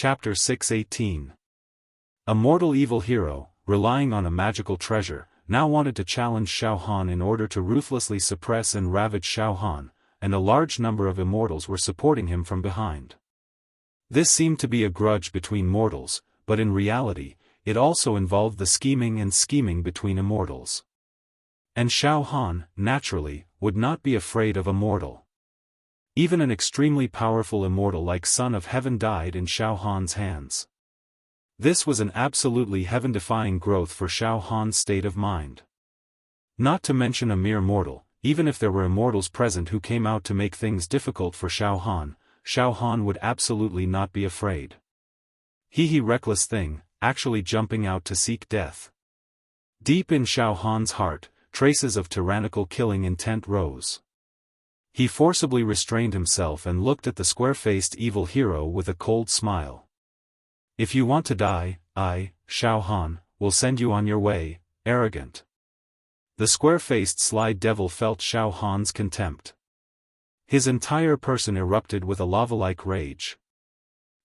Chapter 618. A mortal evil hero, relying on a magical treasure, now wanted to challenge Xiaofan in order to ruthlessly suppress and ravage Xiaofan, and a large number of immortals were supporting him from behind. This seemed to be a grudge between mortals, but in reality, it also involved the scheming between immortals. And Xiaofan, naturally, would not be afraid of a mortal. Even an extremely powerful immortal like Son of Heaven died in Xiaofan's hands. This was an absolutely heaven-defying growth for Xiaofan's state of mind. Not to mention a mere mortal, even if there were immortals present who came out to make things difficult for Xiaofan, Xiaofan would absolutely not be afraid. He reckless thing, actually jumping out to seek death. Deep in Xiaofan's heart, traces of tyrannical killing intent rose. He forcibly restrained himself and looked at the square-faced evil hero with a cold smile. If you want to die, I, Xiaofan, will send you on your way, arrogant. The square-faced sly devil felt Xiaofan's contempt. His entire person erupted with a lava-like rage.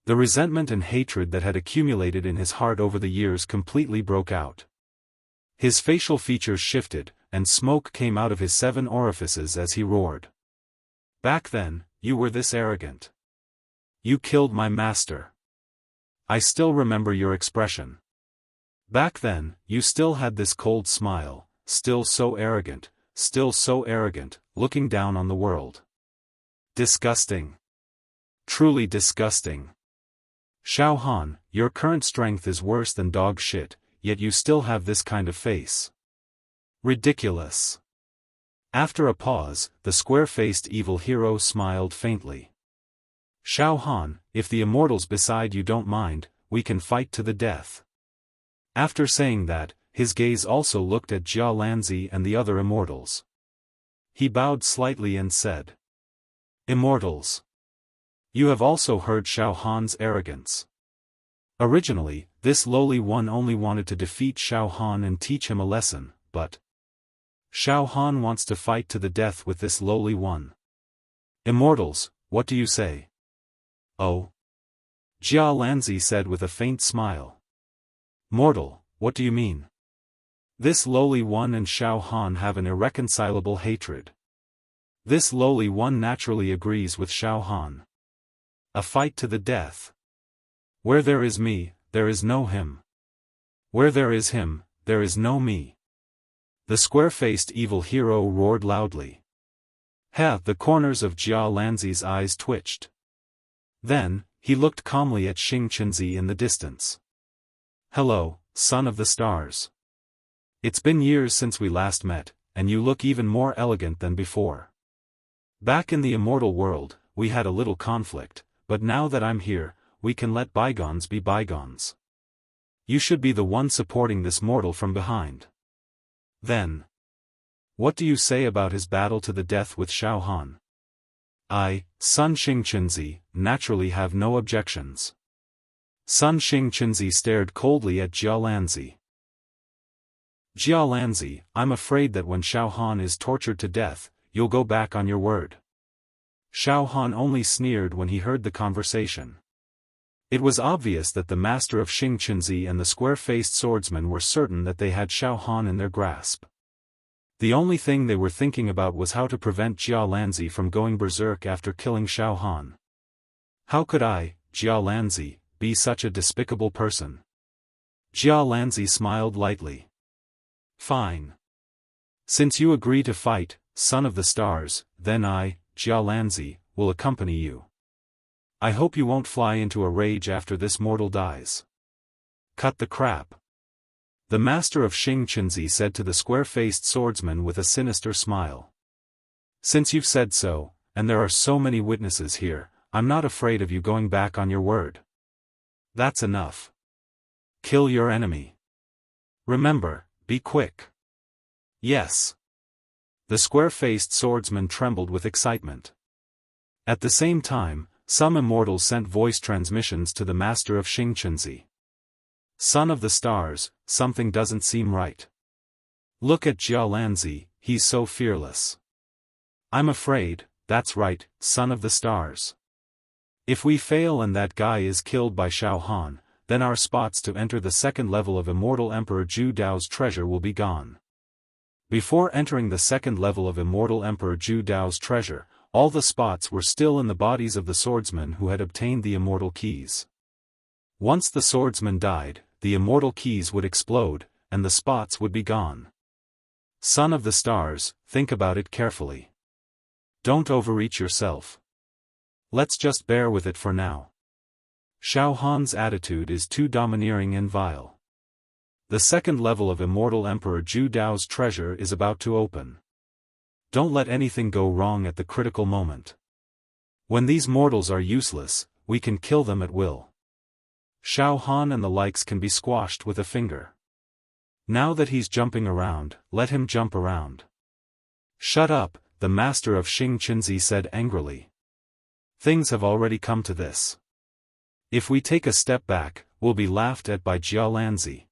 The resentment and hatred that had accumulated in his heart over the years completely broke out. His facial features shifted, and smoke came out of his 7 orifices as he roared. Back then, you were this arrogant. You killed my master. I still remember your expression. Back then, you still had this cold smile, still so arrogant, looking down on the world. Disgusting. Truly disgusting. Xiaofan, your current strength is worse than dog shit, yet you still have this kind of face. Ridiculous. After a pause, the square-faced evil hero smiled faintly. Xiaofan, if the immortals beside you don't mind, we can fight to the death. After saying that, his gaze also looked at Jia Lanzi and the other immortals. He bowed slightly and said, Immortals. You have also heard Xiaofan's arrogance. Originally, this lowly one only wanted to defeat Xiaofan and teach him a lesson, but Xiaofan wants to fight to the death with this lowly one. Immortals, what do you say? Oh. Jia Lanzi said with a faint smile. Mortal, what do you mean? This lowly one and Xiaofan have an irreconcilable hatred. This lowly one naturally agrees with Xiaofan. A fight to the death. Where there is me, there is no him. Where there is him, there is no me. The square-faced evil hero roared loudly. The corners of Jia Lanzi's eyes twitched. Then, he looked calmly at Xing Qinzi in the distance. Hello, son of the stars. It's been years since we last met, and you look even more elegant than before. Back in the immortal world, we had a little conflict, but now that I'm here, we can let bygones be bygones. You should be the one supporting this mortal from behind. Then, what do you say about his battle to the death with Xiaofan? I, Sun Xing Qinzi, naturally have no objections. Sun Xing Qinzi stared coldly at Jia Lanzi. Jia Lanzi, I'm afraid that when Xiaofan is tortured to death, you'll go back on your word. Xiaofan only sneered when he heard the conversation. It was obvious that the master of Xing Qinzi and the square-faced swordsman were certain that they had Xiaofan in their grasp. The only thing they were thinking about was how to prevent Jia Lanzi from going berserk after killing Xiaofan. How could I, Jia Lanzi, be such a despicable person? Jia Lanzi smiled lightly. Fine. Since you agree to fight, son of the stars, then I, Jia Lanzi, will accompany you. I hope you won't fly into a rage after this mortal dies. Cut the crap. The master of Xing Qinzi said to the square-faced swordsman with a sinister smile. Since you've said so, and there are so many witnesses here, I'm not afraid of you going back on your word. That's enough. Kill your enemy. Remember, be quick. Yes. The square-faced swordsman trembled with excitement. At the same time, some immortals sent voice transmissions to the master of Xing Qinzi. Son of the stars, something doesn't seem right. Look at Jia Lanzi, he's so fearless. I'm afraid, that's right, son of the stars. If we fail and that guy is killed by Xiaofan, then our spots to enter the second level of Immortal Emperor Zhu Dao's treasure will be gone. Before entering the second level of Immortal Emperor Zhu Dao's treasure, all the spots were still in the bodies of the swordsmen who had obtained the immortal keys. Once the swordsman died, the immortal keys would explode, and the spots would be gone. Son of the stars, think about it carefully. Don't overreach yourself. Let's just bear with it for now. Xiaohan's attitude is too domineering and vile. The second level of Immortal Emperor Zhu Dao's treasure is about to open. Don't let anything go wrong at the critical moment. When these mortals are useless, we can kill them at will. Xiaofan and the likes can be squashed with a finger. Now that he's jumping around, let him jump around. Shut up, the master of Xing Qinzi said angrily. Things have already come to this. If we take a step back, we'll be laughed at by Jia Lanzi.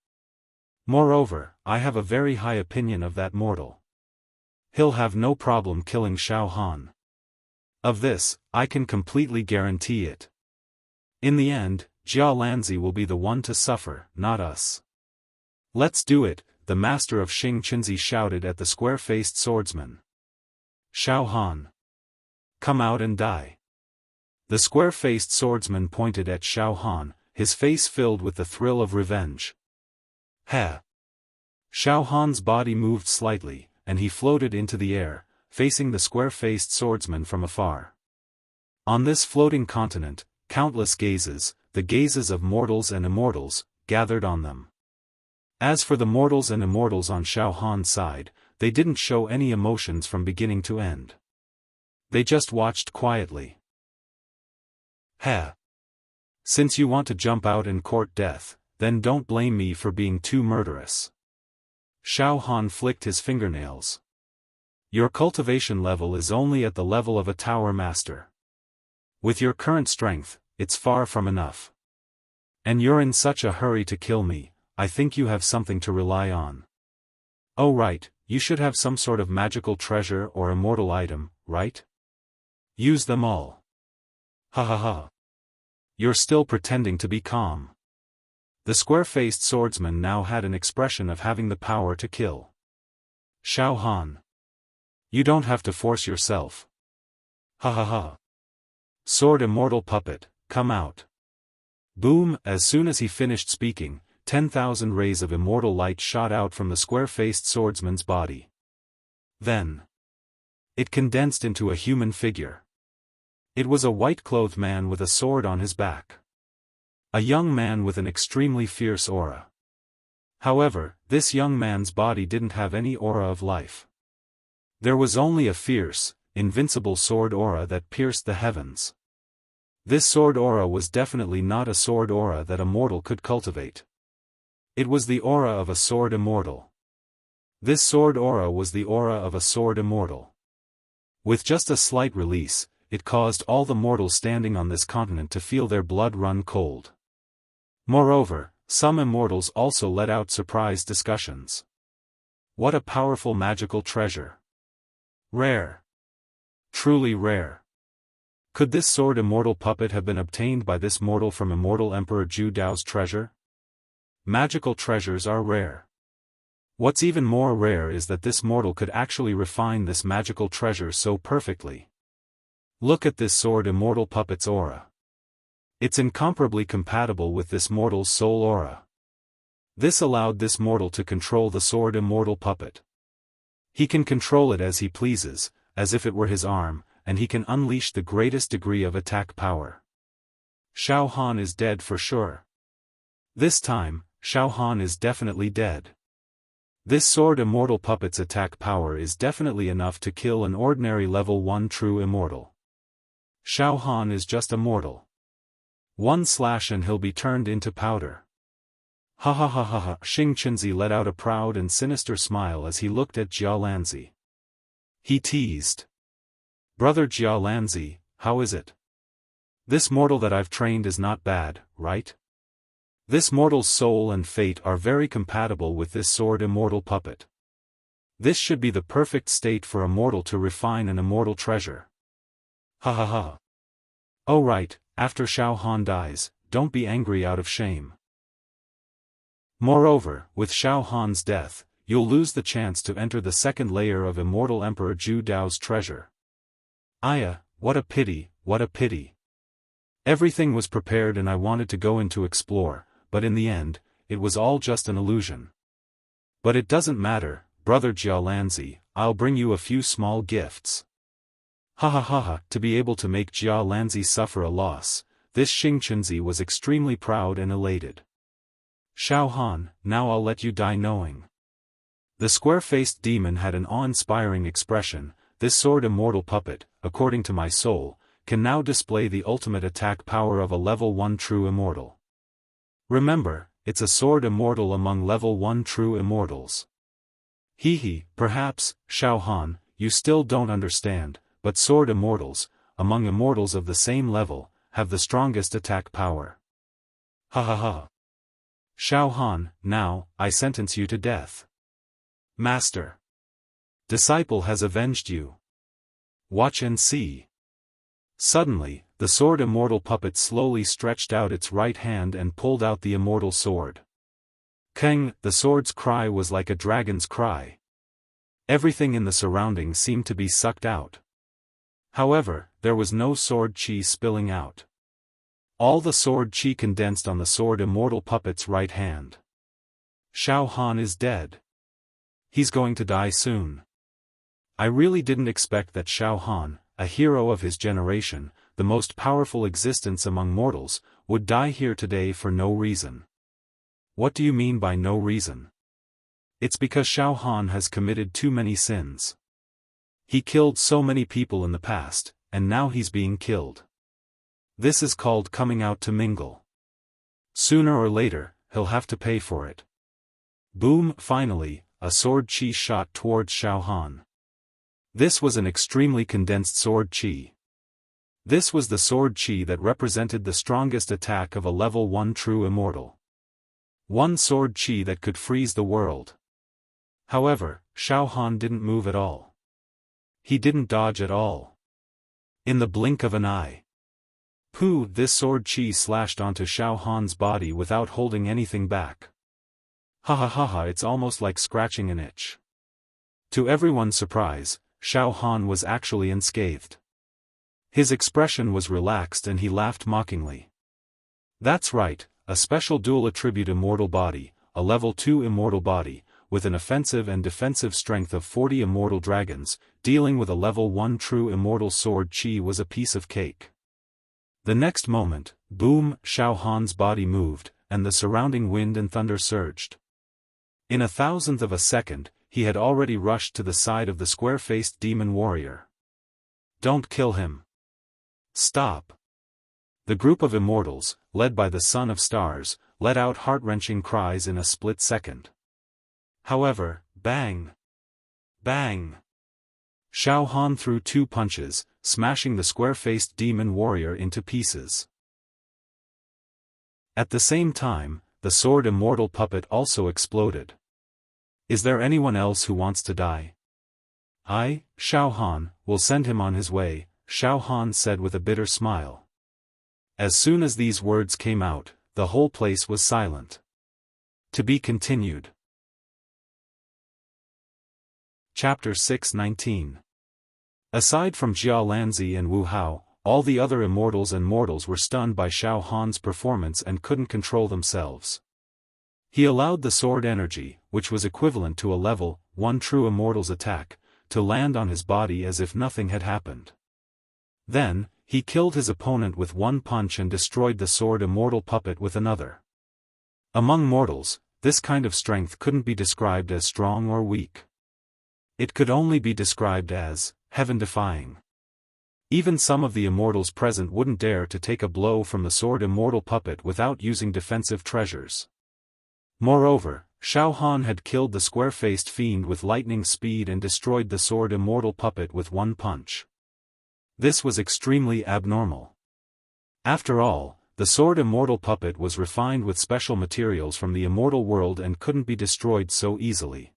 Moreover, I have a very high opinion of that mortal. He'll have no problem killing Xiaofan. Of this, I can completely guarantee it. In the end, Jia Lanzi will be the one to suffer, not us. Let's do it, the master of Xing Qinzi shouted at the square-faced swordsman. Xiaofan, come out and die. The square-faced swordsman pointed at Xiaofan, his face filled with the thrill of revenge. Heh! Xiaohan's body moved slightly, and he floated into the air, facing the square-faced swordsman from afar. On this floating continent, countless gazes, the gazes of mortals and immortals, gathered on them. As for the mortals and immortals on Xiaohan's side, they didn't show any emotions from beginning to end. They just watched quietly. Heh! Since you want to jump out and court death, then don't blame me for being too murderous. Xiaofan flicked his fingernails. Your cultivation level is only at the level of a tower master. With your current strength, it's far from enough. And you're in such a hurry to kill me, I think you have something to rely on. Oh right, you should have some sort of magical treasure or immortal item, right? Use them all. Ha ha ha. You're still pretending to be calm. The square-faced swordsman now had an expression of having the power to kill. Xiaofan. You don't have to force yourself. Ha ha ha. Sword immortal puppet, come out. Boom! As soon as he finished speaking, 10,000 rays of immortal light shot out from the square-faced swordsman's body. Then it condensed into a human figure. It was a white-clothed man with a sword on his back. A young man with an extremely fierce aura. However, this young man's body didn't have any aura of life. There was only a fierce, invincible sword aura that pierced the heavens. This sword aura was definitely not a sword aura that a mortal could cultivate. It was the aura of a sword immortal. This sword aura was the aura of a sword immortal. With just a slight release, it caused all the mortals standing on this continent to feel their blood run cold. Moreover, some immortals also let out surprise discussions. What a powerful magical treasure. Rare. Truly rare. Could this sword immortal puppet have been obtained by this mortal from Immortal Emperor Zhu Dao's treasure? Magical treasures are rare. What's even more rare is that this mortal could actually refine this magical treasure so perfectly. Look at this sword immortal puppet's aura. It's incomparably compatible with this mortal's soul aura. This allowed this mortal to control the sword immortal puppet. He can control it as he pleases, as if it were his arm, and he can unleash the greatest degree of attack power. Xiaofan is dead for sure. This time, Xiaofan is definitely dead. This sword immortal puppet's attack power is definitely enough to kill an ordinary level 1 true immortal. Xiaofan is just a mortal. One slash and he'll be turned into powder. Ha ha ha ha ha. Xing Qinzi let out a proud and sinister smile as he looked at Jia Lanzi. He teased. Brother Jia Lanzi, how is it? This mortal that I've trained is not bad, right? This mortal's soul and fate are very compatible with this sword immortal puppet. This should be the perfect state for a mortal to refine an immortal treasure. Ha ha ha. Oh right, after Xiaofan dies, don't be angry out of shame. Moreover, with Xiaofan's death, you'll lose the chance to enter the second layer of Immortal Emperor Zhu Dao's treasure. Aya, what a pity, what a pity. Everything was prepared and I wanted to go in to explore, but in the end, it was all just an illusion. But it doesn't matter, brother Jialanzi, I'll bring you a few small gifts. Ha ha ha ha, to be able to make Jialanzi suffer a loss, this Xingchenzi was extremely proud and elated. Xiaofan, now I'll let you die knowing. The square-faced demon had an awe-inspiring expression. This sword immortal puppet, according to my soul, can now display the ultimate attack power of a level 1 true immortal. Remember, it's a sword immortal among level 1 true immortals. Perhaps, Xiaofan, you still don't understand, but sword immortals, among immortals of the same level, have the strongest attack power. Ha ha ha. Xiaofan, now, I sentence you to death. Master. Disciple has avenged you. Watch and see. Suddenly, the sword immortal puppet slowly stretched out its right hand and pulled out the immortal sword. Keng, the sword's cry was like a dragon's cry. Everything in the surroundings seemed to be sucked out. However, there was no sword chi spilling out. All the sword chi condensed on the sword immortal puppet's right hand. Xiaofan is dead. He's going to die soon. I really didn't expect that Xiaofan, a hero of his generation, the most powerful existence among mortals, would die here today for no reason. What do you mean by no reason? It's because Xiaofan has committed too many sins. He killed so many people in the past, and now he's being killed. This is called coming out to mingle. Sooner or later, he'll have to pay for it. Boom! Finally, a sword chi shot towards Xiaofan. This was an extremely condensed sword chi. This was the sword chi that represented the strongest attack of a level 1 true immortal. One sword chi that could freeze the world. However, Xiaofan didn't move at all. He didn't dodge at all. In the blink of an eye. Pooh! This sword chi slashed onto Xiaofan's body without holding anything back. Ha ha ha ha, it's almost like scratching an itch. To everyone's surprise, Xiaofan was actually unscathed. His expression was relaxed and he laughed mockingly. That's right, a special dual attribute immortal body, a level 2 immortal body, with an offensive and defensive strength of 40 immortal dragons, dealing with a level 1 true immortal sword chi was a piece of cake. The next moment, boom, Xiaofan's body moved, and the surrounding wind and thunder surged. In a thousandth of a second, he had already rushed to the side of the square-faced demon warrior. Don't kill him. Stop. The group of immortals, led by the Son of Stars, let out heart-wrenching cries in a split second. However, bang! Bang! Xiaofan threw 2 punches, smashing the square-faced demon warrior into pieces. At the same time, the sword immortal puppet also exploded. Is there anyone else who wants to die? I, Xiaofan, will send him on his way, Xiaofan said with a bitter smile. As soon as these words came out, the whole place was silent. To be continued. Chapter 619. Aside from Jialanzi and Wu Hao, all the other immortals and mortals were stunned by Xiaofan's performance and couldn't control themselves. He allowed the sword energy, which was equivalent to a level 1 true immortal's attack, to land on his body as if nothing had happened. Then, he killed his opponent with 1 punch and destroyed the sword immortal puppet with another. Among mortals, this kind of strength couldn't be described as strong or weak. It could only be described as heaven-defying. Even some of the immortals present wouldn't dare to take a blow from the sword immortal puppet without using defensive treasures. Moreover, Xiaofan had killed the square-faced fiend with lightning speed and destroyed the sword immortal puppet with 1 punch. This was extremely abnormal. After all, the sword immortal puppet was refined with special materials from the immortal world and couldn't be destroyed so easily.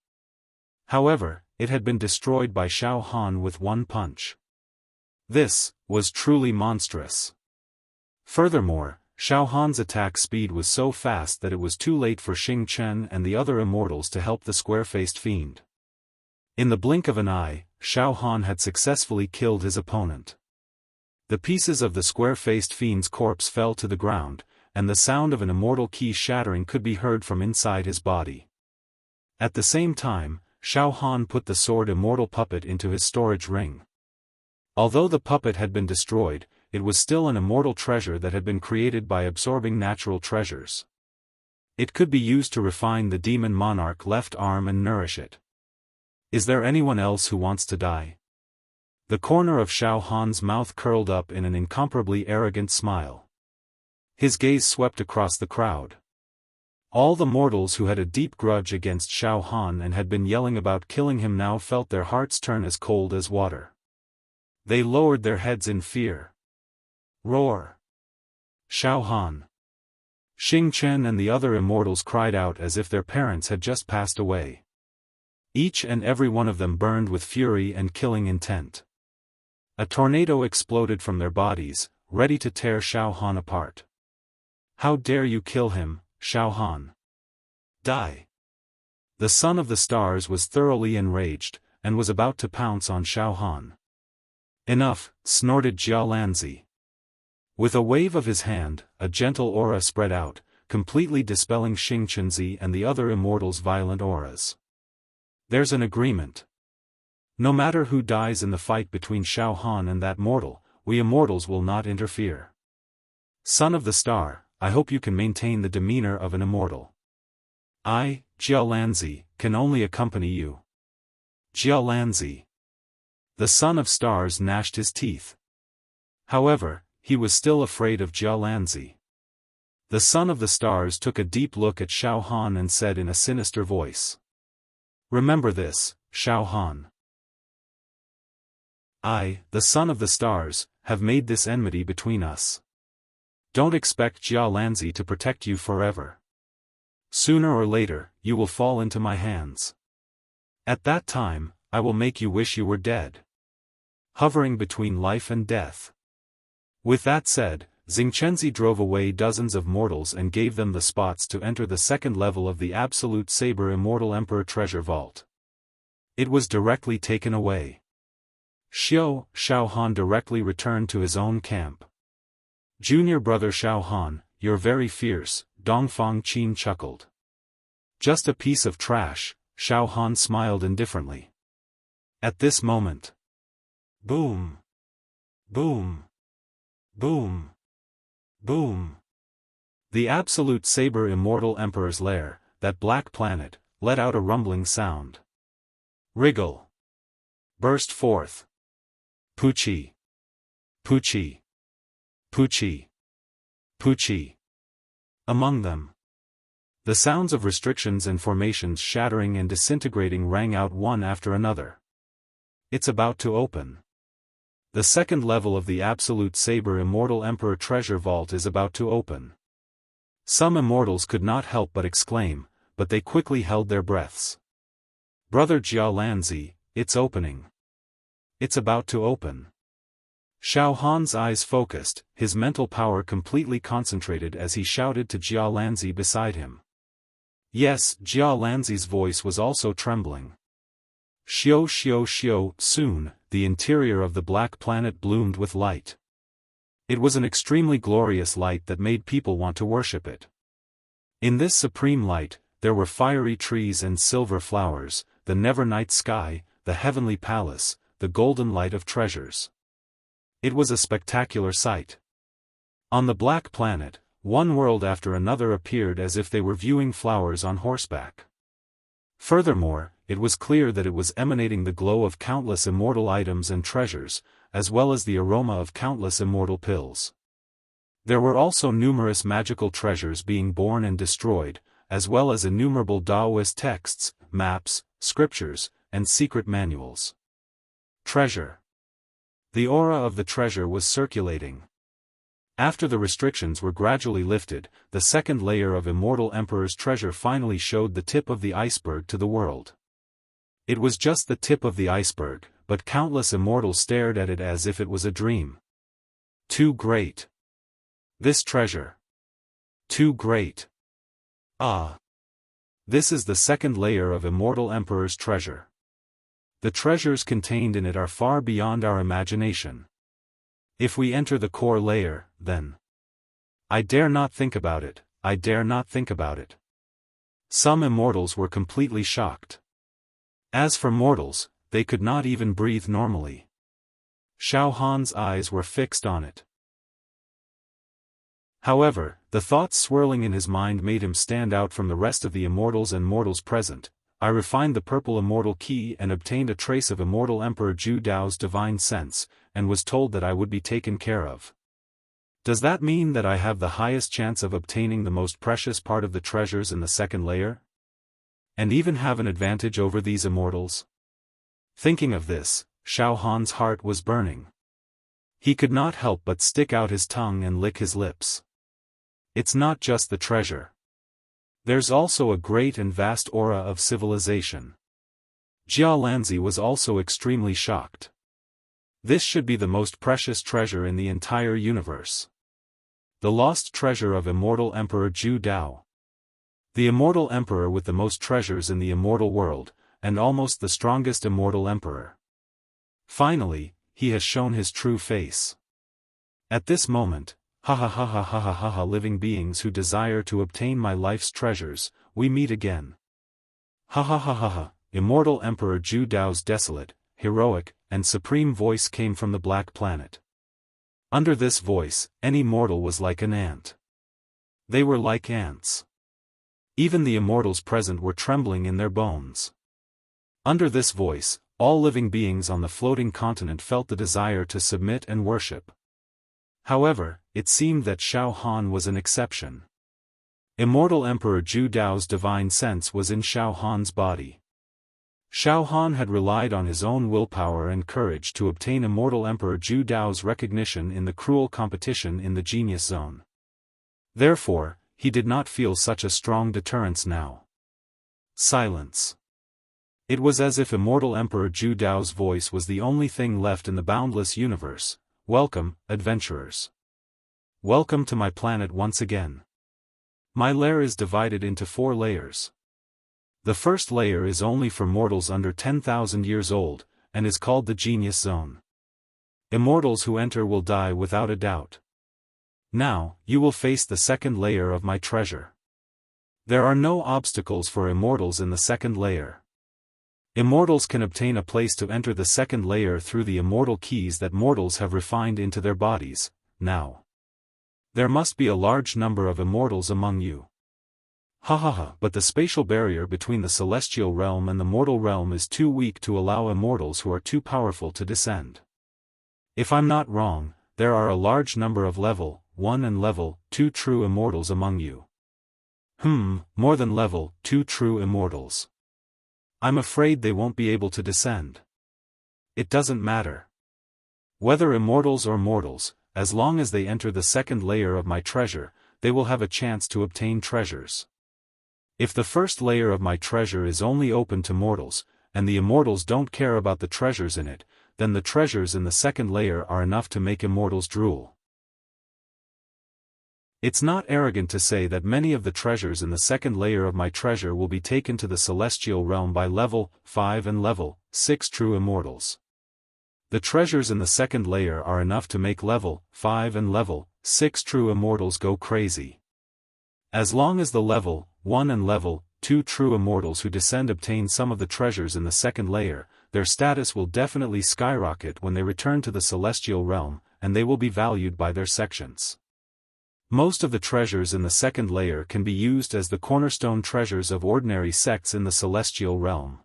However, it had been destroyed by Xiaofan with 1 punch. This was truly monstrous. Furthermore, Xiaohan's attack speed was so fast that it was too late for Xing Chen and the other immortals to help the square-faced fiend. In the blink of an eye, Xiaohan had successfully killed his opponent. The pieces of the square-faced fiend's corpse fell to the ground, and the sound of an immortal key shattering could be heard from inside his body. At the same time, Xiaohan put the sword immortal puppet into his storage ring. Although the puppet had been destroyed, it was still an immortal treasure that had been created by absorbing natural treasures. It could be used to refine the demon monarch left arm and nourish it. Is there anyone else who wants to die? The corner of Xiaohan's mouth curled up in an incomparably arrogant smile. His gaze swept across the crowd. All the mortals who had a deep grudge against Xiaohan and had been yelling about killing him now felt their hearts turn as cold as water. They lowered their heads in fear. Roar! Xiaohan! Xing Chen and the other immortals cried out as if their parents had just passed away. Each and every one of them burned with fury and killing intent. A tornado exploded from their bodies, ready to tear Xiaohan apart. How dare you kill him, Xiaohan? Die! The son of the stars was thoroughly enraged, and was about to pounce on Xiaohan. Enough, snorted Jialanzi. With a wave of his hand, a gentle aura spread out, completely dispelling Xing Chenzi and the other immortals' violent auras. There's an agreement. No matter who dies in the fight between Xiaohan and that mortal, we immortals will not interfere. Son of the star, I hope you can maintain the demeanor of an immortal. I, Jialanzi, can only accompany you. Jialanzi. The son of stars gnashed his teeth. However, he was still afraid of Jialanzi. The son of the stars took a deep look at Xiaohan and said in a sinister voice. Remember this, Xiaohan. I, the son of the stars, have made this enmity between us. Don't expect Jialanzi to protect you forever. Sooner or later, you will fall into my hands. At that time, I will make you wish you were dead. Hovering between life and death. With that said, Xingchenzi drove away dozens of mortals and gave them the spots to enter the second level of the Absolute Saber Immortal Emperor Treasure Vault. It was directly taken away. Xiaohan directly returned to his own camp. Junior brother Xiaohan, you're very fierce, Dongfang Qin chuckled. Just a piece of trash, Xiaohan smiled indifferently. At this moment. Boom! Boom! Boom! Boom! The Absolute Saber Immortal Emperor's lair, that black planet, let out a rumbling sound. Wriggle! Burst forth. Poochie! Poochie! Poochie! Poochie! Among them. The sounds of restrictions and formations shattering and disintegrating rang out one after another. It's about to open. The second level of the Absolute Saber Immortal Emperor Treasure Vault is about to open. Some immortals could not help but exclaim, but they quickly held their breaths. Brother Jialanzi, it's opening. It's about to open. Xiaohan's eyes focused, his mental power completely concentrated as he shouted to Jialanzi beside him. Yes, Jialanzi's voice was also trembling. Xiao, soon, the interior of the black planet bloomed with light. It was an extremely glorious light that made people want to worship it. In this supreme light, there were fiery trees and silver flowers, the never-night sky, the heavenly palace, the golden light of treasures. It was a spectacular sight. On the black planet, one world after another appeared as if they were viewing flowers on horseback. Furthermore, it was clear that it was emanating the glow of countless immortal items and treasures, as well as the aroma of countless immortal pills. There were also numerous magical treasures being born and destroyed, as well as innumerable Taoist texts, maps, scriptures, and secret manuals. Treasure. The aura of the treasure was circulating. After the restrictions were gradually lifted, the second layer of Immortal Emperor's treasure finally showed the tip of the iceberg to the world. It was just the tip of the iceberg, but countless immortals stared at it as if it was a dream. Too great. This treasure. Too great. Ah. This is the second layer of Immortal Emperor's treasure. The treasures contained in it are far beyond our imagination. If we enter the core layer, then... I dare not think about it, I dare not think about it. Some immortals were completely shocked. As for mortals, they could not even breathe normally. Xiaofan's eyes were fixed on it. However, the thoughts swirling in his mind made him stand out from the rest of the immortals and mortals present. I refined the purple immortal key and obtained a trace of Immortal Emperor Zhu Dao's divine sense, and was told that I would be taken care of. Does that mean that I have the highest chance of obtaining the most precious part of the treasures in the second layer? And even have an advantage over these immortals? Thinking of this, Xiaofan's heart was burning. He could not help but stick out his tongue and lick his lips. It's not just the treasure. There's also a great and vast aura of civilization. Jia Lanzi was also extremely shocked. This should be the most precious treasure in the entire universe. The lost treasure of Immortal Emperor Zhu Dao. The Immortal Emperor with the most treasures in the immortal world, and almost the strongest Immortal Emperor. Finally, he has shown his true face. At this moment, ha ha ha ha ha ha ha ha, living beings who desire to obtain my life's treasures, we meet again. Ha ha ha ha ha, Immortal Emperor Zhu Dao's desolate, heroic, and supreme voice came from the Black Planet. Under this voice, any mortal was like an ant. They were like ants. Even the immortals present were trembling in their bones. Under this voice, all living beings on the floating continent felt the desire to submit and worship. However, it seemed that Xiaofan was an exception. Immortal Emperor Zhu Dao's divine sense was in Xiaofan's body. Xiaofan had relied on his own willpower and courage to obtain Immortal Emperor Zhu Dao's recognition in the cruel competition in the Genius Zone. Therefore, he did not feel such a strong deterrence now. Silence. It was as if Immortal Emperor Zhu Dao's voice was the only thing left in the boundless universe. Welcome, adventurers. Welcome to my planet once again. My lair is divided into 4 layers. The first layer is only for mortals under 10,000 years old, and is called the Genius Zone. Immortals who enter will die without a doubt. Now, you will face the second layer of my treasure. There are no obstacles for immortals in the second layer. Immortals can obtain a place to enter the second layer through the immortal keys that mortals have refined into their bodies. Now, there must be a large number of immortals among you. Ha ha ha, but the spatial barrier between the celestial realm and the mortal realm is too weak to allow immortals who are too powerful to descend. If I'm not wrong, there are a large number of level 1 and level 2 true immortals among you. More than level 2 true immortals. I'm afraid they won't be able to descend. It doesn't matter. Whether immortals or mortals, as long as they enter the second layer of my treasure, they will have a chance to obtain treasures. If the first layer of my treasure is only open to mortals, and the immortals don't care about the treasures in it, then the treasures in the second layer are enough to make immortals drool. It's not arrogant to say that many of the treasures in the second layer of my treasure will be taken to the celestial realm by level 5 and level 6 true immortals. The treasures in the second layer are enough to make level 5 and level 6 true immortals go crazy. As long as the level 1 and level 2 true immortals who descend obtain some of the treasures in the second layer, their status will definitely skyrocket when they return to the celestial realm, and they will be valued by their sections. Most of the treasures in the second layer can be used as the cornerstone treasures of ordinary sects in the celestial realm.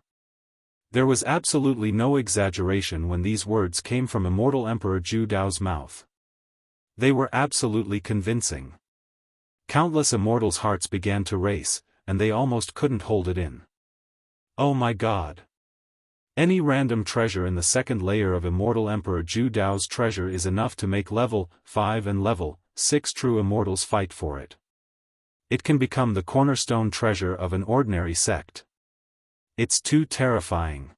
There was absolutely no exaggeration when these words came from Immortal Emperor Zhu Dao's mouth. They were absolutely convincing. Countless immortals' hearts began to race, and they almost couldn't hold it in. Oh my God! Any random treasure in the second layer of Immortal Emperor Zhu Dao's treasure is enough to make level 5 and level 6 true immortals fight for it. It can become the cornerstone treasure of an ordinary sect. It's too terrifying.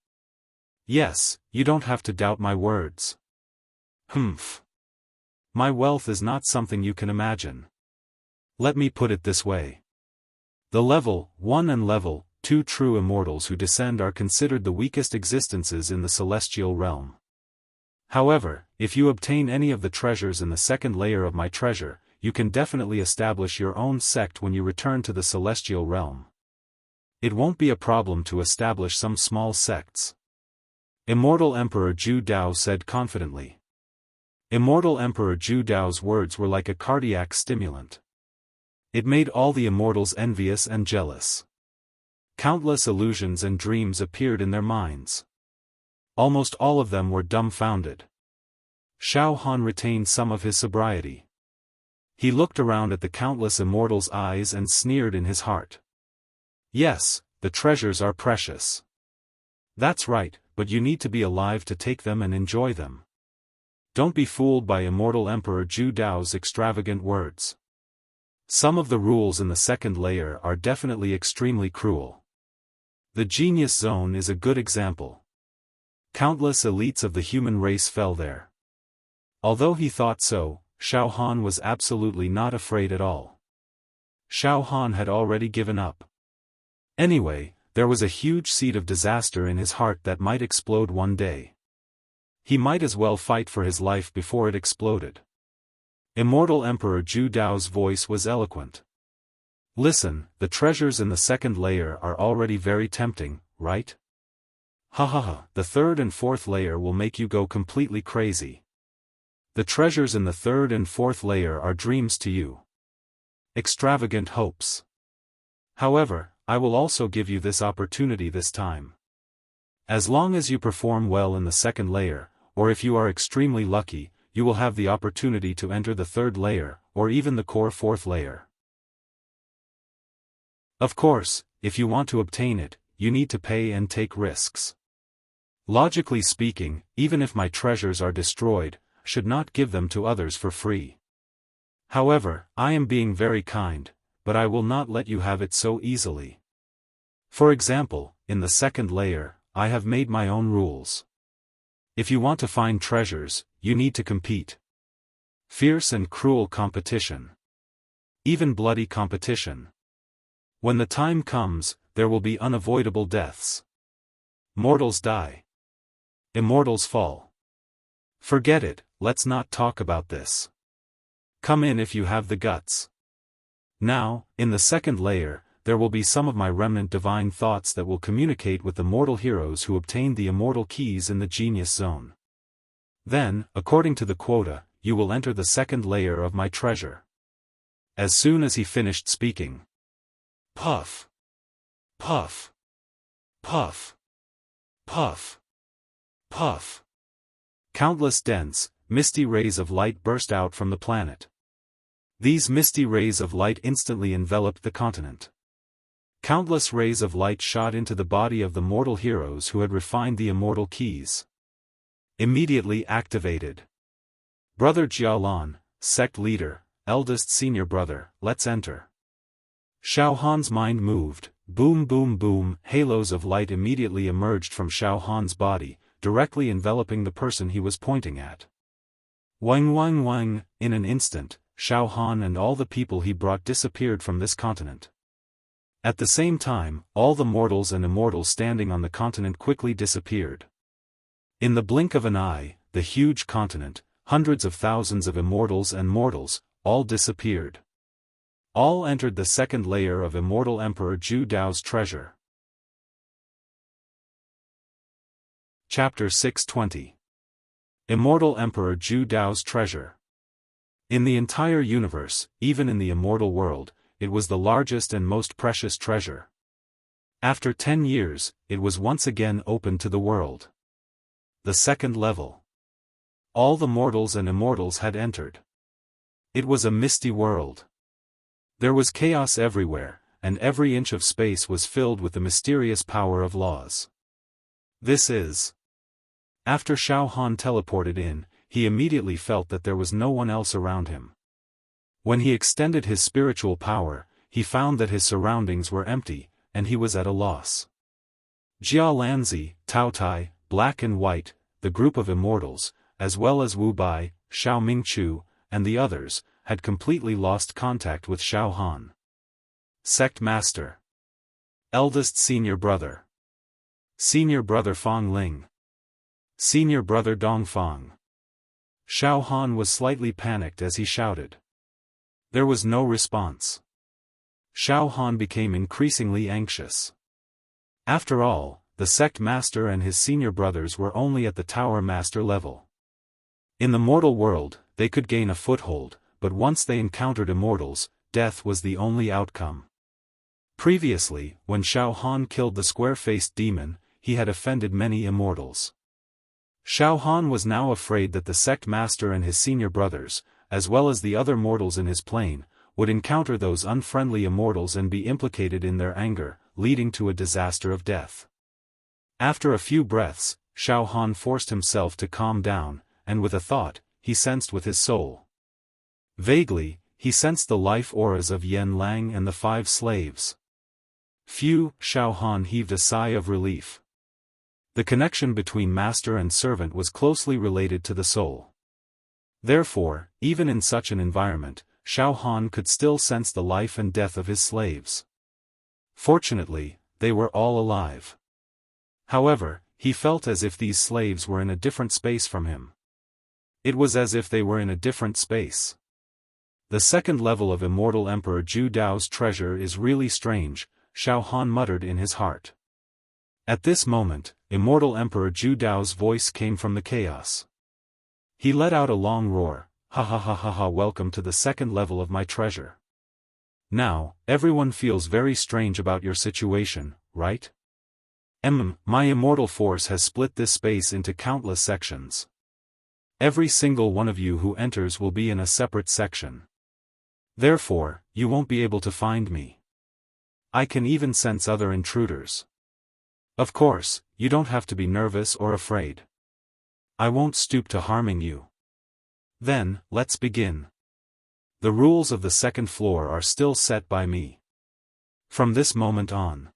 Yes, you don't have to doubt my words. My wealth is not something you can imagine. Let me put it this way. The level 1 and level 2 true immortals who descend are considered the weakest existences in the celestial realm. However, if you obtain any of the treasures in the second layer of my treasure, you can definitely establish your own sect when you return to the celestial realm. It won't be a problem to establish some small sects. Immortal Emperor Zhu Dao said confidently. Immortal Emperor Zhu Dao's words were like a cardiac stimulant. It made all the immortals envious and jealous. Countless illusions and dreams appeared in their minds. Almost all of them were dumbfounded. Xiaofan retained some of his sobriety. He looked around at the countless immortals' eyes and sneered in his heart. Yes, the treasures are precious. That's right, but you need to be alive to take them and enjoy them. Don't be fooled by Immortal Emperor Zhu Dao's extravagant words. Some of the rules in the second layer are definitely extremely cruel. The Genius Zone is a good example. Countless elites of the human race fell there. Although he thought so, Xiaofan was absolutely not afraid at all. Xiaofan had already given up. Anyway, there was a huge seed of disaster in his heart that might explode one day. He might as well fight for his life before it exploded. Immortal Emperor Zhu Dao's voice was eloquent. Listen, the treasures in the second layer are already very tempting, right? Ha ha ha, the third and fourth layer will make you go completely crazy. The treasures in the third and fourth layer are dreams to you. Extravagant hopes. However, I will also give you this opportunity this time. As long as you perform well in the second layer, or if you are extremely lucky, you will have the opportunity to enter the third layer, or even the core fourth layer. Of course, if you want to obtain it, you need to pay and take risks. Logically speaking, even if my treasures are destroyed, I should not give them to others for free. However, I am being very kind, but I will not let you have it so easily. For example, in the second layer, I have made my own rules. If you want to find treasures, you need to compete. Fierce and cruel competition. Even bloody competition. When the time comes, there will be unavoidable deaths. Mortals die. Immortals fall. Forget it, let's not talk about this. Come in if you have the guts. Now, in the second layer, there will be some of my remnant divine thoughts that will communicate with the mortal heroes who obtained the immortal keys in the Genius Zone. Then, according to the quota, you will enter the second layer of my treasure. As soon as he finished speaking. Puff. Puff. Puff. Puff. Puff. Countless dense, misty rays of light burst out from the planet. These misty rays of light instantly enveloped the continent. Countless rays of light shot into the body of the mortal heroes who had refined the immortal keys. Immediately activated. Brother Jialan, sect leader, eldest senior brother, let's enter. Xiaohan's mind moved, boom boom boom, halos of light immediately emerged from Xiaohan's body, directly enveloping the person he was pointing at. Wang wang wang, in an instant, Xiaohan and all the people he brought disappeared from this continent. At the same time, all the mortals and immortals standing on the continent quickly disappeared. In the blink of an eye, the huge continent, hundreds of thousands of immortals and mortals, all disappeared. All entered the second layer of Immortal Emperor Zhu Dao's treasure. Chapter 620. Immortal Emperor Zhu Dao's treasure. In the entire universe, even in the immortal world, it was the largest and most precious treasure. After 10 years, it was once again open to the world. The second level. All the mortals and immortals had entered. It was a misty world. There was chaos everywhere, and every inch of space was filled with the mysterious power of laws. This is. After Xiaohan teleported in, he immediately felt that there was no one else around him. When he extended his spiritual power, he found that his surroundings were empty, and he was at a loss. Jia Lanzi, Tao Tai, Black and White, the group of immortals, as well as Wu Bai, Xiao Mingchu, and the others, had completely lost contact with Xiaofan. Sect Master. Eldest Senior Brother. Senior Brother Fong Ling. Senior Brother Dong Fong. Xiaofan was slightly panicked as he shouted. There was no response. Xiaofan became increasingly anxious. After all, the sect master and his senior brothers were only at the tower master level. In the mortal world, they could gain a foothold, but once they encountered immortals, death was the only outcome. Previously, when Xiaofan killed the square-faced demon, he had offended many immortals. Xiaofan was now afraid that the sect master and his senior brothers, as well as the other mortals in his plane, would encounter those unfriendly immortals and be implicated in their anger, leading to a disaster of death. After a few breaths, Xiaofan forced himself to calm down, and with a thought, he sensed with his soul. Vaguely, he sensed the life auras of Yen Lang and the 5 slaves. Phew, Xiaofan heaved a sigh of relief. The connection between master and servant was closely related to the soul. Therefore, even in such an environment, Xiaofan could still sense the life and death of his slaves. Fortunately, they were all alive. However, he felt as if these slaves were in a different space from him. It was as if they were in a different space. The second level of Immortal Emperor Zhu Dao's treasure is really strange, Xiaofan muttered in his heart. At this moment, Immortal Emperor Zhu Dao's voice came from the chaos. He let out a long roar, ha ha ha ha ha, welcome to the second level of my treasure. Now, everyone feels very strange about your situation, right? My immortal force has split this space into countless sections. Every single one of you who enters will be in a separate section. Therefore, you won't be able to find me. I can even sense other intruders. Of course, you don't have to be nervous or afraid. I won't stoop to harming you. Then, let's begin. The rules of the second floor are still set by me. From this moment on,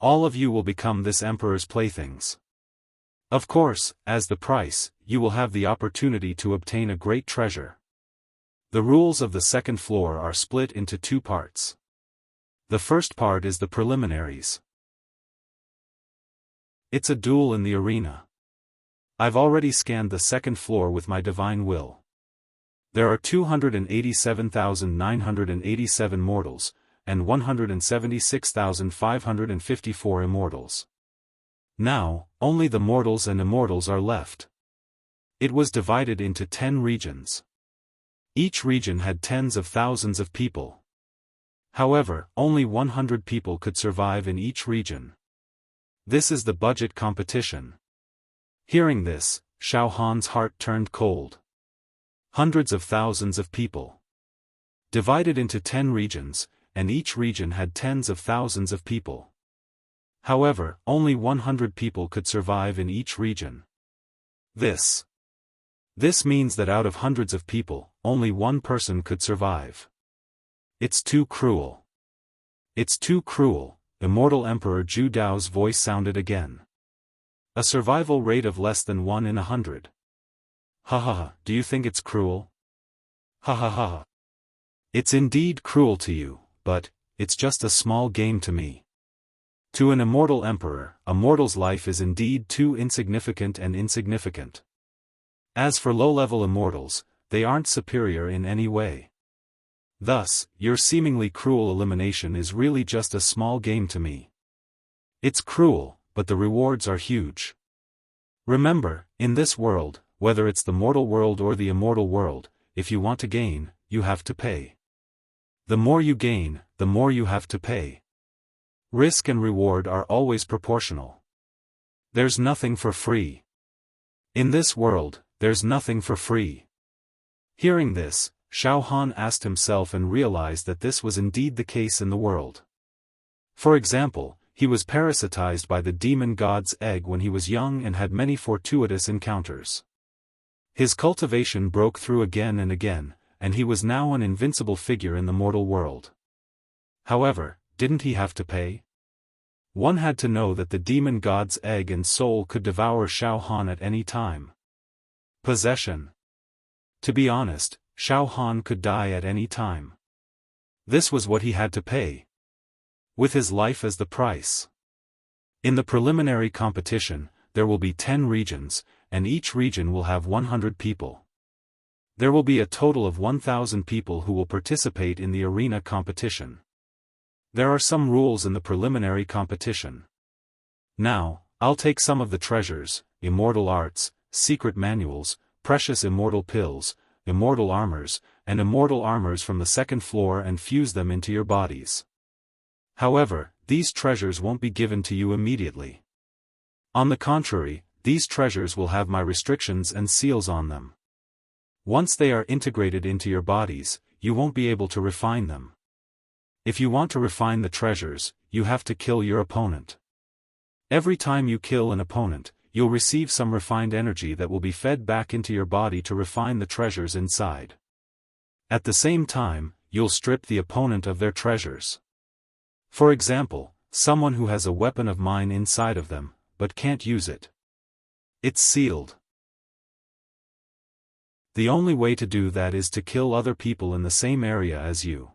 all of you will become this emperor's playthings. Of course, as the price, you will have the opportunity to obtain a great treasure. The rules of the second floor are split into 2 parts. The first part is the preliminaries. It's a duel in the arena. I've already scanned the second floor with my divine will. There are 287,987 mortals, and 176,554 immortals. Now, only the mortals and immortals are left. It was divided into 10 regions. Each region had tens of thousands of people. However, only 100 people could survive in each region. This is the budget competition. Hearing this, Xiaofan's heart turned cold. Hundreds of thousands of people. Divided into 10 regions, and each region had tens of thousands of people. However, only 100 people could survive in each region. This means that out of hundreds of people, only one person could survive. It's too cruel. It's too cruel, Immortal Emperor Zhu Dao's voice sounded again. A survival rate of less than 1 in 100. Ha ha ha, do you think it's cruel? Ha ha ha. It's indeed cruel to you, but it's just a small game to me. To an immortal emperor, a mortal's life is indeed too insignificant and insignificant. As for low-level immortals, they aren't superior in any way. Thus, your seemingly cruel elimination is really just a small game to me. It's cruel, but the rewards are huge. Remember, in this world, whether it's the mortal world or the immortal world, if you want to gain, you have to pay. The more you gain, the more you have to pay. Risk and reward are always proportional. There's nothing for free. In this world, there's nothing for free. Hearing this, Xiaofan asked himself and realized that this was indeed the case in the world. For example, he was parasitized by the demon god's egg when he was young and had many fortuitous encounters. His cultivation broke through again and again, and he was now an invincible figure in the mortal world. However, didn't he have to pay? One had to know that the demon god's egg and soul could devour Xiaofan at any time. Possession. To be honest, Xiaofan could die at any time. This was what he had to pay, with his life as the price. In the preliminary competition, there will be 10 regions, and each region will have 100 people. There will be a total of 1,000 people who will participate in the arena competition. There are some rules in the preliminary competition. Now, I'll take some of the treasures, immortal arts, secret manuals, precious immortal pills, immortal armors, and immortal armors from the second floor and fuse them into your bodies. However, these treasures won't be given to you immediately. On the contrary, these treasures will have my restrictions and seals on them. Once they are integrated into your bodies, you won't be able to refine them. If you want to refine the treasures, you have to kill your opponent. Every time you kill an opponent, you'll receive some refined energy that will be fed back into your body to refine the treasures inside. At the same time, you'll strip the opponent of their treasures. For example, someone who has a weapon of mine inside of them, but can't use it. It's sealed. The only way to do that is to kill other people in the same area as you.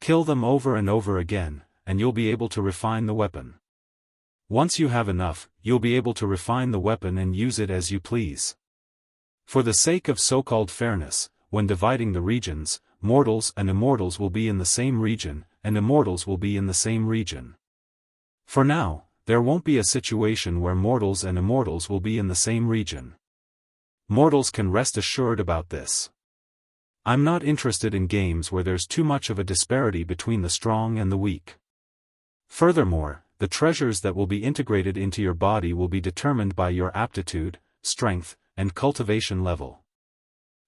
Kill them over and over again, and you'll be able to refine the weapon. Once you have enough, you'll be able to refine the weapon and use it as you please. For the sake of so-called fairness, when dividing the regions, mortals and immortals will be in the same region, and immortals will be in the same region. For now, there won't be a situation where mortals and immortals will be in the same region. Mortals can rest assured about this. I'm not interested in games where there's too much of a disparity between the strong and the weak. Furthermore, the treasures that will be integrated into your body will be determined by your aptitude, strength, and cultivation level.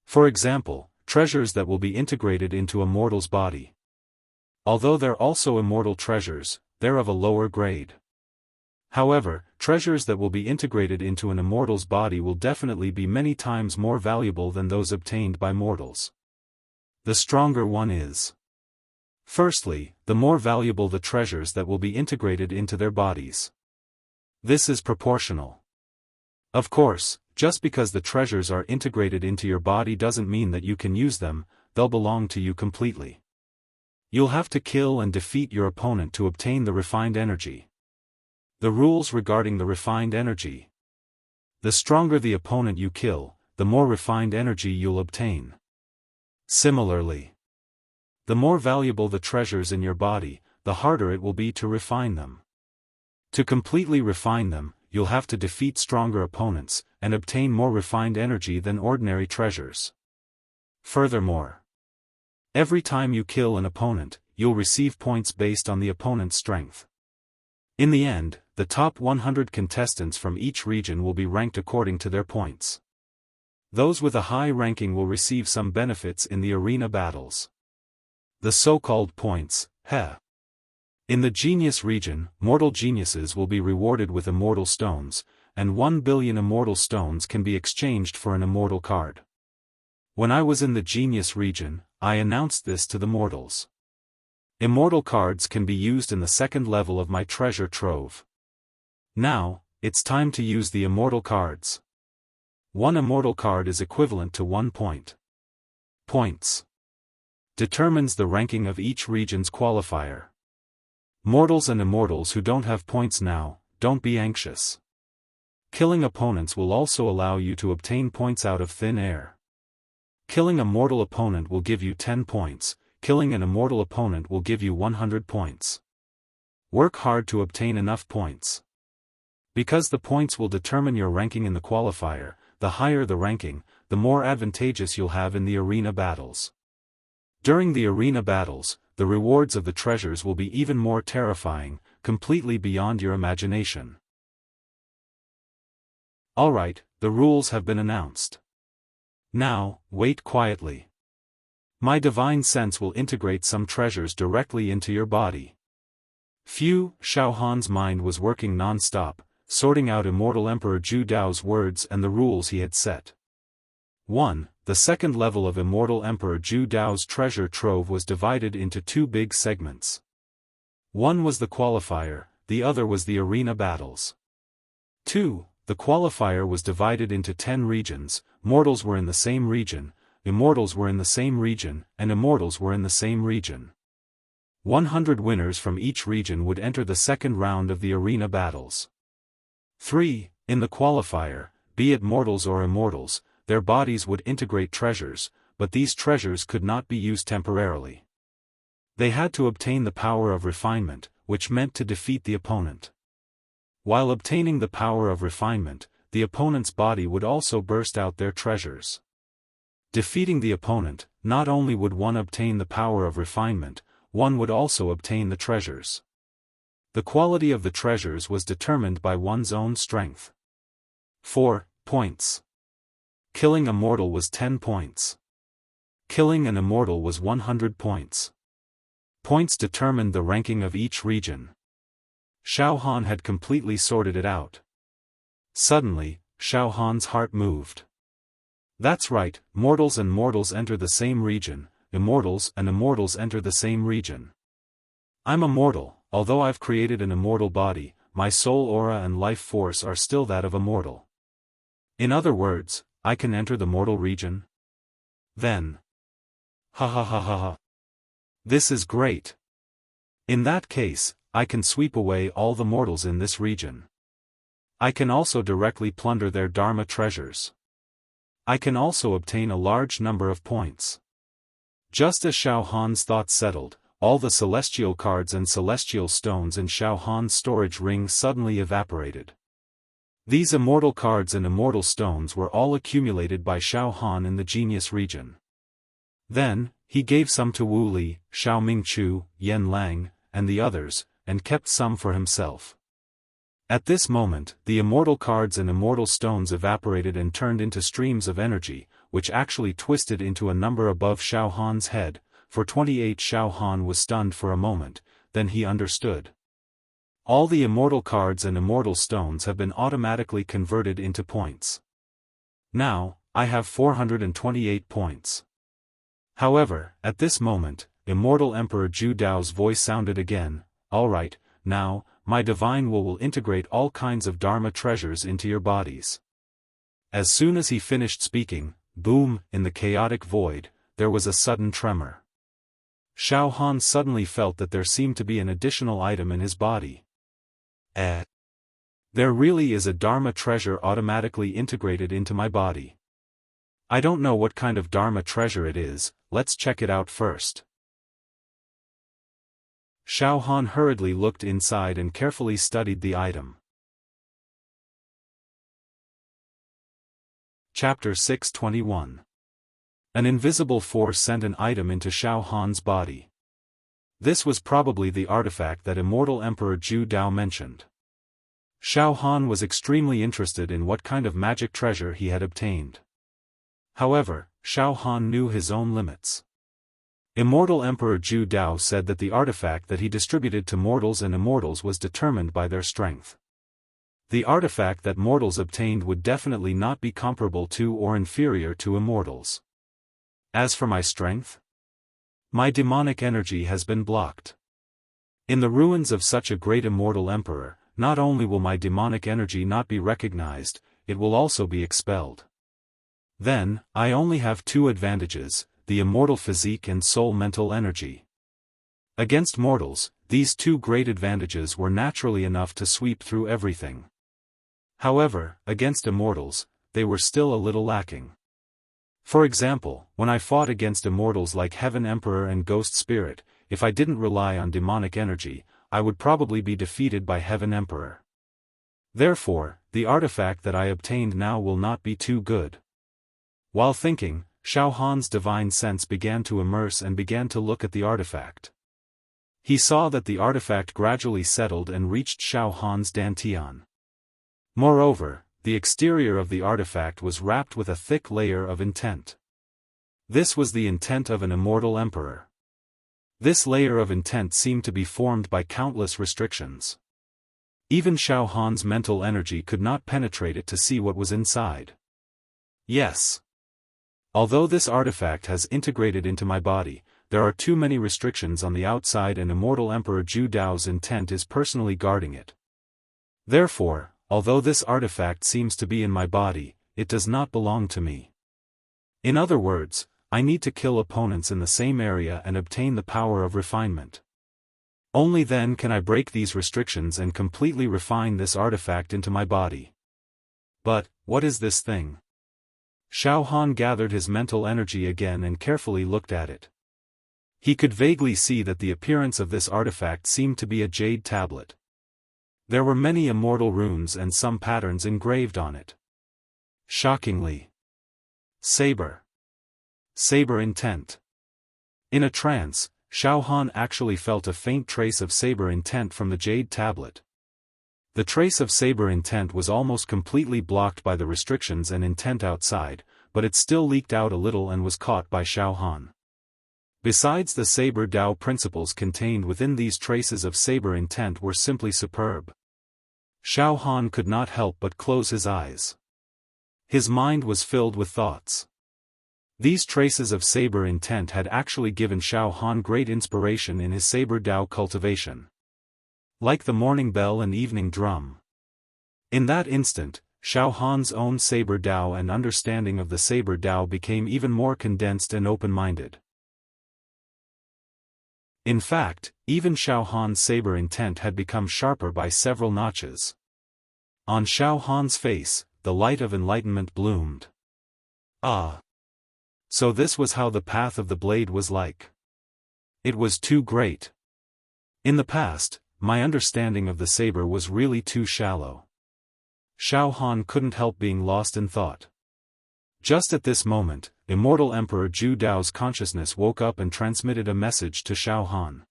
For example, treasures that will be integrated into a mortal's body. Although they're also immortal treasures, they're of a lower grade. However, treasures that will be integrated into an immortal's body will definitely be many times more valuable than those obtained by mortals. The stronger one is. Firstly, the more valuable the treasures that will be integrated into their bodies. This is proportional. Of course, just because the treasures are integrated into your body doesn't mean that you can use them, they'll belong to you completely. You'll have to kill and defeat your opponent to obtain the refined energy. The rules regarding the refined energy. The stronger the opponent you kill, the more refined energy you'll obtain. Similarly, the more valuable the treasures in your body, the harder it will be to refine them. To completely refine them, you'll have to defeat stronger opponents, and obtain more refined energy than ordinary treasures. Furthermore, every time you kill an opponent, you'll receive points based on the opponent's strength. In the end, the top 100 contestants from each region will be ranked according to their points. Those with a high ranking will receive some benefits in the arena battles. The so-called points, he. In the genius region, mortal geniuses will be rewarded with immortal stones, and 1 billion immortal stones can be exchanged for an immortal card. When I was in the genius region, I announced this to the mortals. Immortal cards can be used in the second level of my treasure trove. Now, it's time to use the immortal cards. One immortal card is equivalent to 1 point. Points determines the ranking of each region's qualifier. Mortals and immortals who don't have points now, don't be anxious. Killing opponents will also allow you to obtain points out of thin air. Killing a mortal opponent will give you 10 points, killing an immortal opponent will give you 100 points. Work hard to obtain enough points. Because the points will determine your ranking in the qualifier, the higher the ranking, the more advantageous you'll have in the arena battles. During the arena battles, the rewards of the treasures will be even more terrifying, completely beyond your imagination. Alright, the rules have been announced. Now, wait quietly. My divine sense will integrate some treasures directly into your body. Xiaofan's mind was working non-stop, sorting out Immortal Emperor Zhu Dao's words and the rules he had set. 1. The second level of Immortal Emperor Zhu Dao's treasure trove was divided into 2 big segments. One was the qualifier, the other was the arena battles. 2. The qualifier was divided into 10 regions, mortals were in the same region, immortals were in the same region, and immortals were in the same region. 100 winners from each region would enter the second round of the arena battles. 3. In the qualifier, be it mortals or immortals, their bodies would integrate treasures, but these treasures could not be used temporarily. They had to obtain the power of refinement, which meant to defeat the opponent. While obtaining the power of refinement, the opponent's body would also burst out their treasures. Defeating the opponent, not only would one obtain the power of refinement, one would also obtain the treasures. The quality of the treasures was determined by one's own strength. 4. Points. Killing a mortal was 10 points. Killing an immortal was 100 points. Points determined the ranking of each region. Xiaofan had completely sorted it out. Suddenly, Xiaofan's heart moved. That's right, mortals and mortals enter the same region, immortals and immortals enter the same region. I'm a mortal, although I've created an immortal body, my soul aura and life force are still that of a mortal. In other words, I can enter the mortal region? Then. Ha ha ha ha ha. This is great. In that case, I can sweep away all the mortals in this region. I can also directly plunder their dharma treasures. I can also obtain a large number of points. Just as Xiaofan's thoughts settled, all the celestial cards and celestial stones in Xiaofan's storage ring suddenly evaporated. These immortal cards and immortal stones were all accumulated by Xiaofan in the genius region. Then, he gave some to Wu Li, Xiao Mingchu, Yan Lang, and the others, and kept some for himself. At this moment, the immortal cards and immortal stones evaporated and turned into streams of energy, which actually twisted into a number above Xiaofan's head. For 28 Xiaofan was stunned for a moment, then he understood. All the immortal cards and immortal stones have been automatically converted into points. Now, I have 428 points. However, at this moment, Immortal Emperor Zhu Dao's voice sounded again, "Alright, now, my divine will integrate all kinds of dharma treasures into your bodies." As soon as he finished speaking, boom, in the chaotic void, there was a sudden tremor. Xiaofan suddenly felt that there seemed to be an additional item in his body. There really is a dharma treasure automatically integrated into my body. I don't know what kind of dharma treasure it is, let's check it out first. Xiaofan hurriedly looked inside and carefully studied the item. Chapter 621. An invisible force sent an item into Xiaofan's body. This was probably the artifact that Immortal Emperor Zhu Dao mentioned. Xiaofan was extremely interested in what kind of magic treasure he had obtained. However, Xiaofan knew his own limits. Immortal Emperor Zhu Dao said that the artifact that he distributed to mortals and immortals was determined by their strength. The artifact that mortals obtained would definitely not be comparable to or inferior to immortals. As for my strength, my demonic energy has been blocked. In the ruins of such a great immortal emperor, not only will my demonic energy not be recognized, it will also be expelled. Then, I only have two advantages, the immortal physique and soul mental energy. Against mortals, these two great advantages were naturally enough to sweep through everything. However, against immortals, they were still a little lacking. For example, when I fought against immortals like Heaven Emperor and Ghost Spirit, if I didn't rely on demonic energy, I would probably be defeated by Heaven Emperor. Therefore, the artifact that I obtained now will not be too good. While thinking, Xiaofan's divine sense began to immerse and began to look at the artifact. He saw that the artifact gradually settled and reached Xiaofan's dantian. Moreover, the exterior of the artifact was wrapped with a thick layer of intent. This was the intent of an immortal emperor. This layer of intent seemed to be formed by countless restrictions. Even Xiaofan's mental energy could not penetrate it to see what was inside. Yes. Although this artifact has integrated into my body, there are too many restrictions on the outside and Immortal Emperor Zhu Dao's intent is personally guarding it. Therefore, although this artifact seems to be in my body, it does not belong to me. In other words, I need to kill opponents in the same area and obtain the power of refinement. Only then can I break these restrictions and completely refine this artifact into my body. But, what is this thing? Xiaofan gathered his mental energy again and carefully looked at it. He could vaguely see that the appearance of this artifact seemed to be a jade tablet. There were many immortal runes and some patterns engraved on it. Shockingly. Saber. Saber intent. In a trance, Xiaofan actually felt a faint trace of saber intent from the jade tablet. The trace of saber intent was almost completely blocked by the restrictions and intent outside, but it still leaked out a little and was caught by Xiaofan. Besides, the saber Dao principles contained within these traces of saber intent were simply superb. Xiaofan could not help but close his eyes. His mind was filled with thoughts. These traces of saber intent had actually given Xiaofan great inspiration in his saber Dao cultivation. Like the morning bell and evening drum. In that instant, Xiaofan's own saber Dao and understanding of the saber Dao became even more condensed and open-minded. In fact, even Xiaofan's saber intent had become sharper by several notches. On Xiaofan's face, the light of enlightenment bloomed. Ah! So this was how the path of the blade was like. It was too great. In the past, my understanding of the saber was really too shallow. Xiaofan couldn't help being lost in thought. Just at this moment, Immortal Emperor Zhu Dao's consciousness woke up and transmitted a message to Xiaofan.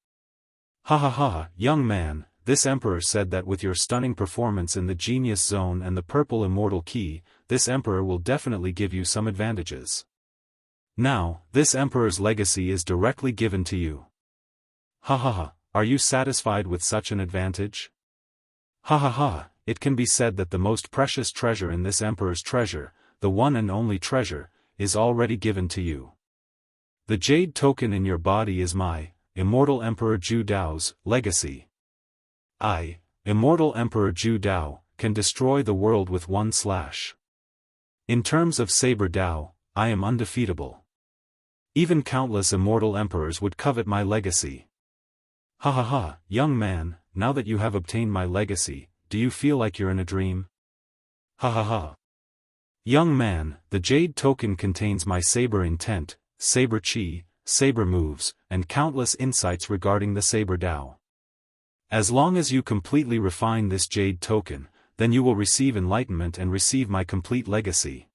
Ha ha ha, young man, this emperor said that with your stunning performance in the Genius Zone and the purple immortal key, this emperor will definitely give you some advantages. Now, this emperor's legacy is directly given to you. Ha ha ha, are you satisfied with such an advantage? Ha ha ha, it can be said that the most precious treasure in this emperor's treasure, the one and only treasure, is already given to you. The jade token in your body is my, Immortal Emperor Zhu Dao's, legacy. I, Immortal Emperor Zhu Dao, can destroy the world with one slash. In terms of saber Dao, I am undefeatable. Even countless immortal emperors would covet my legacy. Ha ha ha, young man, now that you have obtained my legacy, do you feel like you're in a dream? Ha ha ha. Young man, the jade token contains my saber intent, saber chi, saber moves, and countless insights regarding the saber Dao. As long as you completely refine this jade token, then you will receive enlightenment and receive my complete legacy.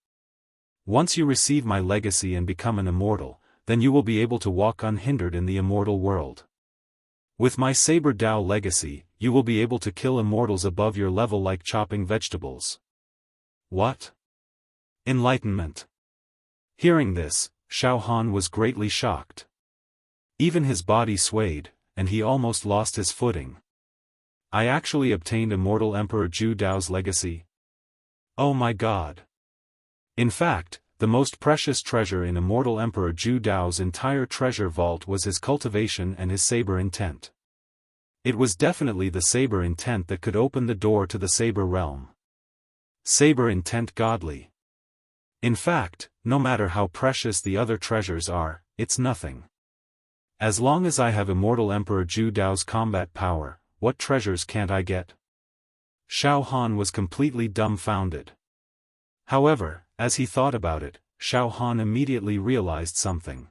Once you receive my legacy and become an immortal, then you will be able to walk unhindered in the immortal world. With my saber Dao legacy, you will be able to kill immortals above your level like chopping vegetables. What? Enlightenment. Hearing this, Xiaofan was greatly shocked. Even his body swayed, and he almost lost his footing. I actually obtained Immortal Emperor Zhu Dao's legacy? Oh my god. In fact, the most precious treasure in Immortal Emperor Zhu Dao's entire treasure vault was his cultivation and his saber intent. It was definitely the saber intent that could open the door to the saber realm. Saber intent godly. In fact, no matter how precious the other treasures are, it's nothing. As long as I have Immortal Emperor Zhu Dao's combat power, what treasures can't I get? Xiaofan was completely dumbfounded. However, as he thought about it, Xiaofan immediately realized something.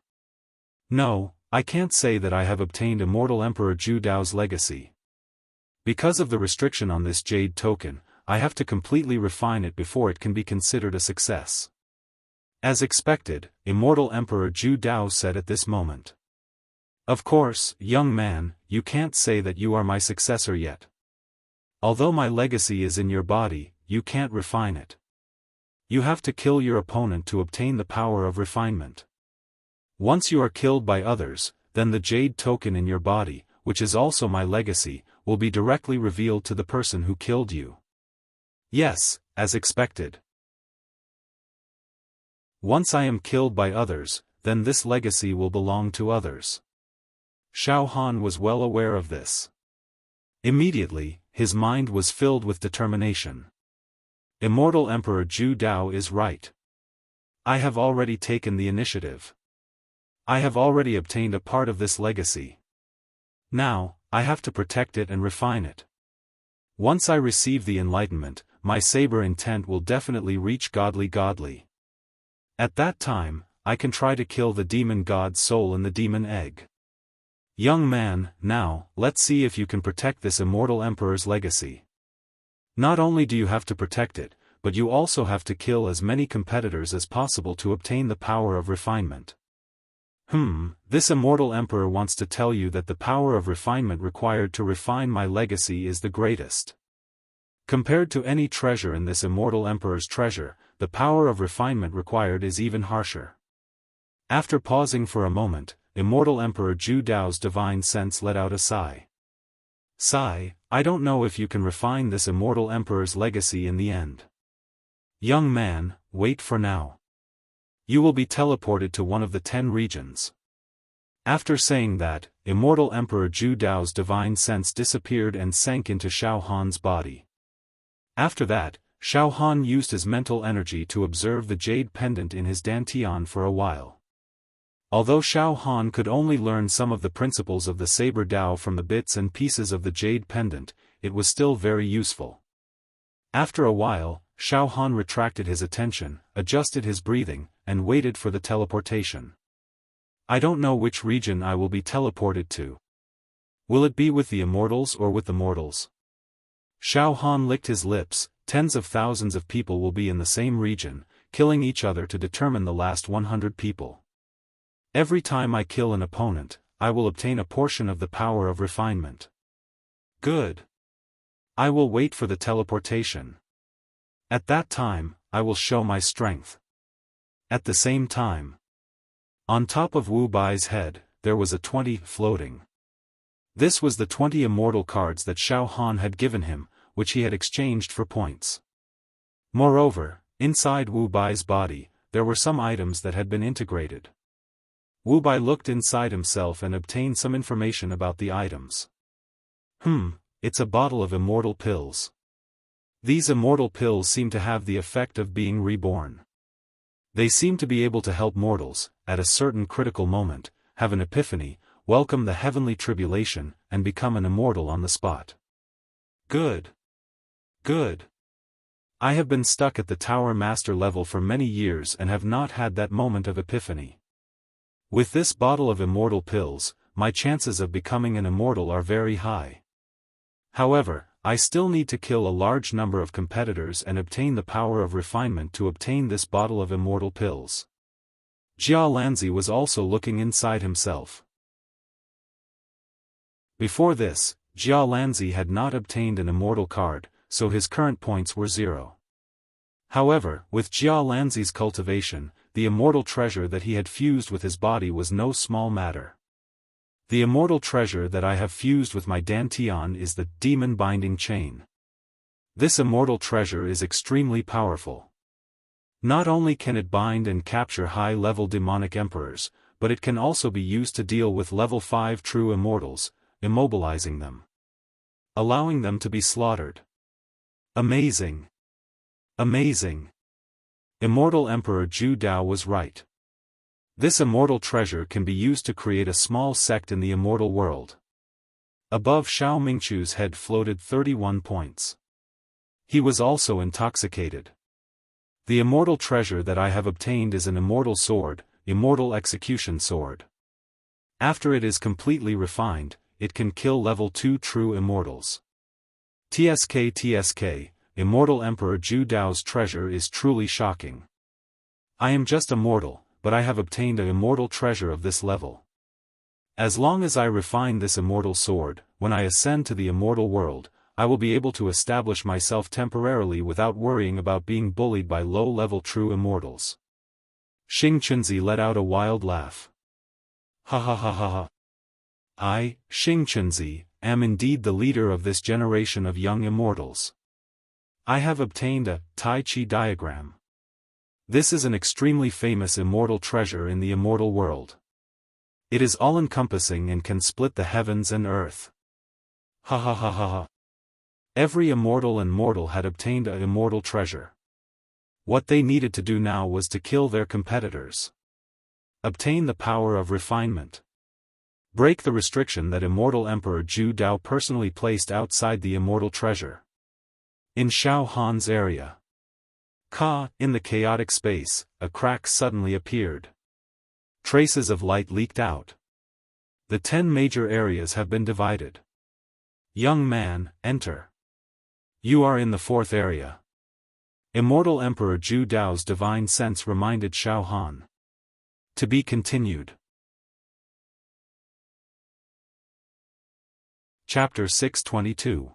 No, I can't say that I have obtained Immortal Emperor Zhu Dao's legacy. Because of the restriction on this jade token, I have to completely refine it before it can be considered a success. As expected, Immortal Emperor Zhu Dao said at this moment. Of course, young man, you can't say that you are my successor yet. Although my legacy is in your body, you can't refine it. You have to kill your opponent to obtain the power of refinement. Once you are killed by others, then the jade token in your body, which is also my legacy, will be directly revealed to the person who killed you. Yes, as expected. Once I am killed by others, then this legacy will belong to others. Xiaofan was well aware of this. Immediately, his mind was filled with determination. Immortal Emperor Zhu Dao is right. I have already taken the initiative. I have already obtained a part of this legacy. Now, I have to protect it and refine it. Once I receive the enlightenment, my saber intent will definitely reach godly. At that time, I can try to kill the demon god's soul in the demon egg. Young man, now, let's see if you can protect this immortal emperor's legacy. Not only do you have to protect it, but you also have to kill as many competitors as possible to obtain the power of refinement. This immortal emperor wants to tell you that the power of refinement required to refine my legacy is the greatest. Compared to any treasure in this immortal emperor's treasure, the power of refinement required is even harsher. After pausing for a moment, immortal Emperor Zhu Dao's divine sense let out a sigh. Sigh, I don't know if you can refine this immortal emperor's legacy in the end. Young man, wait for now. You will be teleported to one of the 10 regions. After saying that, immortal Emperor Zhu Dao's divine sense disappeared and sank into Xiaofan's body. After that, Xiaofan used his mental energy to observe the jade pendant in his dantian for a while. Although Xiaofan could only learn some of the principles of the saber Dao from the bits and pieces of the jade pendant, it was still very useful. After a while, Xiaofan retracted his attention, adjusted his breathing, and waited for the teleportation. I don't know which region I will be teleported to. Will it be with the immortals or with the mortals? Xiaofan licked his lips. Tens of thousands of people will be in the same region, killing each other to determine the last 100 people. Every time I kill an opponent, I will obtain a portion of the power of refinement. Good. I will wait for the teleportation. At that time, I will show my strength. At the same time, on top of Wu Bai's head, there was a 20 floating. This was the 20 immortal cards that Xiaofan had given him, which he had exchanged for points. Moreover, inside Wu Bai's body, there were some items that had been integrated. Wu Bai looked inside himself and obtained some information about the items. It's a bottle of immortal pills. These immortal pills seem to have the effect of being reborn. They seem to be able to help mortals, at a certain critical moment, have an epiphany, welcome the heavenly tribulation, and become an immortal on the spot. Good. Good. I have been stuck at the Tower Master level for many years and have not had that moment of epiphany. With this bottle of immortal pills, my chances of becoming an immortal are very high. However, I still need to kill a large number of competitors and obtain the power of refinement to obtain this bottle of immortal pills. Jia Lanzi was also looking inside himself. Before this, Jia Lanzi had not obtained an immortal card, so his current points were 0. However, with Jia Lanzi's cultivation, the immortal treasure that he had fused with his body was no small matter. The immortal treasure that I have fused with my dantian is the demon binding chain. This immortal treasure is extremely powerful. Not only can it bind and capture high-level demonic emperors, but it can also be used to deal with level 5 true immortals, immobilizing them, allowing them to be slaughtered. Amazing! Amazing! Immortal Emperor Zhu Dao was right. This immortal treasure can be used to create a small sect in the immortal world. Above Xiao Mingchu's head floated 31 points. He was also intoxicated. The immortal treasure that I have obtained is an immortal sword, immortal execution sword. After it is completely refined, it can kill level 2 true immortals. TSK, Immortal Emperor Zhu Dao's treasure is truly shocking. I am just a mortal, but I have obtained an immortal treasure of this level. As long as I refine this immortal sword, when I ascend to the immortal world, I will be able to establish myself temporarily without worrying about being bullied by low-level true immortals. Xing Chunzi let out a wild laugh. Ha ha ha ha ha. I, Xing Chunzi, am indeed the leader of this generation of young immortals. I have obtained a Tai Chi diagram. This is an extremely famous immortal treasure in the immortal world. It is all-encompassing and can split the heavens and earth. Ha ha ha ha ha. Every immortal and mortal had obtained an immortal treasure. What they needed to do now was to kill their competitors. Obtain the power of refinement. Break the restriction that Immortal Emperor Zhu Dao personally placed outside the immortal treasure. In Xiaofan's area. In the chaotic space, a crack suddenly appeared. Traces of light leaked out. The 10 major areas have been divided. Young man, enter. You are in the 4th area. Immortal Emperor Zhu Dao's divine sense reminded Xiaofan. To be continued. Chapter 622.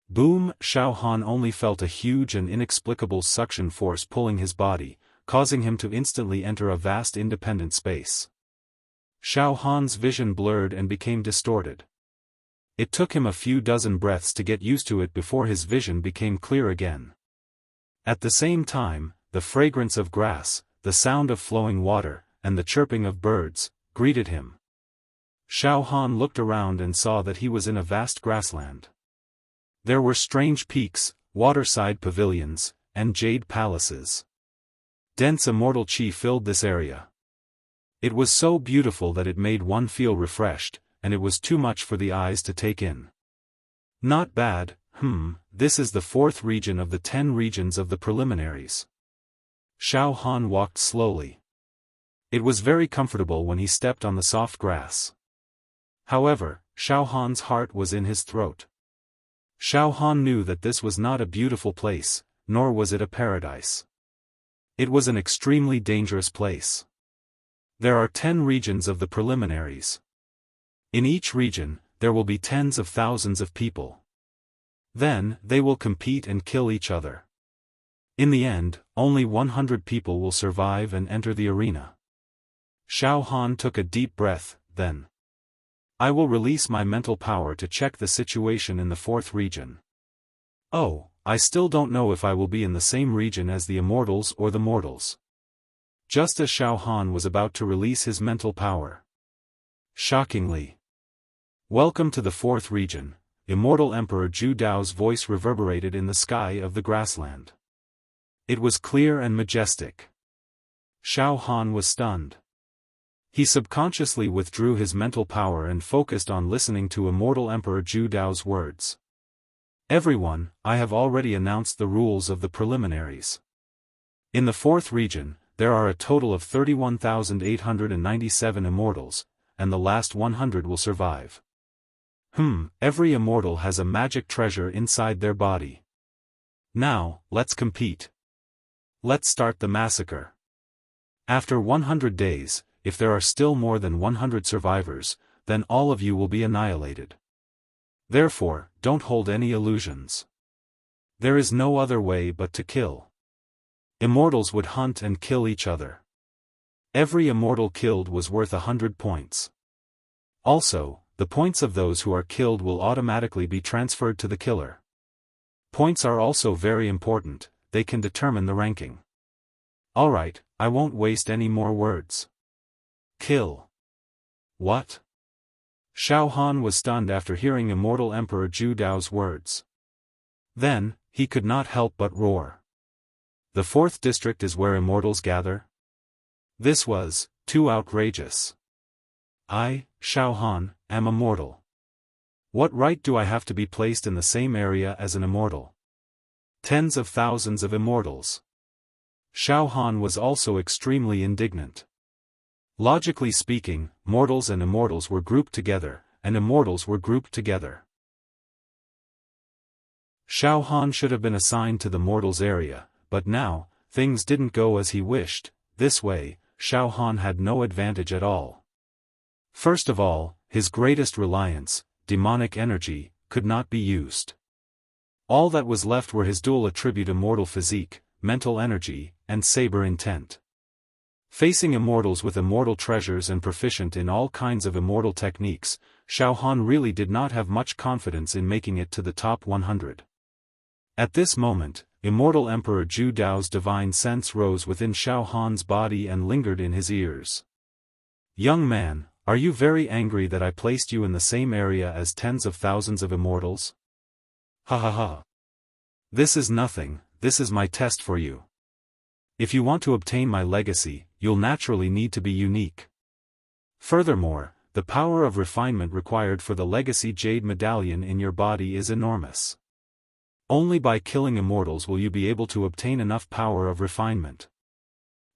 Boom! Xiaofan only felt a huge and inexplicable suction force pulling his body, causing him to instantly enter a vast independent space. Xiaofan's vision blurred and became distorted. It took him a few dozen breaths to get used to it before his vision became clear again. At the same time, the fragrance of grass, the sound of flowing water, and the chirping of birds, greeted him. Xiaofan looked around and saw that he was in a vast grassland. There were strange peaks, waterside pavilions, and jade palaces. Dense immortal qi filled this area. It was so beautiful that it made one feel refreshed, and it was too much for the eyes to take in. Not bad, this is the 4th region of the 10 regions of the preliminaries. Xiaofan walked slowly. It was very comfortable when he stepped on the soft grass. However, Xiaofan's heart was in his throat. Xiaofan knew that this was not a beautiful place, nor was it a paradise. It was an extremely dangerous place. There are 10 regions of the preliminaries. In each region, there will be tens of thousands of people. Then, they will compete and kill each other. In the end, only 100 people will survive and enter the arena. Xiaofan took a deep breath, then. I will release my mental power to check the situation in the 4th region. Oh, I still don't know if I will be in the same region as the immortals or the mortals. Just as Xiaofan was about to release his mental power. Shockingly. Welcome to the 4th region, Immortal Emperor Zhu Dao's voice reverberated in the sky of the grassland. It was clear and majestic. Xiaofan was stunned. He subconsciously withdrew his mental power and focused on listening to Immortal Emperor Zhu Dao's words. Everyone, I have already announced the rules of the preliminaries. In the 4th region, there are a total of 31,897 immortals, and the last 100 will survive. Every immortal has a magic treasure inside their body. Now, let's compete. Let's start the massacre. After 100 days, if there are still more than 100 survivors, then all of you will be annihilated. Therefore, don't hold any illusions. There is no other way but to kill. Immortals would hunt and kill each other. Every immortal killed was worth 100 points. Also, the points of those who are killed will automatically be transferred to the killer. Points are also very important, they can determine the ranking. Alright, I won't waste any more words. Kill. What? Xiaofan was stunned after hearing Immortal Emperor Zhu Dao's words. Then, he could not help but roar. The 4th district is where immortals gather? This was too outrageous. I, Xiaofan, am immortal. What right do I have to be placed in the same area as an immortal? Tens of thousands of immortals. Xiaofan was also extremely indignant. Logically speaking, mortals and immortals were grouped together, and immortals were grouped together. Xiaofan should have been assigned to the mortals area, but now, things didn't go as he wished. This way, Xiaofan had no advantage at all. First of all, his greatest reliance, demonic energy, could not be used. All that was left were his dual attribute immortal physique, mental energy, and saber intent. Facing immortals with immortal treasures and proficient in all kinds of immortal techniques, Xiaofan really did not have much confidence in making it to the top 100. At this moment, Immortal Emperor Zhu Dao's divine sense rose within Xiaofan's body and lingered in his ears. Young man, are you very angry that I placed you in the same area as tens of thousands of immortals? Ha ha ha. This is nothing, this is my test for you. If you want to obtain my legacy, you'll naturally need to be unique. Furthermore, the power of refinement required for the legacy jade medallion in your body is enormous. Only by killing immortals will you be able to obtain enough power of refinement.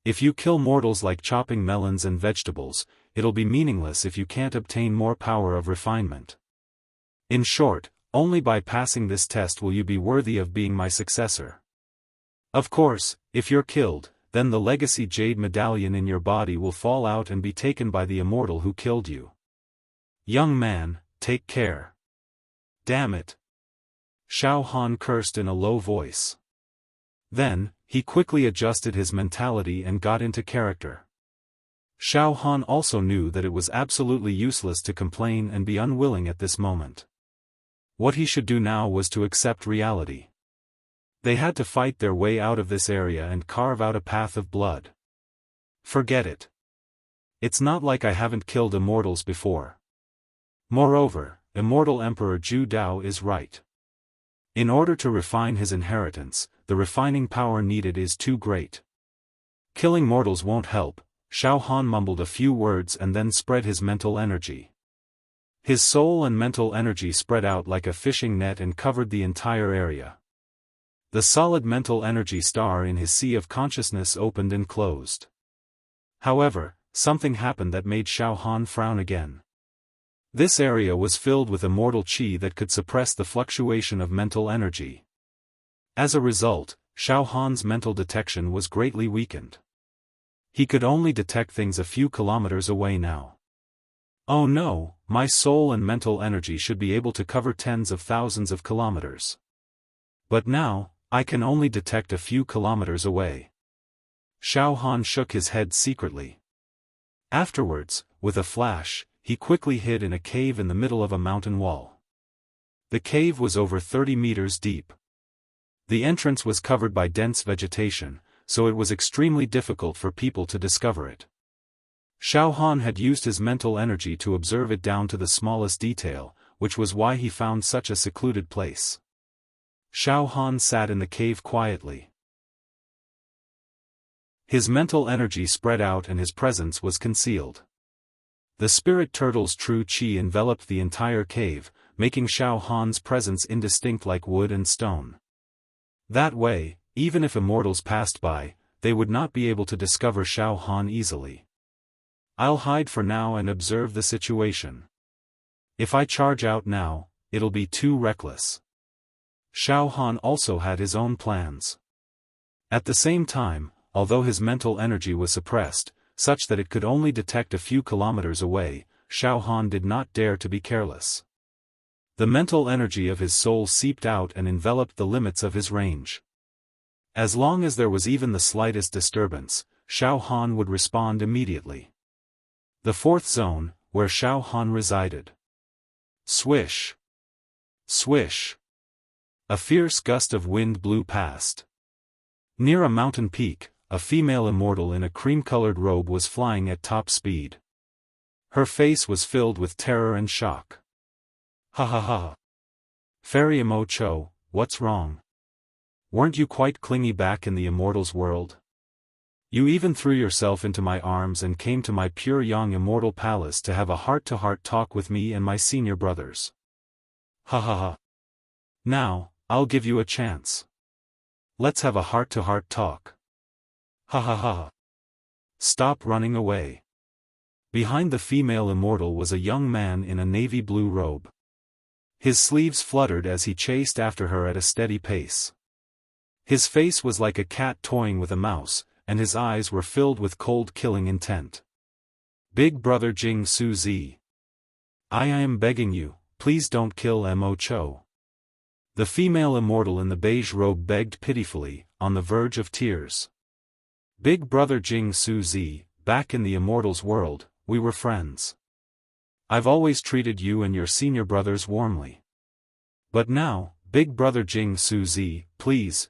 If you kill mortals like chopping melons and vegetables, it'll be meaningless if you can't obtain more power of refinement. In short, only by passing this test will you be worthy of being my successor. Of course, if you're killed, then the legacy jade medallion in your body will fall out and be taken by the immortal who killed you. Young man, take care. Damn it. Xiaofan cursed in a low voice. Then, he quickly adjusted his mentality and got into character. Xiaofan also knew that it was absolutely useless to complain and be unwilling at this moment. What he should do now was to accept reality. They had to fight their way out of this area and carve out a path of blood. Forget it. It's not like I haven't killed immortals before. Moreover, Immortal Emperor Zhu Dao is right. In order to refine his inheritance, the refining power needed is too great. Killing mortals won't help. Xiaofan mumbled a few words and then spread his mental energy. His soul and mental energy spread out like a fishing net and covered the entire area. The solid mental energy star in his sea of consciousness opened and closed. However, something happened that made Xiaofan frown again. This area was filled with immortal qi that could suppress the fluctuation of mental energy. As a result, Xiaofan's mental detection was greatly weakened. He could only detect things a few kilometers away now. Oh no, my soul and mental energy should be able to cover tens of thousands of kilometers. But now, I can only detect a few kilometers away. Xiaofan shook his head secretly. Afterwards, with a flash, he quickly hid in a cave in the middle of a mountain wall. The cave was over 30 meters deep. The entrance was covered by dense vegetation, so it was extremely difficult for people to discover it. Xiaofan had used his mental energy to observe it down to the smallest detail, which was why he found such a secluded place. Xiaofan sat in the cave quietly. His mental energy spread out and his presence was concealed. The spirit turtle's true qi enveloped the entire cave, making Xiaofan's presence indistinct like wood and stone. That way, even if immortals passed by, they would not be able to discover Xiaofan easily. I'll hide for now and observe the situation. If I charge out now, it'll be too reckless. Xiaofan also had his own plans. At the same time, although his mental energy was suppressed, such that it could only detect a few kilometers away, Xiaofan did not dare to be careless. The mental energy of his soul seeped out and enveloped the limits of his range. As long as there was even the slightest disturbance, Xiaofan would respond immediately. The fourth zone, where Xiaofan resided. Swish! Swish! A fierce gust of wind blew past. Near a mountain peak, a female immortal in a cream-colored robe was flying at top speed. Her face was filled with terror and shock. Ha ha ha! Fairy Imo-cho, what's wrong? Weren't you quite clingy back in the immortals' world? You even threw yourself into my arms and came to my pure young immortal palace to have a heart-to-heart talk with me and my senior brothers. Ha ha ha! Now, I'll give you a chance. Let's have a heart-to-heart talk. Ha ha ha! Stop running away. Behind the female immortal was a young man in a navy blue robe. His sleeves fluttered as he chased after her at a steady pace. His face was like a cat toying with a mouse, and his eyes were filled with cold killing intent. Big brother Jing Suzi. I am begging you, please don't kill Imo-cho. The female immortal in the beige robe begged pitifully, on the verge of tears. Big brother Jing Suzi, back in the immortals' world, we were friends. I've always treated you and your senior brothers warmly. But now, big brother Jing Suzi, please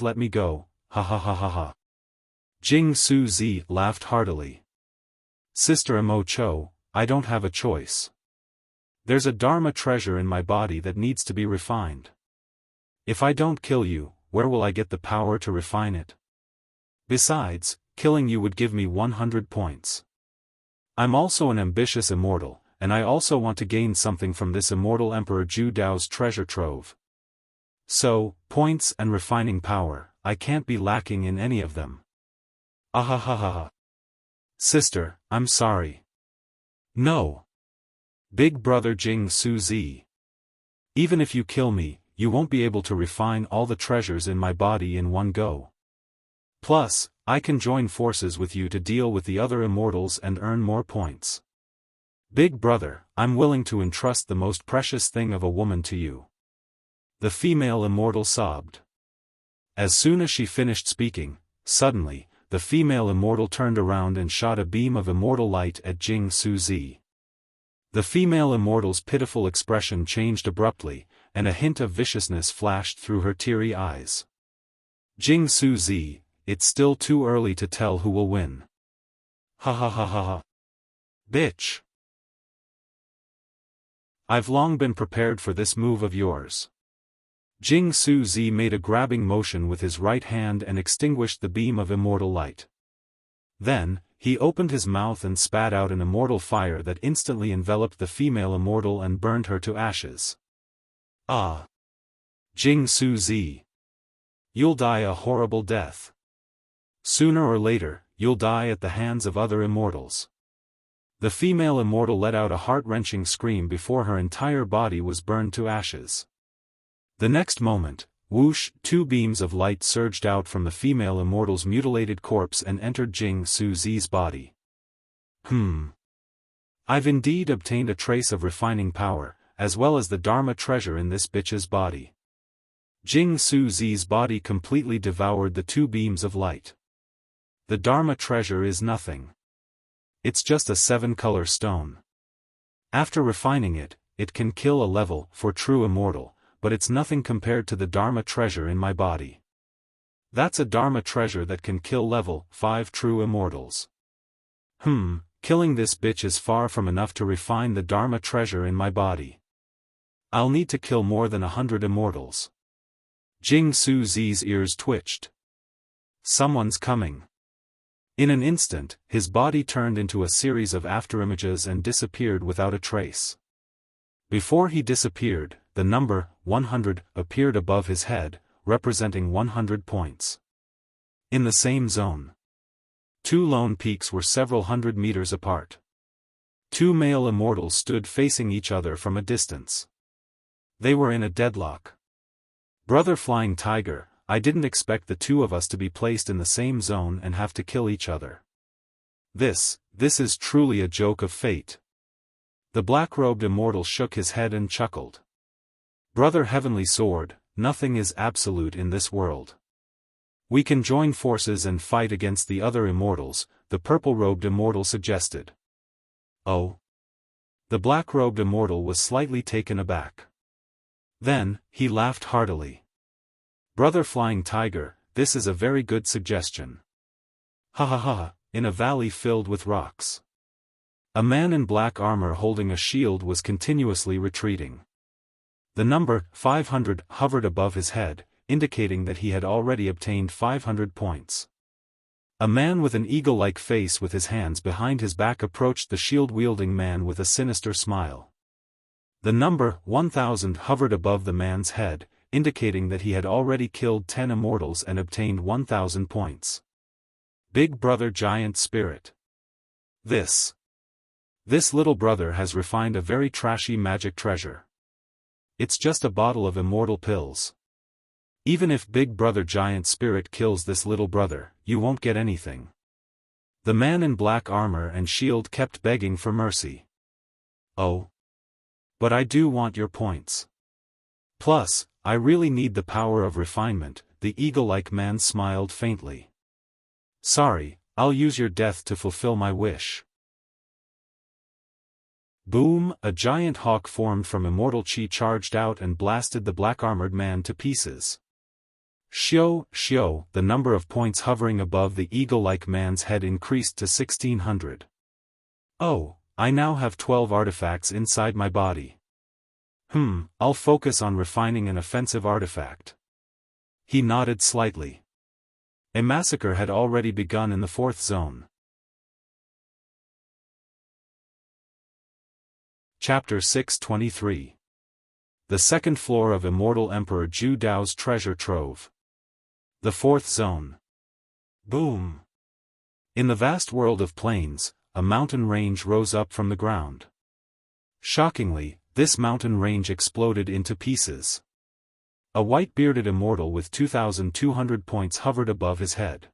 let me go, ha ha ha ha ha. Jing Suzi laughed heartily. Sister Imo-cho, I don't have a choice. There's a Dharma treasure in my body that needs to be refined. If I don't kill you, where will I get the power to refine it? Besides, killing you would give me 100 points. I'm also an ambitious immortal, and I also want to gain something from this immortal Emperor Zhu Dao's treasure trove. So, points and refining power, I can't be lacking in any of them. Ahahaha. Sister, I'm sorry. No. Big brother Jing Suzi. Even if you kill me, you won't be able to refine all the treasures in my body in one go. Plus, I can join forces with you to deal with the other immortals and earn more points. Big brother, I'm willing to entrust the most precious thing of a woman to you. The female immortal sobbed. As soon as she finished speaking, suddenly, the female immortal turned around and shot a beam of immortal light at Jing Suzi. The female immortal's pitiful expression changed abruptly, and a hint of viciousness flashed through her teary eyes. Jing Suzi, it's still too early to tell who will win. Ha ha ha ha ha. Bitch. I've long been prepared for this move of yours. Jing Suzi made a grabbing motion with his right hand and extinguished the beam of immortal light. Then, he opened his mouth and spat out an immortal fire that instantly enveloped the female immortal and burned her to ashes. Ah! Jing Suzi! You'll die a horrible death. Sooner or later, you'll die at the hands of other immortals. The female immortal let out a heart-wrenching scream before her entire body was burned to ashes. The next moment, whoosh, two beams of light surged out from the female immortal's mutilated corpse and entered Jing Suzi's body. I've indeed obtained a trace of refining power, as well as the Dharma treasure in this bitch's body. Jing Suzi's body completely devoured the two beams of light. The Dharma treasure is nothing. It's just a 7-color stone. After refining it, it can kill a level 4 true immortal, but it's nothing compared to the Dharma treasure in my body. That's a Dharma treasure that can kill level 5 true immortals. Killing this bitch is far from enough to refine the Dharma treasure in my body. I'll need to kill more than 100 immortals. Jing Suzi's ears twitched. Someone's coming. In an instant, his body turned into a series of afterimages and disappeared without a trace. Before he disappeared, the number 100 appeared above his head, representing 100 points. In the same zone, two lone peaks were several hundred meters apart. Two male immortals stood facing each other from a distance. They were in a deadlock. Brother Flying Tiger, I didn't expect the two of us to be placed in the same zone and have to kill each other. This is truly a joke of fate. The black-robed immortal shook his head and chuckled. Brother Heavenly Sword, nothing is absolute in this world. We can join forces and fight against the other immortals, the purple-robed immortal suggested. Oh? The black-robed immortal was slightly taken aback. Then, he laughed heartily. Brother Flying Tiger, this is a very good suggestion. Ha ha ha, in a valley filled with rocks. A man in black armor holding a shield was continuously retreating. The number 500 hovered above his head, indicating that he had already obtained 500 points. A man with an eagle-like face with his hands behind his back approached the shield-wielding man with a sinister smile. The number 1000 hovered above the man's head, indicating that he had already killed 10 immortals and obtained 1000 points. Big Brother Giant Spirit. This little brother has refined a very trashy magic treasure. It's just a bottle of immortal pills. Even if Big Brother Giant Spirit kills this little brother, you won't get anything. The man in black armor and shield kept begging for mercy. Oh. But I do want your points. Plus, I really need the power of refinement, the eagle-like man smiled faintly. Sorry, I'll use your death to fulfill my wish. Boom! A giant hawk formed from immortal chi charged out and blasted the black-armored man to pieces. Shio, the number of points hovering above the eagle-like man's head increased to 1600. Oh, I now have 12 artifacts inside my body. I'll focus on refining an offensive artifact. He nodded slightly. A massacre had already begun in the fourth zone. Chapter 623. The second floor of Immortal Emperor Zhu Dao's treasure trove. The fourth zone. Boom! In the vast world of plains, a mountain range rose up from the ground. Shockingly, this mountain range exploded into pieces. A white-bearded immortal with 2,200 points hovered above his head.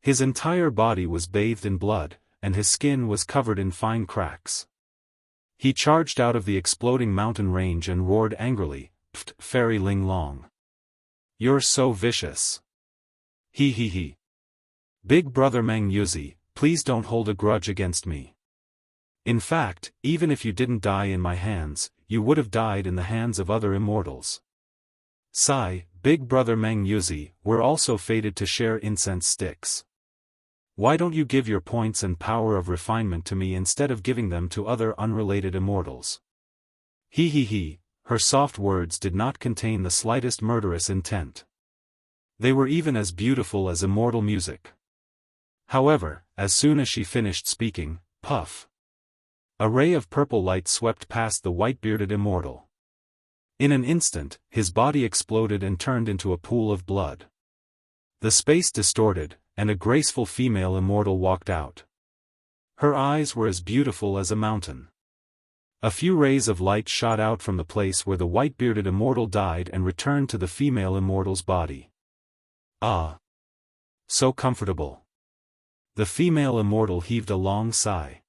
His entire body was bathed in blood, and his skin was covered in fine cracks. He charged out of the exploding mountain range and roared angrily, "Pft, Fairy Ling Long. You're so vicious. He he he. Big brother Meng Yuzi, please don't hold a grudge against me. In fact, even if you didn't die in my hands, you would have died in the hands of other immortals. Sigh, big brother Meng Yuzi, we're also fated to share incense sticks. Why don't you give your points and power of refinement to me instead of giving them to other unrelated immortals?" He he he, her soft words did not contain the slightest murderous intent. They were even as beautiful as immortal music. However, as soon as she finished speaking, puff! A ray of purple light swept past the white-bearded immortal. In an instant, his body exploded and turned into a pool of blood. The space distorted, and a graceful female immortal walked out. Her eyes were as beautiful as a mountain. A few rays of light shot out from the place where the white-bearded immortal died and returned to the female immortal's body. Ah! So comfortable. The female immortal heaved a long sigh.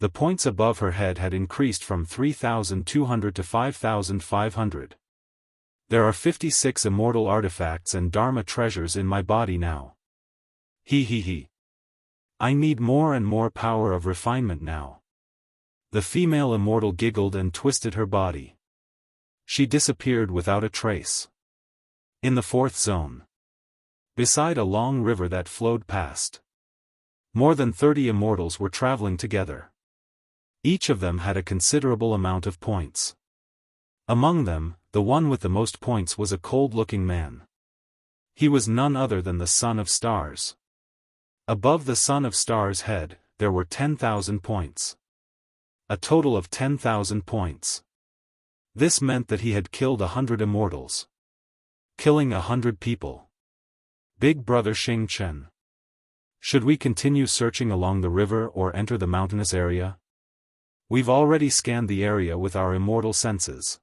The points above her head had increased from 3,200 to 5,500. There are 56 immortal artifacts and Dharma treasures in my body now. He he he. I need more and more power of refinement now. The female immortal giggled and twisted her body. She disappeared without a trace. In the fourth zone. Beside a long river that flowed past. More than 30 immortals were traveling together. Each of them had a considerable amount of points. Among them, the one with the most points was a cold-looking man. He was none other than the Son of Stars. Above the Son of Stars' head, there were 10,000 points. A total of 10,000 points. This meant that he had killed 100 immortals. Killing 100 people. Big Brother Xing Chen. Should we continue searching along the river or enter the mountainous area? We've already scanned the area with our immortal senses.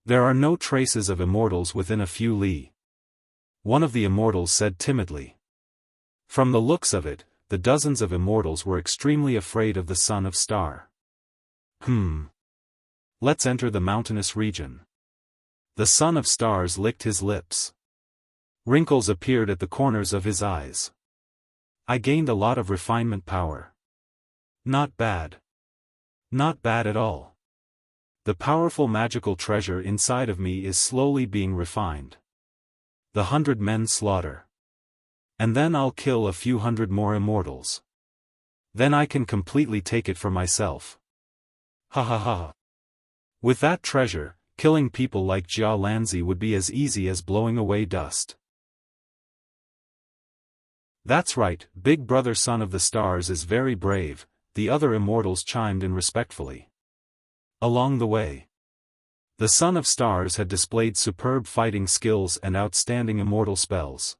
There are no traces of immortals within a few li. One of the immortals said timidly. From the looks of it, the dozens of immortals were extremely afraid of the Son of Star. Let's enter the mountainous region. The Son of Stars licked his lips. Wrinkles appeared at the corners of his eyes. I gained a lot of refinement power. Not bad. Not bad at all. The powerful magical treasure inside of me is slowly being refined. The 100 men slaughter. And then I'll kill a few hundred more immortals. Then I can completely take it for myself. Ha ha ha. With that treasure, killing people like Jia Lanzi would be as easy as blowing away dust. That's right, Big Brother Son of the Stars is very brave, the other immortals chimed in respectfully. Along the way, the Son of Stars had displayed superb fighting skills and outstanding immortal spells.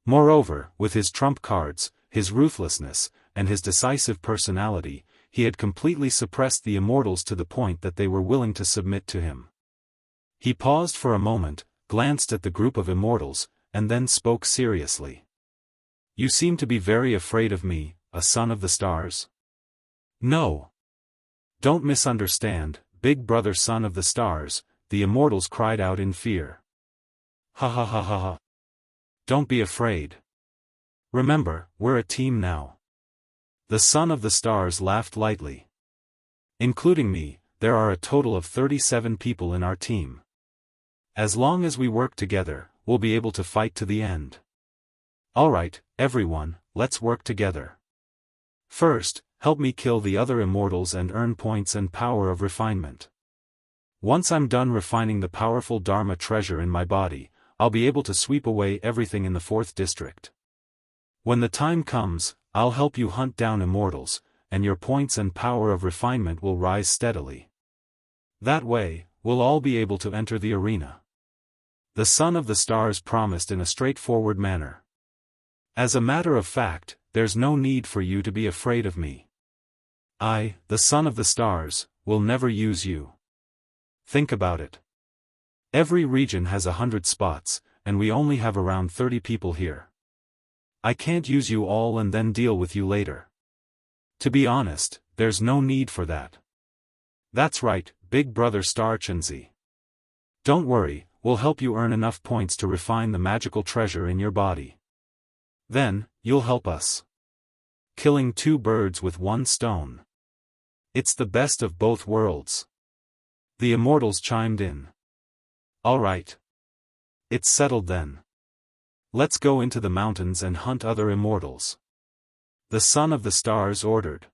Moreover, with his trump cards, his ruthlessness, and his decisive personality, he had completely suppressed the immortals to the point that they were willing to submit to him. He paused for a moment, glanced at the group of immortals, and then spoke seriously. You seem to be very afraid of me, a Son of the Stars? No. Don't misunderstand, Big Brother Son of the Stars, the immortals cried out in fear. Ha ha ha ha ha. Don't be afraid. Remember, we're a team now. The Son of the Stars laughed lightly. Including me, there are a total of 37 people in our team. As long as we work together, we'll be able to fight to the end. Alright, everyone, let's work together. First, help me kill the other immortals and earn points and power of refinement. Once I'm done refining the powerful Dharma treasure in my body, I'll be able to sweep away everything in the 4th district. When the time comes, I'll help you hunt down immortals, and your points and power of refinement will rise steadily. That way, we'll all be able to enter the arena. The Son of the Stars promised in a straightforward manner. As a matter of fact, there's no need for you to be afraid of me. I, the Son of the Stars, will never use you. Think about it. Every region has 100 spots, and we only have around 30 people here. I can't use you all and then deal with you later. To be honest, there's no need for that. That's right, Big Brother Starchenzi. Don't worry, we'll help you earn enough points to refine the magical treasure in your body. Then, you'll help us. Killing 2 birds with 1 stone. It's the best of both worlds. The immortals chimed in. All right. It's settled then. Let's go into the mountains and hunt other immortals. The Son of the Stars ordered.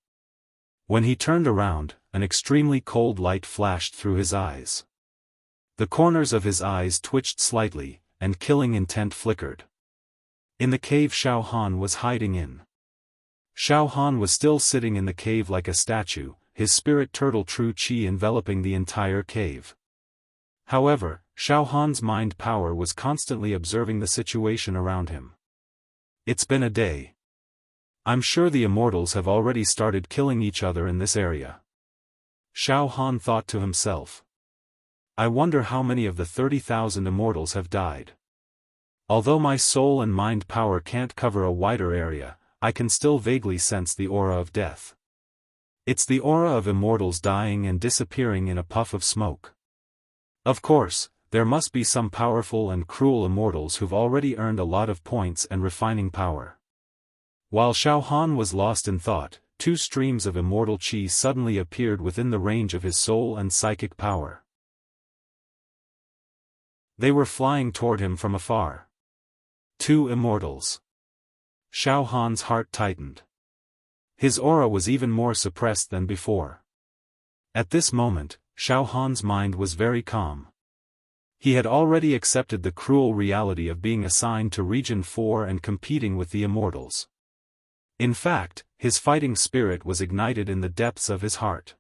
When he turned around, an extremely cold light flashed through his eyes. The corners of his eyes twitched slightly, and killing intent flickered. In the cave Xiaofan was hiding in. Xiaofan was still sitting in the cave like a statue, his spirit turtle true qi enveloping the entire cave. However, Xiaofan's mind power was constantly observing the situation around him. It's been a day. I'm sure the immortals have already started killing each other in this area. Xiaofan thought to himself. I wonder how many of the 30,000 immortals have died. Although my soul and mind power can't cover a wider area, I can still vaguely sense the aura of death. It's the aura of immortals dying and disappearing in a puff of smoke. Of course, there must be some powerful and cruel immortals who've already earned a lot of points and refining power. While Xiaofan was lost in thought, 2 streams of immortal qi suddenly appeared within the range of his soul and psychic power. They were flying toward him from afar. 2 immortals. Xiaofan's heart tightened. His aura was even more suppressed than before. At this moment, Xiaofan's mind was very calm. He had already accepted the cruel reality of being assigned to Region 4 and competing with the immortals. In fact, his fighting spirit was ignited in the depths of his heart.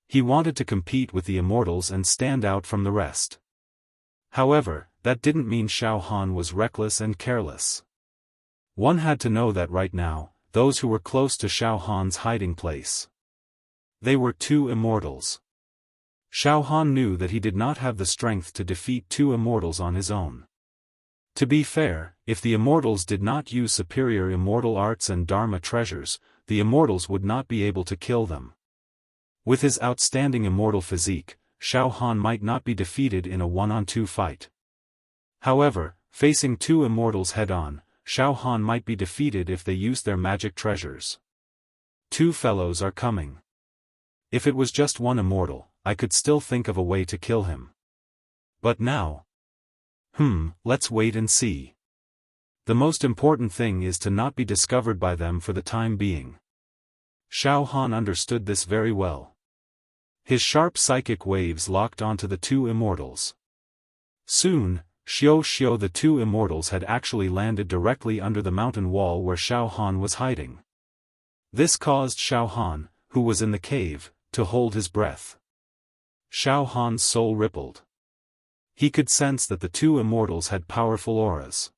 He wanted to compete with the immortals and stand out from the rest. However, that didn't mean Xiaofan was reckless and careless. One had to know that right now, those who were close to Xiaofan's hiding place. They were 2 immortals. Xiaofan knew that he did not have the strength to defeat 2 immortals on his own. To be fair, if the immortals did not use superior immortal arts and dharma treasures, the immortals would not be able to kill them. With his outstanding immortal physique, Xiaofan might not be defeated in a 1-on-2 fight. However, facing 2 immortals head-on, Xiaofan might be defeated if they used their magic treasures. 2 fellows are coming. If it was just 1 immortal, I could still think of a way to kill him. But now... let's wait and see. The most important thing is to not be discovered by them for the time being. Xiaofan understood this very well. His sharp psychic waves locked onto the 2 immortals. Soon, Xiao, the 2 immortals had actually landed directly under the mountain wall where Xiaofan was hiding. This caused Xiaofan, who was in the cave, to hold his breath. Xiaofan's soul rippled. He could sense that the 2 immortals had powerful auras.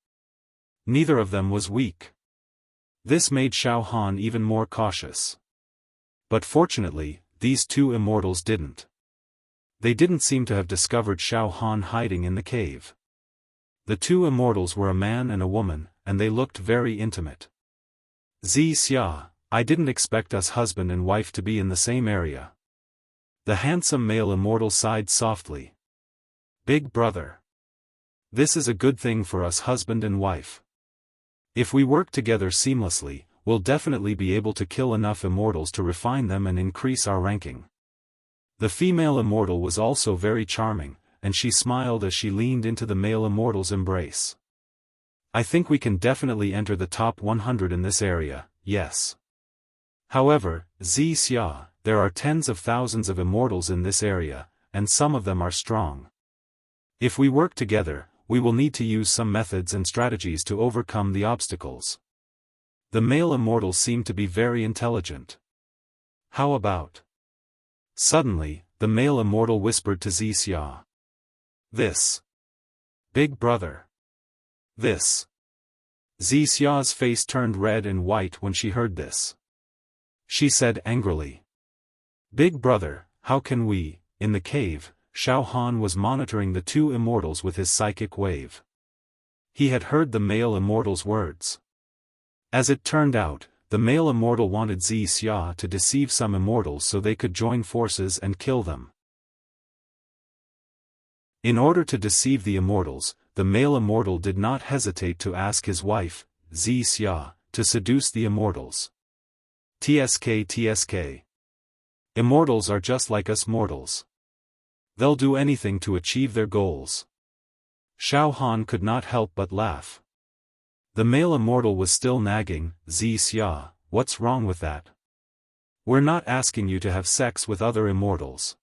Neither of them was weak. This made Xiaofan even more cautious. But fortunately, these 2 immortals didn't. They didn't seem to have discovered Xiaofan hiding in the cave. The 2 immortals were a man and a woman, and they looked very intimate. Xia, I didn't expect us husband and wife to be in the same area. The handsome male immortal sighed softly. Big brother. This is a good thing for us husband and wife. If we work together seamlessly, we'll definitely be able to kill enough immortals to refine them and increase our ranking. The female immortal was also very charming, and she smiled as she leaned into the male immortal's embrace. I think we can definitely enter the top 100 in this area, yes. However, Xia, there are tens of thousands of immortals in this area, and some of them are strong. If we work together, we will need to use some methods and strategies to overcome the obstacles. The male immortal seemed to be very intelligent. How about? Suddenly, the male immortal whispered to Wuxia. This. Big brother. This. Wuxia's face turned red and white when she heard this. She said angrily. Big brother, how can we? In the cave, Xiaofan was monitoring the two immortals with his psychic wave. He had heard the male immortal's words. As it turned out, the male immortal wanted Wuxia to deceive some immortals so they could join forces and kill them. In order to deceive the immortals, the male immortal did not hesitate to ask his wife, Wuxia, to seduce the immortals. TSK. Immortals are just like us mortals. They'll do anything to achieve their goals. Xiaofan could not help but laugh. The male immortal was still nagging, Wuxia, what's wrong with that? We're not asking you to have sex with other immortals.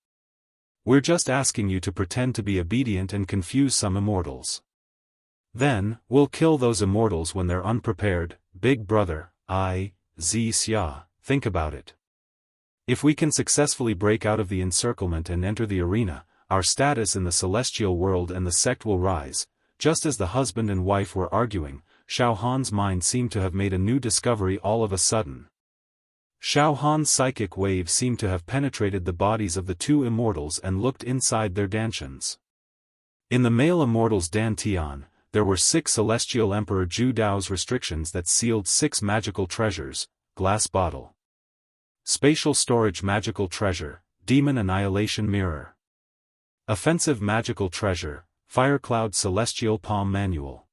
We're just asking you to pretend to be obedient and confuse some immortals. Then, we'll kill those immortals when they're unprepared. Big brother, Wuxia, think about it. If we can successfully break out of the encirclement and enter the arena, our status in the celestial world and the sect will rise. Just as the husband and wife were arguing, Xiaofan's mind seemed to have made a new discovery all of a sudden. Xiaofan's psychic wave seemed to have penetrated the bodies of the two immortals and looked inside their dantians. In the male immortal's dantian, there were 6 celestial Emperor Zhu Dao's restrictions that sealed 6 magical treasures: glass bottle, spatial storage magical treasure, demon annihilation mirror, offensive magical treasure, firecloud celestial palm manual,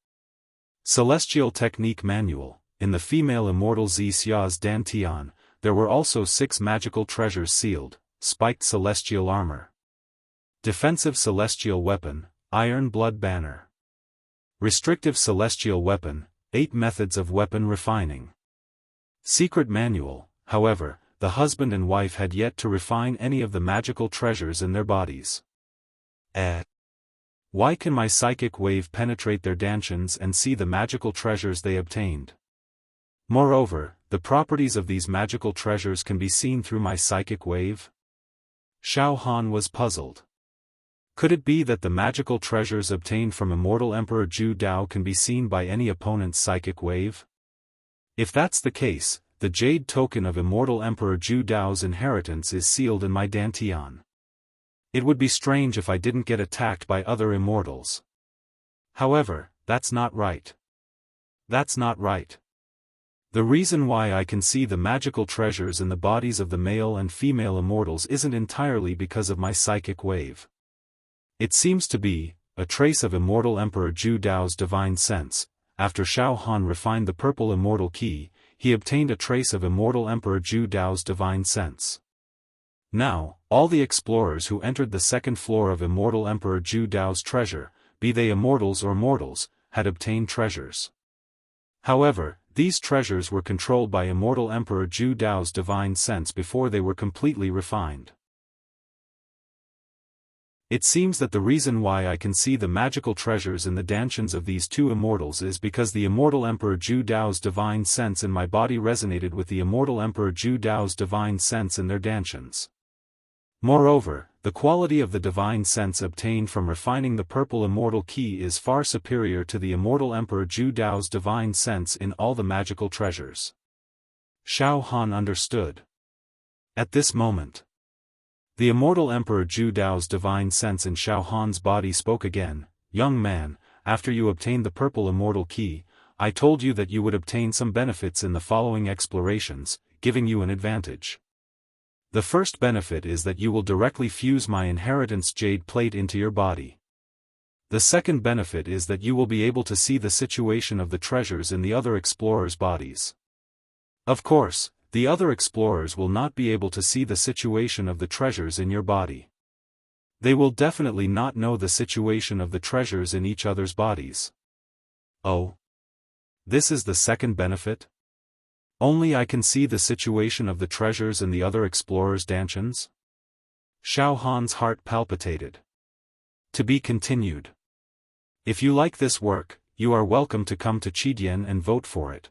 celestial technique manual. In the female immortal Wuxia's dantian, there were also 6 magical treasures sealed: spiked celestial armor, defensive celestial weapon, iron blood banner, restrictive celestial weapon, 8 methods of weapon refining. Secret manual. However, the husband and wife had yet to refine any of the magical treasures in their bodies. Why can my psychic wave penetrate their dantians and see the magical treasures they obtained? Moreover, the properties of these magical treasures can be seen through my psychic wave? Xiaofan was puzzled. Could it be that the magical treasures obtained from Immortal Emperor Zhu Dao can be seen by any opponent's psychic wave? If that's the case, the jade token of Immortal Emperor Zhu Dao's inheritance is sealed in my dantian. It would be strange if I didn't get attacked by other immortals. However, that's not right. That's not right. The reason why I can see the magical treasures in the bodies of the male and female immortals isn't entirely because of my psychic wave. It seems to be a trace of Immortal Emperor Zhu Dao's divine sense. After Xiaofan refined the purple immortal key, he obtained a trace of Immortal Emperor Zhu Dao's divine sense. Now, all the explorers who entered the second floor of Immortal Emperor Zhu Dao's treasure, be they immortals or mortals, had obtained treasures. However, these treasures were controlled by Immortal Emperor Zhu Dao's divine sense before they were completely refined. It seems that the reason why I can see the magical treasures in the dantians of these two immortals is because the Immortal Emperor Zhu Dao's divine sense in my body resonated with the Immortal Emperor Zhu Dao's divine sense in their dantians. Moreover, the quality of the divine sense obtained from refining the purple immortal key is far superior to the Immortal Emperor Zhu Dao's divine sense in all the magical treasures. Xiaofan understood. At this moment, the Immortal Emperor Zhu Dao's divine sense in Xiaofan's body spoke again. Young man, after you obtained the purple immortal key, I told you that you would obtain some benefits in the following explorations, giving you an advantage. The first benefit is that you will directly fuse my inheritance jade plate into your body. The second benefit is that you will be able to see the situation of the treasures in the other explorers' bodies. Of course, the other explorers will not be able to see the situation of the treasures in your body. They will definitely not know the situation of the treasures in each other's bodies. Oh. This is the second benefit? Only I can see the situation of the treasures in the other explorers' dantians? Xiaofan's heart palpitated. To be continued. If you like this work, you are welcome to come to Qidian and vote for it.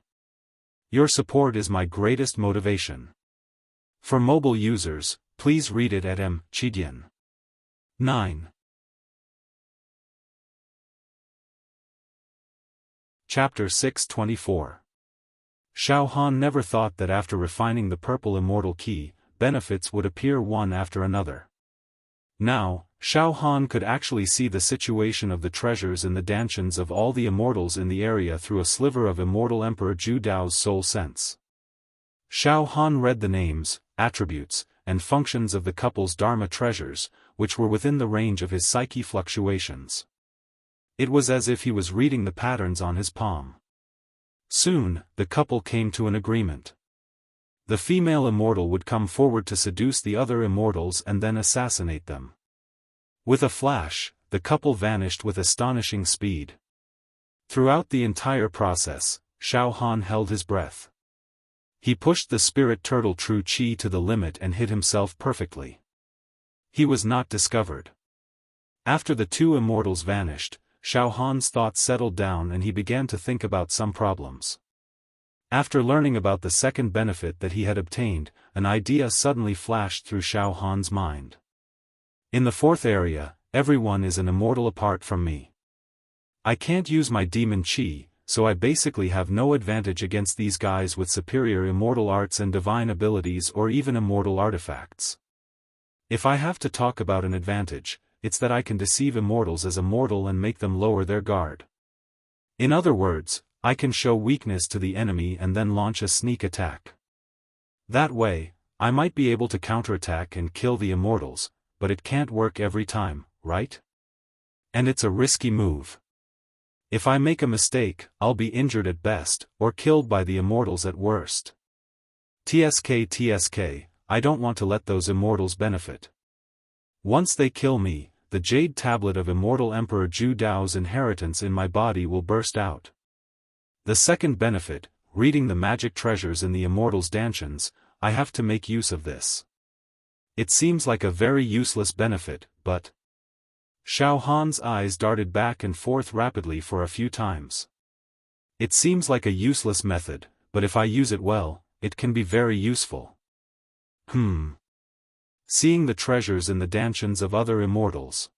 Your support is my greatest motivation. For mobile users, please read it at Qidian. 9. Chapter 624. Xiaofan never thought that after refining the purple immortal key, benefits would appear one after another. Now, Xiaofan could actually see the situation of the treasures in the dantians of all the immortals in the area through a sliver of Immortal Emperor Zhu Dao's soul sense. Xiaofan read the names, attributes, and functions of the couple's Dharma treasures, which were within the range of his psyche fluctuations. It was as if he was reading the patterns on his palm. Soon, the couple came to an agreement. The female immortal would come forward to seduce the other immortals and then assassinate them. With a flash, the couple vanished with astonishing speed. Throughout the entire process, Xiaofan held his breath. He pushed the spirit turtle true qi to the limit and hid himself perfectly. He was not discovered. After the two immortals vanished, Xiaofan's thoughts settled down and he began to think about some problems. After learning about the second benefit that he had obtained, an idea suddenly flashed through Xiaofan's mind. In the fourth area, everyone is an immortal apart from me. I can't use my demon qi, so I basically have no advantage against these guys with superior immortal arts and divine abilities or even immortal artifacts. If I have to talk about an advantage, it's that I can deceive immortals as a mortal and make them lower their guard. In other words, I can show weakness to the enemy and then launch a sneak attack. That way, I might be able to counterattack and kill the immortals, but it can't work every time, right? And it's a risky move. If I make a mistake, I'll be injured at best, or killed by the immortals at worst. TSK, I don't want to let those immortals benefit. Once they kill me, the jade tablet of Immortal Emperor Zhu Dao's inheritance in my body will burst out. The second benefit, reading the magic treasures in the immortals' dantians, I have to make use of this. It seems like a very useless benefit, but... Xiaofan's eyes darted back and forth rapidly for a few times. It seems like a useless method, but if I use it well, it can be very useful. Seeing the treasures in the dantians of other immortals.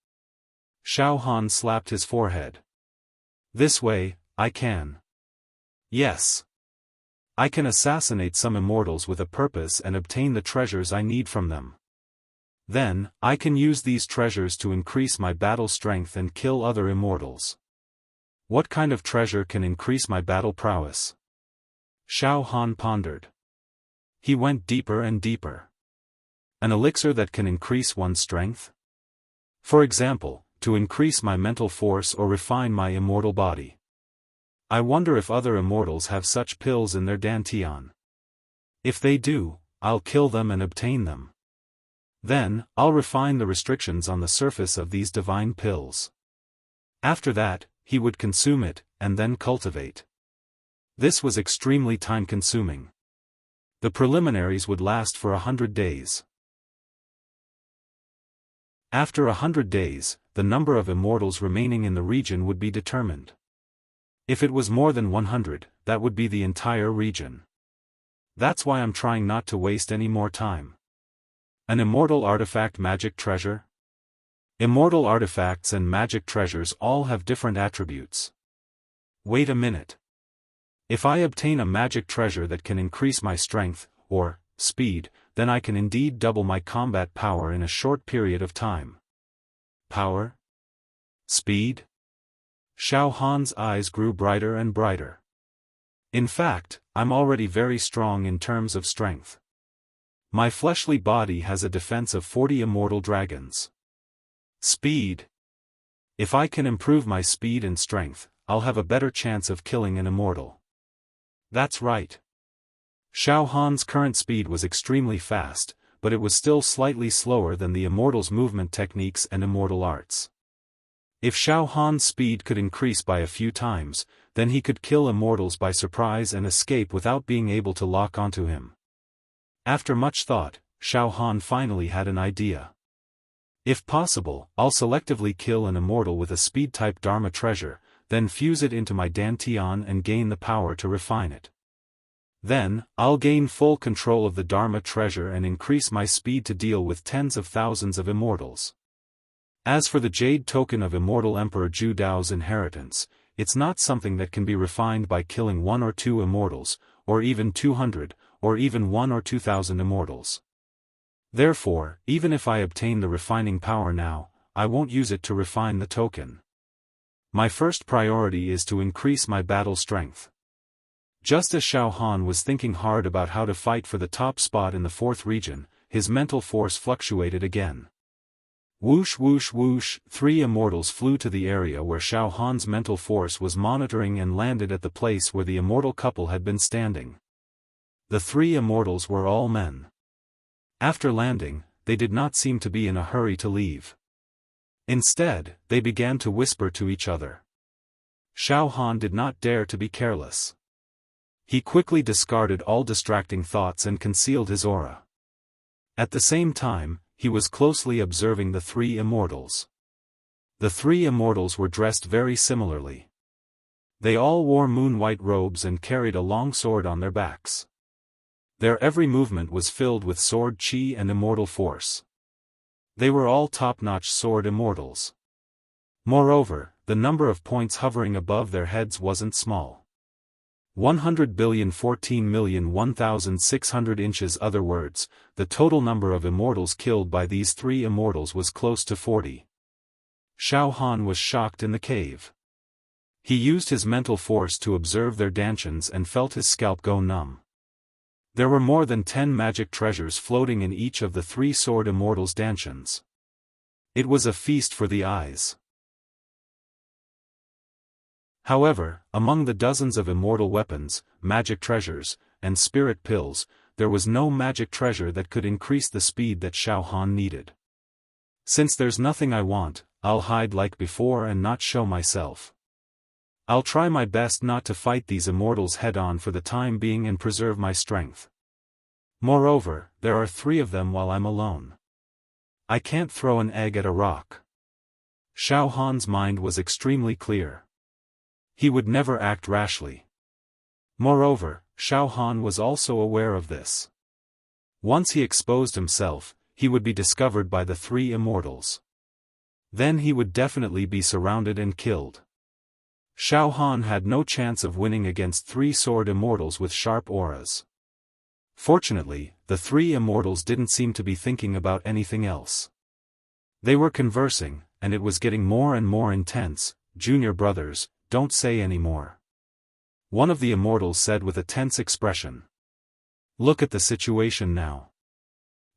Xiaofan slapped his forehead. This way, I can. Yes. I can assassinate some immortals with a purpose and obtain the treasures I need from them. Then, I can use these treasures to increase my battle strength and kill other immortals. What kind of treasure can increase my battle prowess? Xiaofan pondered. He went deeper and deeper. An elixir that can increase one's strength? For example, to increase my mental force or refine my immortal body. I wonder if other immortals have such pills in their dantian. If they do, I'll kill them and obtain them. Then, I'll refine the restrictions on the surface of these divine pills. After that, he would consume it, and then cultivate. This was extremely time-consuming. The preliminaries would last for 100 days. After 100 days, the number of immortals remaining in the region would be determined. If it was more than 100, that would be the entire region. That's why I'm trying not to waste any more time. An immortal artifact magic treasure? Immortal artifacts and magic treasures all have different attributes. Wait a minute. If I obtain a magic treasure that can increase my strength, or speed, then I can indeed double my combat power in a short period of time. Power? Speed? Xiaofan's eyes grew brighter and brighter. In fact, I'm already very strong in terms of strength. My fleshly body has a defense of 40 immortal dragons. Speed. If I can improve my speed and strength, I'll have a better chance of killing an immortal. That's right. Xiaofan's current speed was extremely fast, but it was still slightly slower than the immortals' movement techniques and immortal arts. If Xiaofan's speed could increase by a few times, then he could kill immortals by surprise and escape without being able to lock onto him. After much thought, Xiaofan finally had an idea. If possible, I'll selectively kill an immortal with a speed-type Dharma treasure, then fuse it into my Dantian and gain the power to refine it. Then, I'll gain full control of the Dharma treasure and increase my speed to deal with tens of thousands of immortals. As for the jade token of Immortal Emperor Ju Dao's inheritance, it's not something that can be refined by killing 1 or 2 immortals, or even 200, or even 1 or 2,000 immortals. Therefore, even if I obtain the refining power now, I won't use it to refine the token. My first priority is to increase my battle strength. Just as Xiaofan was thinking hard about how to fight for the top spot in the 4th region, his mental force fluctuated again. Whoosh whoosh whoosh, 3 immortals flew to the area where Xiaofan's mental force was monitoring and landed at the place where the immortal couple had been standing. The 3 immortals were all men. After landing, they did not seem to be in a hurry to leave. Instead, they began to whisper to each other. Xiaofan did not dare to be careless. He quickly discarded all distracting thoughts and concealed his aura. At the same time, he was closely observing the 3 immortals. The 3 immortals were dressed very similarly. They all wore moon-white robes and carried a long sword on their backs. Their every movement was filled with sword chi and immortal force. They were all top-notch sword immortals. Moreover, the number of points hovering above their heads wasn't small. 100,014,001,600 inches. Other words, the total number of immortals killed by these 3 immortals was close to 40. Xiaofan was shocked in the cave. He used his mental force to observe their dantians and felt his scalp go numb. There were more than 10 magic treasures floating in each of the 3 sword immortals' dantians. It was a feast for the eyes. However, among the dozens of immortal weapons, magic treasures, and spirit pills, there was no magic treasure that could increase the speed that Xiaofan needed. Since there's nothing I want, I'll hide like before and not show myself. I'll try my best not to fight these immortals head-on for the time being and preserve my strength. Moreover, there are 3 of them while I'm alone. I can't throw an egg at a rock. Xiaofan's mind was extremely clear. He would never act rashly. Moreover, Xiaofan was also aware of this. Once he exposed himself, he would be discovered by the 3 immortals. Then he would definitely be surrounded and killed. Xiaofan had no chance of winning against 3 sword immortals with sharp auras. Fortunately, the 3 immortals didn't seem to be thinking about anything else. They were conversing, and it was getting more and more intense. "Junior brothers, don't say any more," one of the immortals said with a tense expression. "Look at the situation now.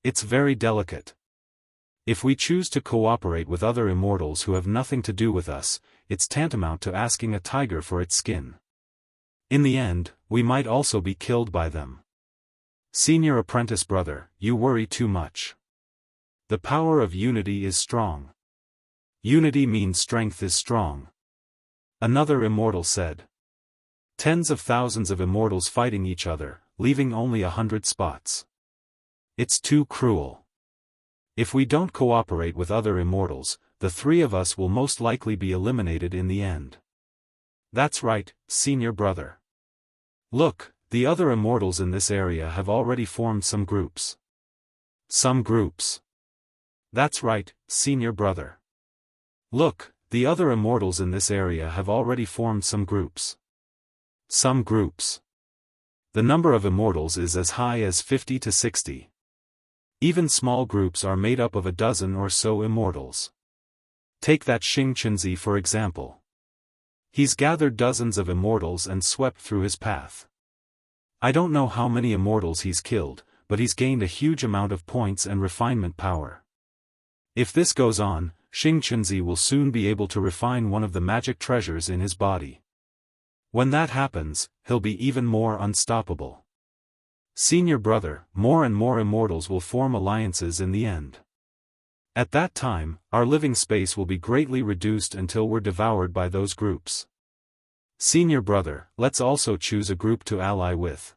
It's very delicate. If we choose to cooperate with other immortals who have nothing to do with us, it's tantamount to asking a tiger for its skin. In the end, we might also be killed by them. Senior apprentice brother, you worry too much. The power of unity is strong. Unity means strength is strong," another immortal said. Tens of thousands of immortals fighting each other, leaving only 100 spots. It's too cruel. If we don't cooperate with other immortals, the 3 of us will most likely be eliminated in the end. That's right, senior brother. Look, the other immortals in this area have already formed some groups. Some groups. That's right, senior brother. Look, the other immortals in this area have already formed some groups. Some groups. The number of immortals is as high as 50 to 60. Even small groups are made up of a dozen or so immortals. Take that Xing Chunzi for example. He's gathered dozens of immortals and swept through his path. I don't know how many immortals he's killed, but he's gained a huge amount of points and refinement power. If this goes on, Xing Chunzi will soon be able to refine one of the magic treasures in his body. When that happens, he'll be even more unstoppable. Senior brother, more and more immortals will form alliances in the end. At that time, our living space will be greatly reduced until we're devoured by those groups. Senior brother, let's also choose a group to ally with.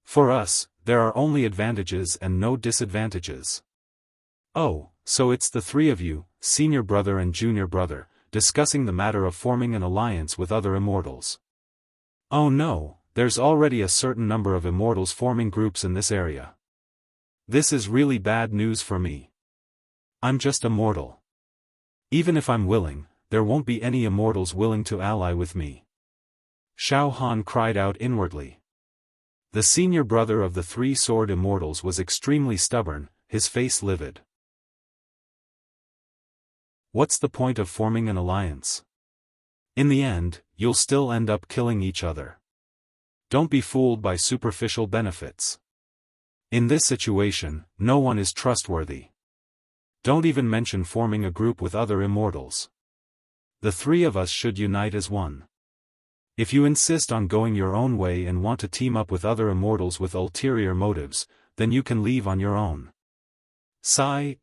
For us, there are only advantages and no disadvantages. Oh, So it's the three of you, senior brother and junior brother, discussing the matter of forming an alliance with other immortals. Oh no, there's already a certain number of immortals forming groups in this area. This is really bad news for me. I'm just a mortal. Even if I'm willing, there won't be any immortals willing to ally with me. Xiaofan cried out inwardly. The senior brother of the three-sword immortals was extremely stubborn, his face livid. What's the point of forming an alliance? In the end, you'll still end up killing each other. Don't be fooled by superficial benefits. In this situation, no one is trustworthy. Don't even mention forming a group with other immortals. The three of us should unite as one. If you insist on going your own way and want to team up with other immortals with ulterior motives, then you can leave on your own.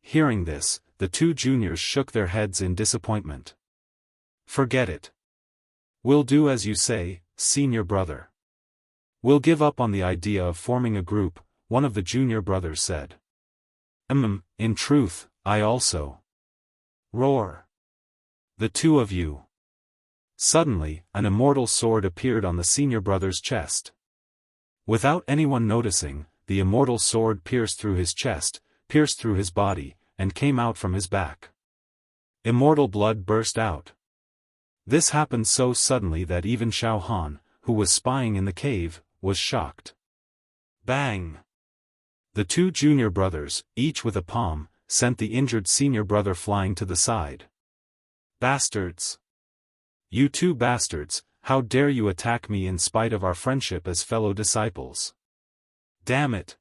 Hearing this, the two juniors shook their heads in disappointment. Forget it. We'll do as you say, senior brother. We'll give up on the idea of forming a group, one of the junior brothers said. In truth, I also. Roar. The two of you. Suddenly, an immortal sword appeared on the senior brother's chest. Without anyone noticing, the immortal sword pierced through his chest, pierced through his body, and came out from his back. Immortal blood burst out. This happened so suddenly that even Xiaofan, who was spying in the cave, was shocked. Bang! The two junior brothers, each with a palm, sent the injured senior brother flying to the side. Bastards! You two bastards, how dare you attack me in spite of our friendship as fellow disciples? Damn it!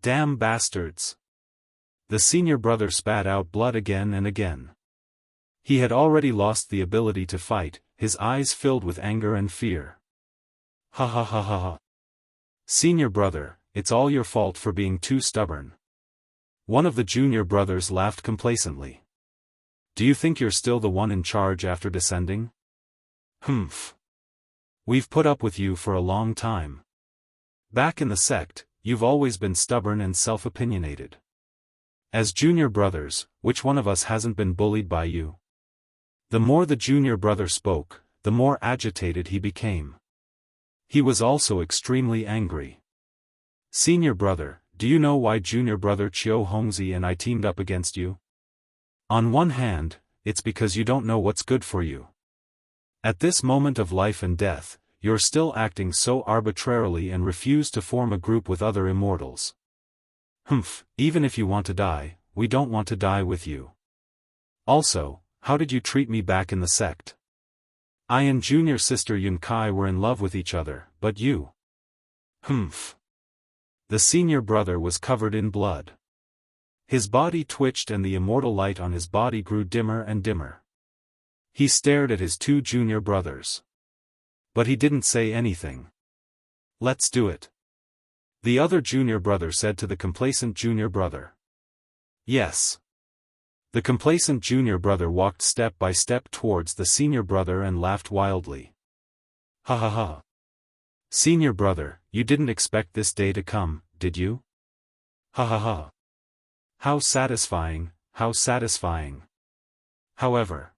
Damn bastards! The senior brother spat out blood again and again. He had already lost the ability to fight, his eyes filled with anger and fear. Ha ha ha ha ha. Senior brother, it's all your fault for being too stubborn. One of the junior brothers laughed complacently. Do you think you're still the one in charge after descending? Humph. We've put up with you for a long time. Back in the sect, you've always been stubborn and self-opinionated. As junior brothers, which one of us hasn't been bullied by you? The more the junior brother spoke, the more agitated he became. He was also extremely angry. Senior brother, do you know why junior brother Hongzi and I teamed up against you? On one hand, it's because you don't know what's good for you. At this moment of life and death, you're still acting so arbitrarily and refuse to form a group with other immortals. Humph, even if you want to die, we don't want to die with you. Also, how did you treat me back in the sect? I and junior sister Yunkai were in love with each other, but you? Humph. The senior brother was covered in blood. His body twitched and the immortal light on his body grew dimmer and dimmer. He stared at his two junior brothers. But he didn't say anything. Let's do it. The other junior brother said to the complacent junior brother. Yes. The complacent junior brother walked step by step towards the senior brother and laughed wildly. Ha ha ha. Senior brother, you didn't expect this day to come, did you? Ha ha ha. How satisfying, how satisfying. However,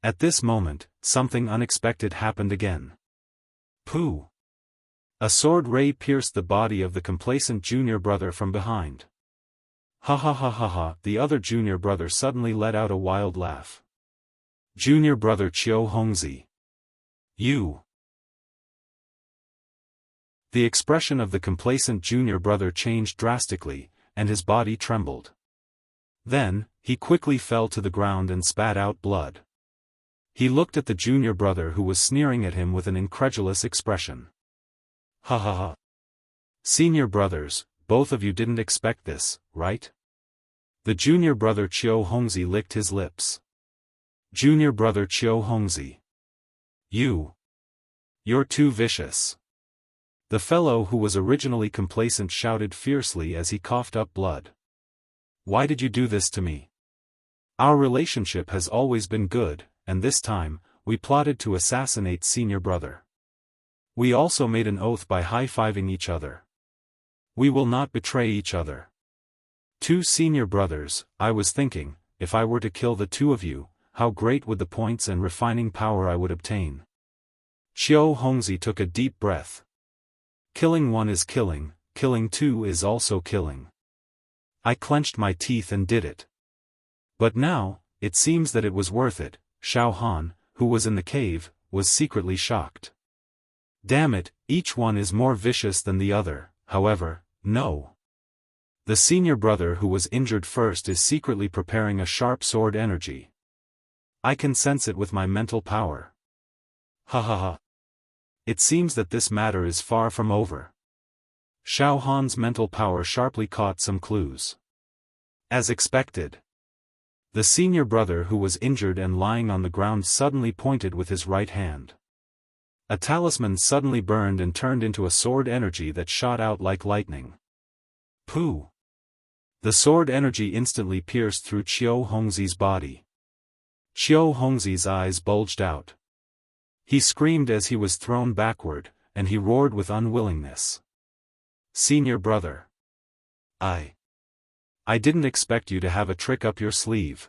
at this moment, something unexpected happened again. Pooh! A sword ray pierced the body of the complacent junior brother from behind. Ha ha ha ha ha, the other junior brother suddenly let out a wild laugh. Junior brother Hongzi. You! The expression of the complacent junior brother changed drastically, and his body trembled. Then, he quickly fell to the ground and spat out blood. He looked at the junior brother who was sneering at him with an incredulous expression. Ha ha ha. Senior brothers, both of you didn't expect this, right? The junior brother Hongzi licked his lips. Junior brother Hongzi. You're too vicious. The fellow who was originally complacent shouted fiercely as he coughed up blood. Why did you do this to me? Our relationship has always been good, and this time, we plotted to assassinate senior brother. We also made an oath by high-fiving each other. We will not betray each other. Two senior brothers, I was thinking, if I were to kill the two of you, how great would the points and refining power I would obtain. Xiaofan took a deep breath. Killing one is killing, killing two is also killing. I clenched my teeth and did it. But now, it seems that it was worth it. Xiaofan, who was in the cave, was secretly shocked. Damn it, each one is more vicious than the other, however, no. The senior brother who was injured first is secretly preparing a sharp sword energy. I can sense it with my mental power. Ha ha ha. It seems that this matter is far from over. Xiaohan's mental power sharply caught some clues. As expected. The senior brother who was injured and lying on the ground suddenly pointed with his right hand. A talisman suddenly burned and turned into a sword energy that shot out like lightning. Pooh! The sword energy instantly pierced through Xiaofan's body. Xiaofan's eyes bulged out. He screamed as he was thrown backward, and he roared with unwillingness. Senior brother. I didn't expect you to have a trick up your sleeve.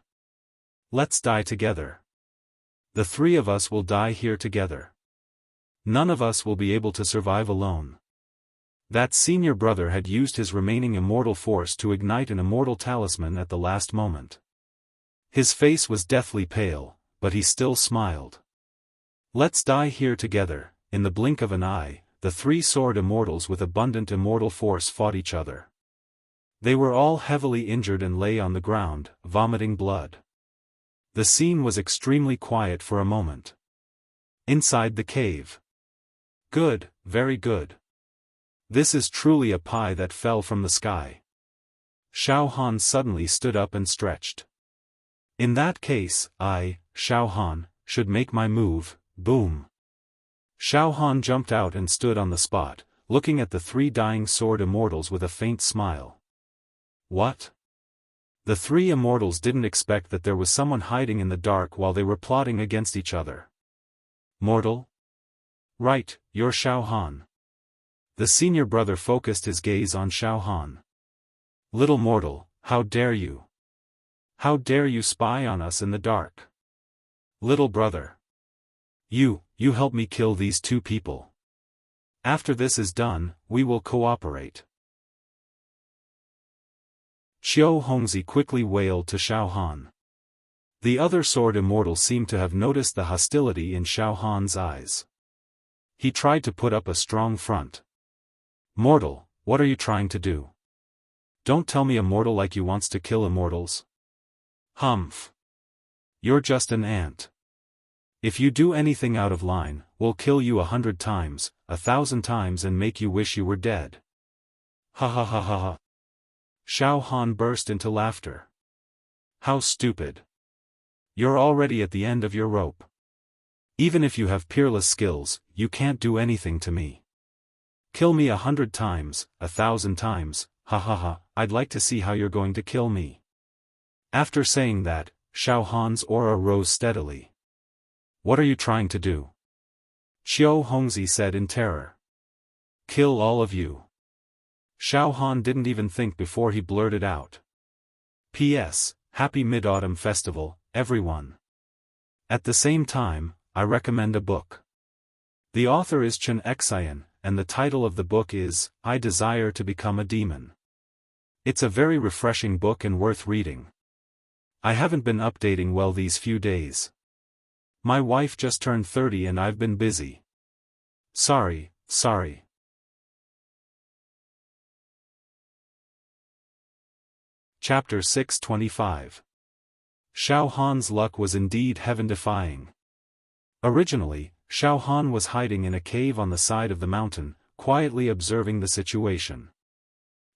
Let's die together. The three of us will die here together. None of us will be able to survive alone. That senior brother had used his remaining immortal force to ignite an immortal talisman at the last moment. His face was deathly pale, but he still smiled. Let's die here together. In the blink of an eye, the three sword immortals with abundant immortal force fought each other. They were all heavily injured and lay on the ground, vomiting blood. The scene was extremely quiet for a moment. Inside the cave. Good, very good. This is truly a pie that fell from the sky. Xiaofan suddenly stood up and stretched. In that case, I, Xiaofan, should make my move. Boom. Xiaofan jumped out and stood on the spot, looking at the three dying sword immortals with a faint smile. What? The three immortals didn't expect that there was someone hiding in the dark while they were plotting against each other. Mortal? Right, you're Xiaofan. The senior brother focused his gaze on Xiaofan. Little mortal, how dare you? How dare you spy on us in the dark? Little brother. You help me kill these two people. After this is done, we will cooperate. Xiaofan quickly wailed to Xiaofan. The other sword immortal seemed to have noticed the hostility in Xiaofan's eyes. He tried to put up a strong front. Mortal, what are you trying to do? Don't tell me a mortal like you wants to kill immortals. Humph. You're just an ant. If you do anything out of line, we'll kill you 100 times, 1,000 times and make you wish you were dead. Ha ha ha ha ha. Xiaofan burst into laughter. How stupid. You're already at the end of your rope. Even if you have peerless skills, you can't do anything to me. Kill me 100 times, 1,000 times, ha ha ha, I'd like to see how you're going to kill me. After saying that, Xiaofan's aura rose steadily. What are you trying to do? Xiaofan said in terror. Kill all of you. Xiaofan didn't even think before he blurted out. P.S. Happy Mid-Autumn Festival, everyone. At the same time, I recommend a book. The author is Chen Xian, and the title of the book is, I Desire to Become a Demon. It's a very refreshing book and worth reading. I haven't been updating well these few days. My wife just turned 30 and I've been busy. Sorry. Chapter 625. Xiaofan's luck was indeed heaven-defying. Originally, Xiaofan was hiding in a cave on the side of the mountain, quietly observing the situation.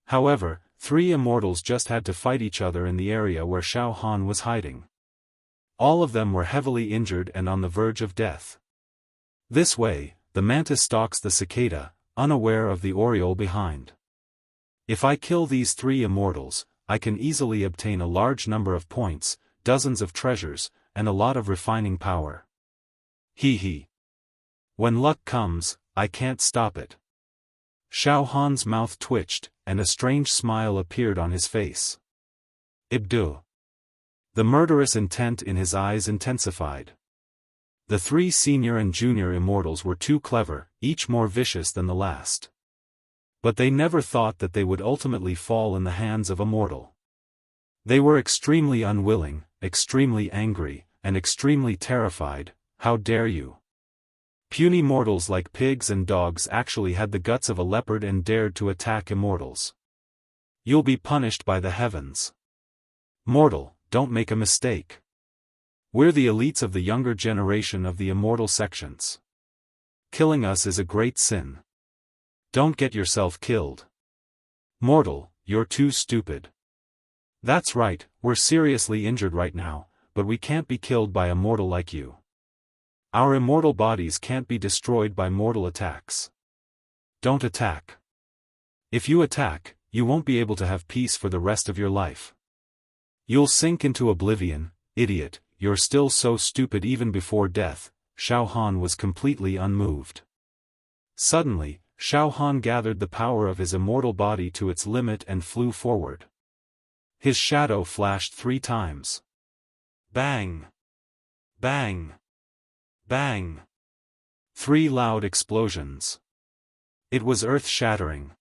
However, three immortals just had to fight each other in the area where Xiaofan was hiding. All of them were heavily injured and on the verge of death. This way, the mantis stalks the cicada, unaware of the oriole behind. If I kill these three immortals, I can easily obtain a large number of points, dozens of treasures, and a lot of refining power. Hee. When luck comes, I can't stop it. Xiaofan's mouth twitched, and a strange smile appeared on his face. Ibdu. The murderous intent in his eyes intensified. The three senior and junior immortals were too clever, each more vicious than the last. But they never thought that they would ultimately fall in the hands of a mortal. They were extremely unwilling, extremely angry, and extremely terrified. How dare you? Puny mortals like pigs and dogs actually had the guts of a leopard and dared to attack immortals. You'll be punished by the heavens. Mortal, don't make a mistake. We're the elites of the younger generation of the immortal sections. Killing us is a great sin. Don't get yourself killed. Mortal, you're too stupid. That's right, we're seriously injured right now, but we can't be killed by a mortal like you. Our immortal bodies can't be destroyed by mortal attacks. Don't attack. If you attack, you won't be able to have peace for the rest of your life. You'll sink into oblivion, idiot. You're still so stupid. Even before death, Xiaofan was completely unmoved. Suddenly, Xiaofan gathered the power of his immortal body to its limit and flew forward. His shadow flashed 3 times. Bang! Bang! Bang! 3 loud explosions. It was earth-shattering.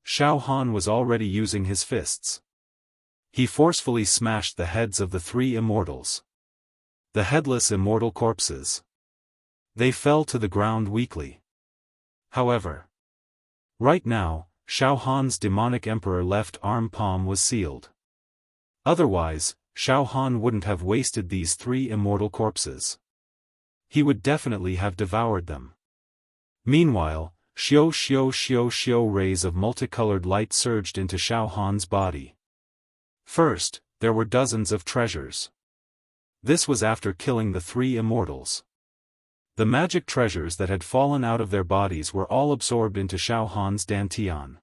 Xiaofan was already using his fists. He forcefully smashed the heads of the 3 immortals. The headless immortal corpses. They fell to the ground weakly. However, right now, Xiaofan's demonic emperor left arm palm was sealed. Otherwise, Xiaofan wouldn't have wasted these 3 immortal corpses. He would definitely have devoured them. Meanwhile, xiao rays of multicolored light surged into Xiaofan's body. First, there were dozens of treasures. This was after killing the 3 immortals. The magic treasures that had fallen out of their bodies were all absorbed into Xiaofan's dantian.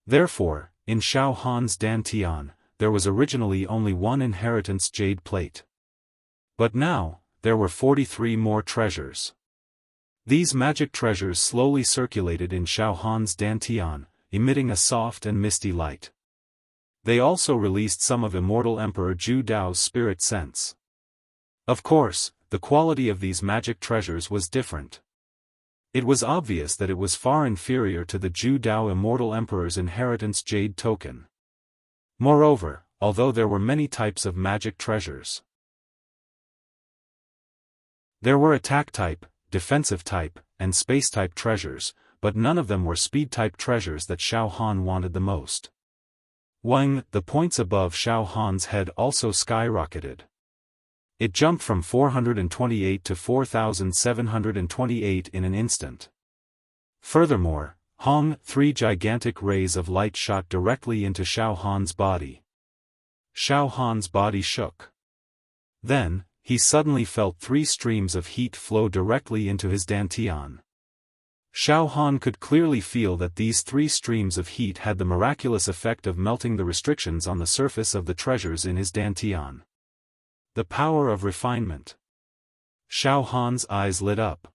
Therefore, in Xiaofan's dantian, there was originally only 1 inheritance jade plate. But now, there were 43 more treasures. These magic treasures slowly circulated in Xiaofan's dantian, emitting a soft and misty light. They also released some of Immortal Emperor Zhu Dao's spirit sense. Of course, the quality of these magic treasures was different. It was obvious that it was far inferior to the Zhu Dao Immortal Emperor's inheritance jade token. Moreover, although there were many types of magic treasures, there were attack-type, defensive-type, and space-type treasures, but none of them were speed-type treasures that Xiaofan wanted the most. The points above Xiaofan's head also skyrocketed. It jumped from 428 to 4,728 in an instant. Furthermore, 3 gigantic rays of light shot directly into Xiaofan's body. Xiaofan's body shook. Then, he suddenly felt 3 streams of heat flow directly into his dantian. Xiaofan could clearly feel that these 3 streams of heat had the miraculous effect of melting the restrictions on the surface of the treasures in his dantian. The power of refinement. Xiaofan's eyes lit up.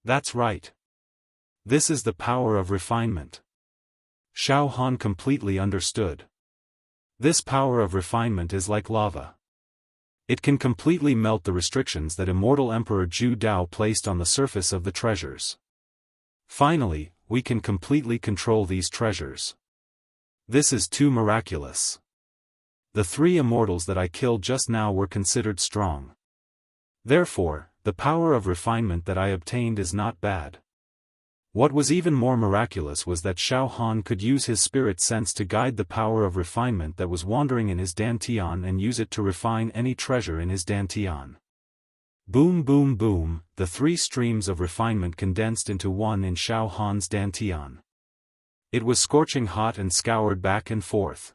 That's right. This is the power of refinement. Xiaofan completely understood. This power of refinement is like lava. It can completely melt the restrictions that Immortal Emperor Zhu Dao placed on the surface of the treasures. Finally, we can completely control these treasures. This is too miraculous. The 3 immortals that I killed just now were considered strong. Therefore, the power of refinement that I obtained is not bad. What was even more miraculous was that Xiaofan could use his spirit sense to guide the power of refinement that was wandering in his dantian and use it to refine any treasure in his dantian. Boom boom boom, the 3 streams of refinement condensed into one in Xiaofan's dantian. It was scorching hot and scoured back and forth.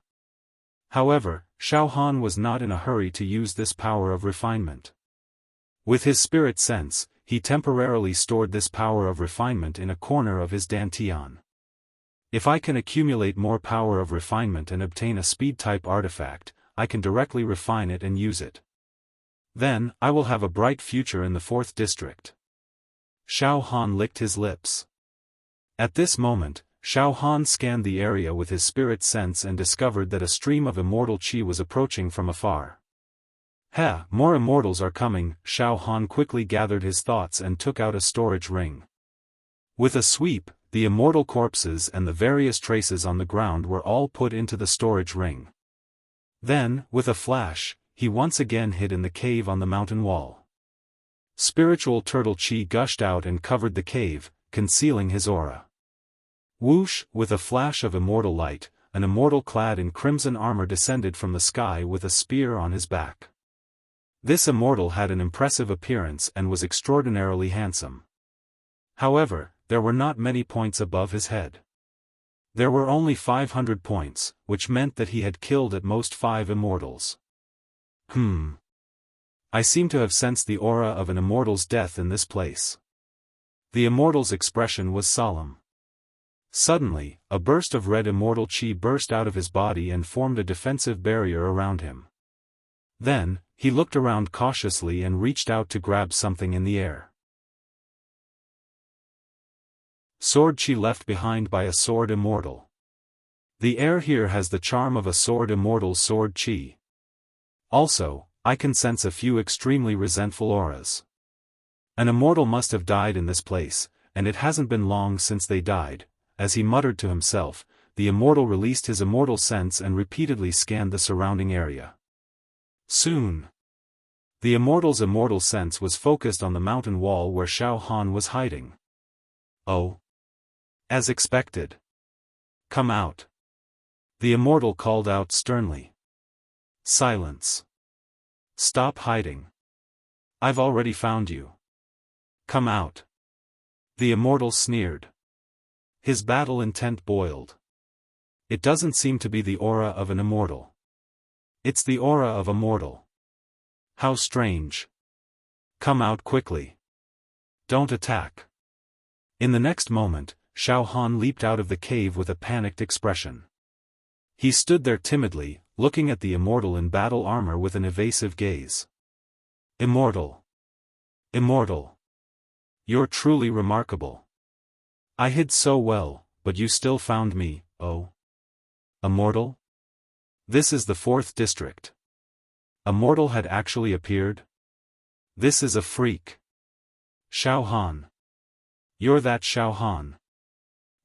However, Xiaofan was not in a hurry to use this power of refinement. With his spirit sense, he temporarily stored this power of refinement in a corner of his dantian. If I can accumulate more power of refinement and obtain a speed-type artifact, I can directly refine it and use it. Then, I will have a bright future in the 4th district. Xiaofan licked his lips. At this moment, Xiaofan scanned the area with his spirit sense and discovered that a stream of immortal qi was approaching from afar. More immortals are coming. Xiaofan quickly gathered his thoughts and took out a storage ring. With a sweep, the immortal corpses and the various traces on the ground were all put into the storage ring. Then, with a flash, he once again hid in the cave on the mountain wall. Spiritual turtle qi gushed out and covered the cave, concealing his aura. Whoosh! With a flash of immortal light, an immortal clad in crimson armor descended from the sky with a spear on his back. This immortal had an impressive appearance and was extraordinarily handsome. However, there were not many points above his head. There were only 500 points, which meant that he had killed at most 5 immortals. I seem to have sensed the aura of an immortal's death in this place. The immortal's expression was solemn. Suddenly, a burst of red immortal qi burst out of his body and formed a defensive barrier around him. Then, he looked around cautiously and reached out to grab something in the air. Sword qi left behind by a sword immortal. The air here has the charm of a sword immortal's sword qi. Also, I can sense a few extremely resentful auras. An immortal must have died in this place, and it hasn't been long since they died. As he muttered to himself, the immortal released his immortal sense and repeatedly scanned the surrounding area. Soon, the immortal's immortal sense was focused on the mountain wall where Xiaofan was hiding. Oh! As expected. Come out. The immortal called out sternly. Silence. Stop hiding. I've already found you. Come out. The immortal sneered. His battle intent boiled. It doesn't seem to be the aura of an immortal. It's the aura of a mortal. How strange. Come out quickly. Don't attack. In the next moment, Xiaofan leaped out of the cave with a panicked expression. He stood there timidly, looking at the immortal in battle armor with an evasive gaze. Immortal. Immortal. You're truly remarkable. I hid so well, but you still found me, oh. Immortal? This is the 4th district. A mortal had actually appeared? This is a freak. Xiaofan. You're that Xiaofan.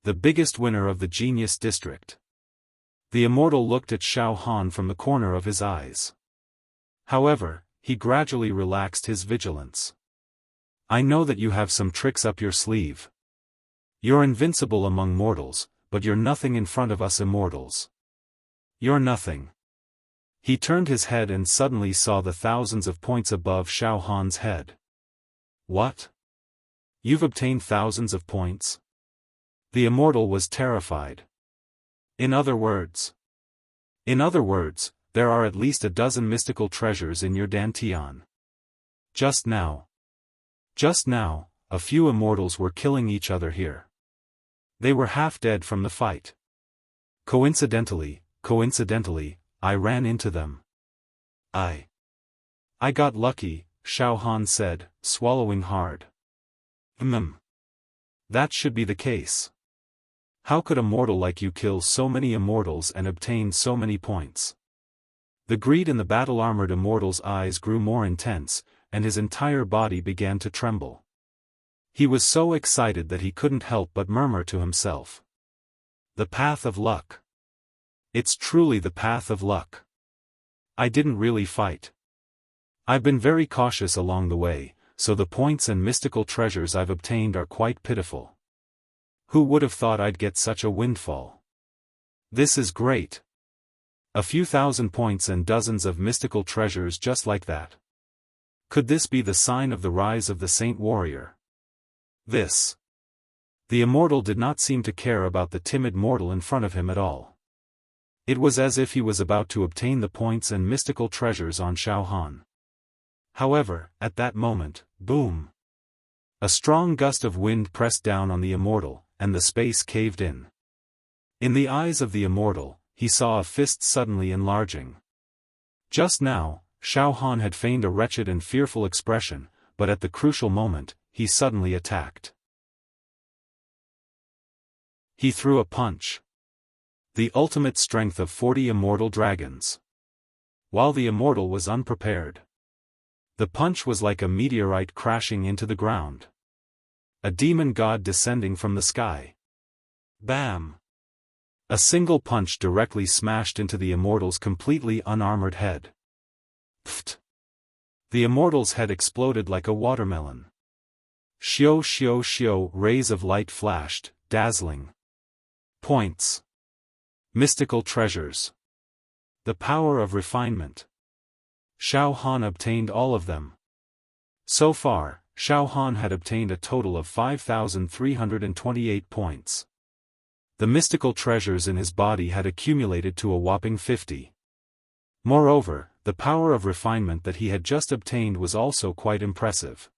The biggest winner of the Genius District. The immortal looked at Xiaofan from the corner of his eyes. However, he gradually relaxed his vigilance. I know that you have some tricks up your sleeve. You're invincible among mortals, but you're nothing in front of us immortals. You're nothing. He turned his head and suddenly saw the thousands of points above Xiaofan's head. What? You've obtained thousands of points? The immortal was terrified. In other words, there are at least a dozen mystical treasures in your dantian. Just now, a few immortals were killing each other here. They were half dead from the fight. Coincidentally, I ran into them. I got lucky, Xiaofan said, swallowing hard. That should be the case. How could a mortal like you kill so many immortals and obtain so many points? The greed in the battle-armored immortal's eyes grew more intense, and his entire body began to tremble. He was so excited that he couldn't help but murmur to himself. The path of luck. It's truly the path of luck. I didn't really fight. I've been very cautious along the way, so the points and mystical treasures I've obtained are quite pitiful. Who would have thought I'd get such a windfall? This is great. A few thousand points and dozens of mystical treasures just like that. Could this be the sign of the rise of the Saint Warrior? This. The immortal did not seem to care about the timid mortal in front of him at all. It was as if he was about to obtain the points and mystical treasures on Xiaofan. However, at that moment, boom! A strong gust of wind pressed down on the immortal, and the space caved in. In the eyes of the immortal, he saw a fist suddenly enlarging. Just now, Xiaofan had feigned a wretched and fearful expression, but at the crucial moment, he suddenly attacked. He threw a punch. The ultimate strength of 40 immortal dragons. While the immortal was unprepared. The punch was like a meteorite crashing into the ground. A demon god descending from the sky. Bam! A single punch directly smashed into the immortal's completely unarmored head. Pfft! The immortal's head exploded like a watermelon. Shio shio shio, rays of light flashed, dazzling. Points. Mystical treasures. The power of refinement. Xiaofan obtained all of them. So far, Xiaofan had obtained a total of 5,328 points. The mystical treasures in his body had accumulated to a whopping 50. Moreover, the power of refinement that he had just obtained was also quite impressive.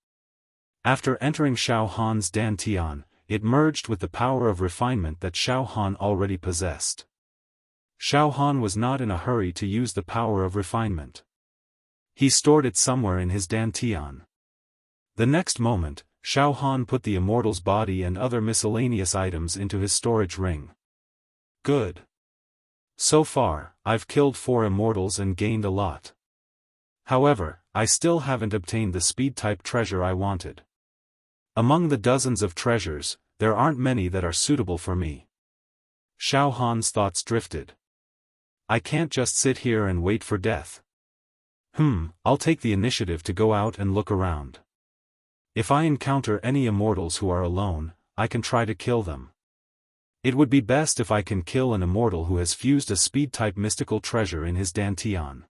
After entering Xiaohan's dantian, it merged with the power of refinement that Xiaofan already possessed. Xiaofan was not in a hurry to use the power of refinement. He stored it somewhere in his dantian. The next moment, Xiaofan put the immortal's body and other miscellaneous items into his storage ring. Good. So far, I've killed 4 immortals and gained a lot. However, I still haven't obtained the speed-type treasure I wanted. Among the dozens of treasures, there aren't many that are suitable for me. Xiaohan's thoughts drifted. I can't just sit here and wait for death. I'll take the initiative to go out and look around. If I encounter any immortals who are alone, I can try to kill them. It would be best if I can kill an immortal who has fused a speed-type mystical treasure in his dantian.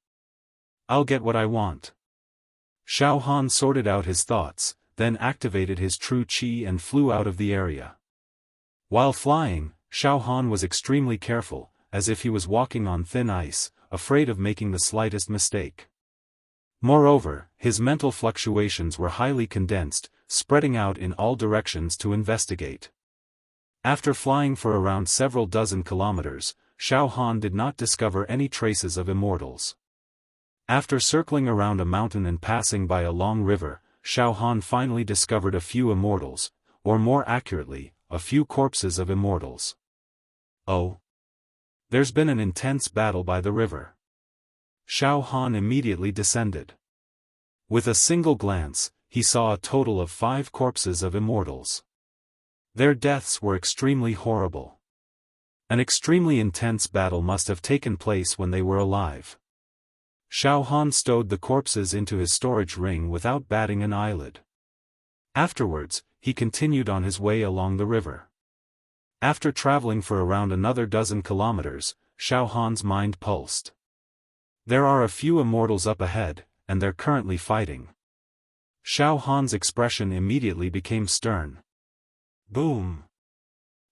I'll get what I want. Xiaofan sorted out his thoughts, then activated his true qi and flew out of the area. While flying, Xiaofan was extremely careful, as if he was walking on thin ice, afraid of making the slightest mistake. Moreover, his mental fluctuations were highly condensed, spreading out in all directions to investigate. After flying for around several dozen kilometers, Xiaofan did not discover any traces of immortals. After circling around a mountain and passing by a long river, Xiaofan finally discovered a few immortals, or more accurately, a few corpses of immortals. Oh! There's been an intense battle by the river. Xiaofan immediately descended. With a single glance, he saw a total of 5 corpses of immortals. Their deaths were extremely horrible. An extremely intense battle must have taken place when they were alive. Xiaofan stowed the corpses into his storage ring without batting an eyelid. Afterwards, he continued on his way along the river. After traveling for around another dozen kilometers, Xiaohan's mind pulsed. There are a few immortals up ahead, and they're currently fighting. Xiaohan's expression immediately became stern. Boom!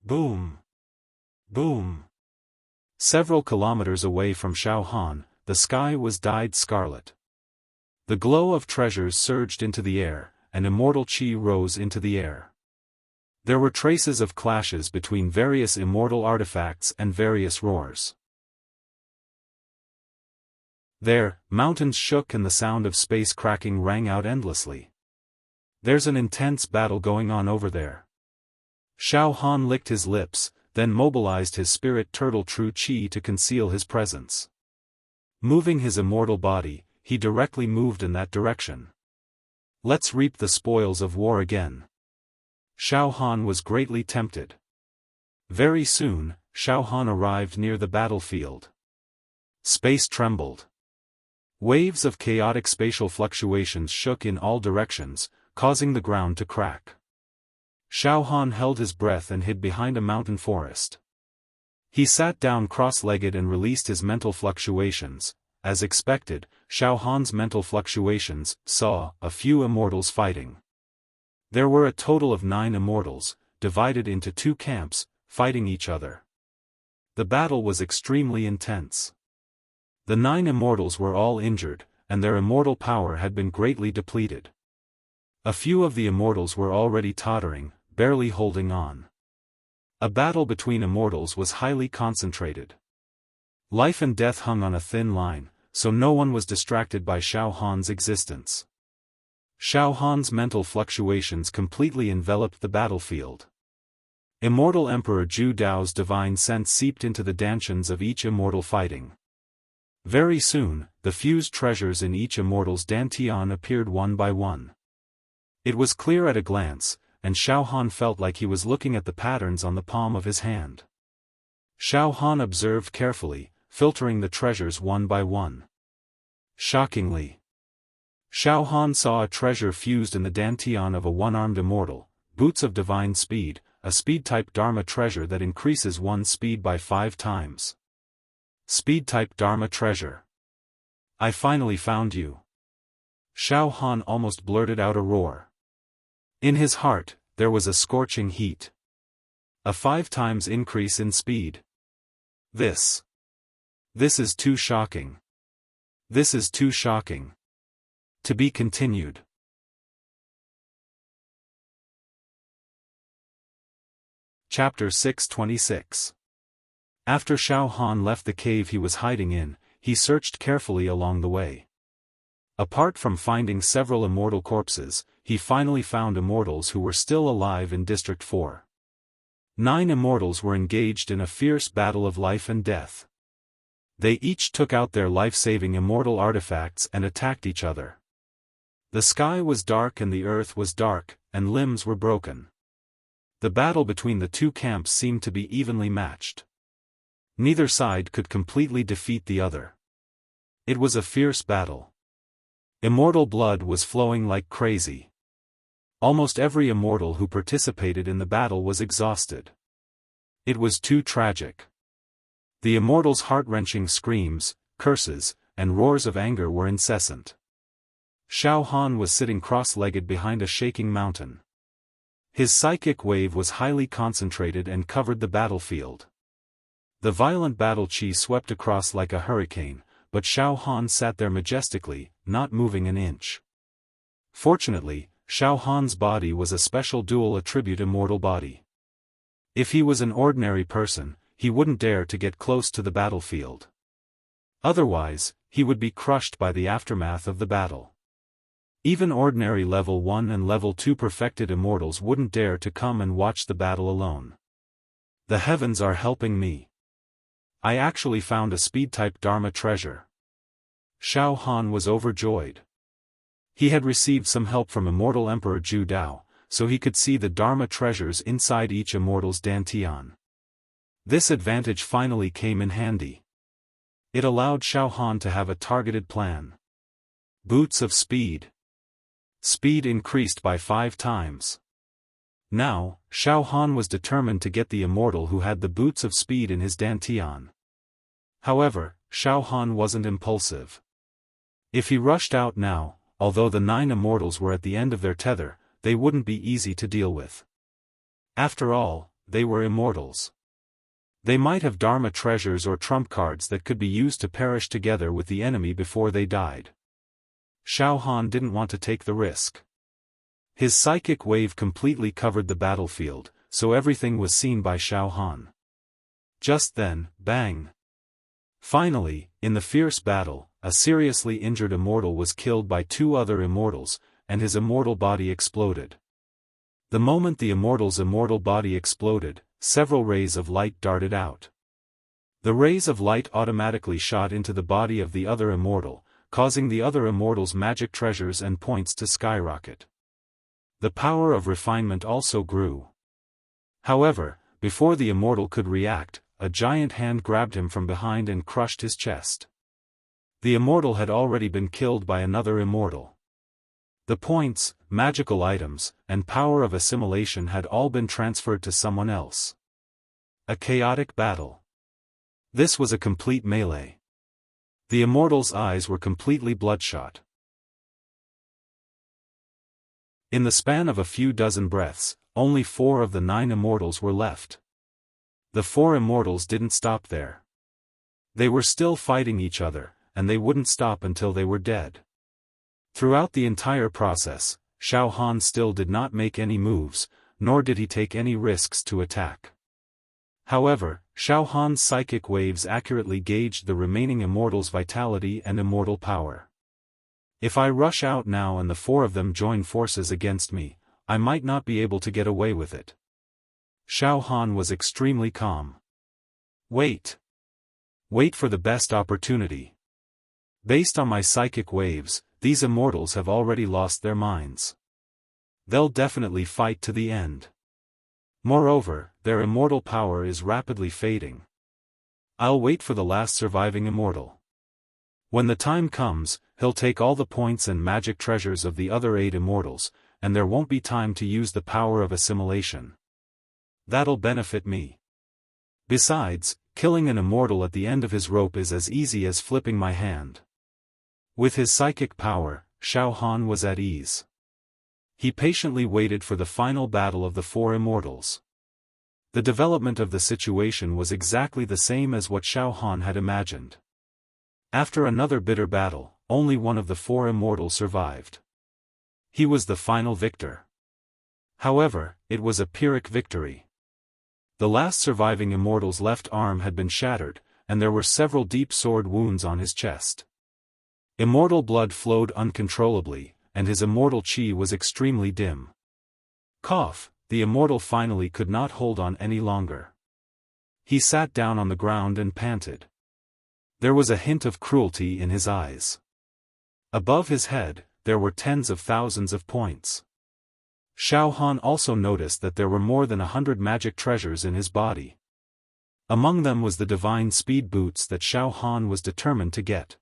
Boom! Boom! Several kilometers away from Xiaofan, the sky was dyed scarlet. The glow of treasures surged into the air, and immortal qi rose into the air. There were traces of clashes between various immortal artifacts and various roars. There, mountains shook and the sound of space cracking rang out endlessly. There's an intense battle going on over there. Xiaofan licked his lips, then mobilized his spirit turtle true qi to conceal his presence. Moving his immortal body, he directly moved in that direction. Let's reap the spoils of war again. Xiaofan was greatly tempted. Very soon, Xiaofan arrived near the battlefield. Space trembled. Waves of chaotic spatial fluctuations shook in all directions, causing the ground to crack. Xiaofan held his breath and hid behind a mountain forest. He sat down cross-legged and released his mental fluctuations. As expected, Xiaohan's mental fluctuations saw a few immortals fighting. There were a total of 9 immortals, divided into 2 camps, fighting each other. The battle was extremely intense. The 9 immortals were all injured, and their immortal power had been greatly depleted. A few of the immortals were already tottering, barely holding on. A battle between immortals was highly concentrated. Life and death hung on a thin line, so no one was distracted by Xiaohan's existence. Xiaohan's mental fluctuations completely enveloped the battlefield. Immortal Emperor Zhu Dao's divine sense seeped into the dantians of each immortal fighting. Very soon, the fused treasures in each immortal's dantian appeared one by one. It was clear at a glance, and Xiaofan felt like he was looking at the patterns on the palm of his hand. Xiaofan observed carefully, filtering the treasures one by one. Shockingly, Xiaofan saw a treasure fused in the dantian of a one-armed immortal, Boots of Divine Speed, a speed-type Dharma treasure that increases one's speed by 5 times. Speed-type Dharma treasure. I finally found you. Xiaofan almost blurted out a roar. In his heart, there was a scorching heat. A 5 times increase in speed. This is too shocking. This is too shocking. To be continued. Chapter 626. After Xiaofan left the cave he was hiding in, he searched carefully along the way. Apart from finding several immortal corpses, he finally found immortals who were still alive in District 4. 9 immortals were engaged in a fierce battle of life and death. They each took out their life-saving immortal artifacts and attacked each other. The sky was dark and the earth was dark, and limbs were broken. The battle between the two camps seemed to be evenly matched. Neither side could completely defeat the other. It was a fierce battle. Immortal blood was flowing like crazy. Almost every immortal who participated in the battle was exhausted. It was too tragic. The immortals' heart-wrenching screams, curses, and roars of anger were incessant. Xiaofan was sitting cross-legged behind a shaking mountain. His psychic wave was highly concentrated and covered the battlefield. The violent battle chi swept across like a hurricane, but Xiaofan sat there majestically, not moving an inch. Fortunately, Xiaofan's body was a special dual attribute immortal body. If he was an ordinary person, he wouldn't dare to get close to the battlefield. Otherwise, he would be crushed by the aftermath of the battle. Even ordinary level 1 and level 2 perfected immortals wouldn't dare to come and watch the battle alone. The heavens are helping me. I actually found a speed-type Dharma treasure. Xiaofan was overjoyed. He had received some help from Immortal Emperor Zhu Dao, so he could see the Dharma treasures inside each immortal's dantian. This advantage finally came in handy. It allowed Xiaofan to have a targeted plan. Boots of Speed. Speed increased by 5 times. Now, Xiaofan was determined to get the immortal who had the Boots of Speed in his dantian. However, Xiaofan wasn't impulsive. If he rushed out now, although the 9 immortals were at the end of their tether, they wouldn't be easy to deal with. After all, they were immortals. They might have Dharma treasures or trump cards that could be used to perish together with the enemy before they died. Xiaofan didn't want to take the risk. His psychic wave completely covered the battlefield, so everything was seen by Xiaofan. Just then, bang! Finally, in the fierce battle, a seriously injured immortal was killed by 2 other immortals, and his immortal body exploded. The moment the immortal's immortal body exploded, several rays of light darted out. The rays of light automatically shot into the body of the other immortal, causing the other immortal's magic treasures and points to skyrocket. The power of refinement also grew. However, before the immortal could react, a giant hand grabbed him from behind and crushed his chest. The immortal had already been killed by another immortal. The points, magical items, and power of assimilation had all been transferred to someone else. A chaotic battle. This was a complete melee. The immortal's eyes were completely bloodshot. In the span of a few dozen breaths, only 4 of the 9 immortals were left. The 4 immortals didn't stop there. They were still fighting each other, and they wouldn't stop until they were dead. Throughout the entire process, Xiaofan still did not make any moves, nor did he take any risks to attack. However, Xiaofan's psychic waves accurately gauged the remaining immortals' vitality and immortal power. If I rush out now and the 4 of them join forces against me, I might not be able to get away with it. Xiaofan was extremely calm. Wait. Wait for the best opportunity. Based on my psychic waves, these immortals have already lost their minds. They'll definitely fight to the end. Moreover, their immortal power is rapidly fading. I'll wait for the last surviving immortal. When the time comes, he'll take all the points and magic treasures of the other 8 immortals, and there won't be time to use the power of assimilation. That'll benefit me. Besides, killing an immortal at the end of his rope is as easy as flipping my hand. With his psychic power, Xiaofan was at ease. He patiently waited for the final battle of the 4 immortals. The development of the situation was exactly the same as what Xiaofan had imagined. After another bitter battle, only one of the 4 immortals survived. He was the final victor. However, it was a Pyrrhic victory. The last surviving immortal's left arm had been shattered, and there were several deep sword wounds on his chest. Immortal blood flowed uncontrollably, and his immortal chi was extremely dim. Cough, the immortal finally could not hold on any longer. He sat down on the ground and panted. There was a hint of cruelty in his eyes. Above his head, there were tens of thousands of points. Xiaofan also noticed that there were more than 100 magic treasures in his body. Among them was the divine speed boots that Xiaofan was determined to get.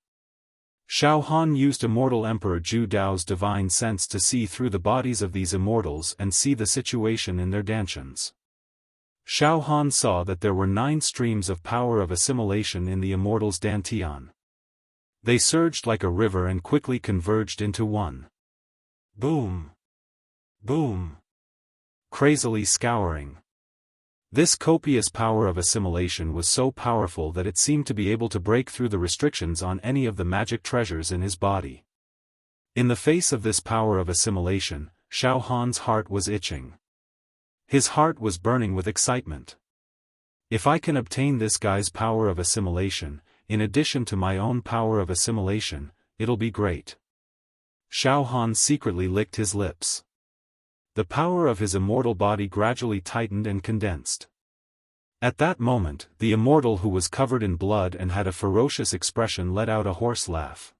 Xiaofan used Immortal Emperor Zhu Dao's divine sense to see through the bodies of these immortals and see the situation in their dantians. Xiaofan saw that there were 9 streams of power of assimilation in the immortals' dantian. They surged like a river and quickly converged into one. Boom! Boom! Crazily scouring. This copious power of assimilation was so powerful that it seemed to be able to break through the restrictions on any of the magic treasures in his body. In the face of this power of assimilation, Xiaofan's heart was itching. His heart was burning with excitement. If I can obtain this guy's power of assimilation, in addition to my own power of assimilation, it'll be great. Xiaofan secretly licked his lips. The power of his immortal body gradually tightened and condensed. At that moment, the immortal who was covered in blood and had a ferocious expression let out a hoarse laugh.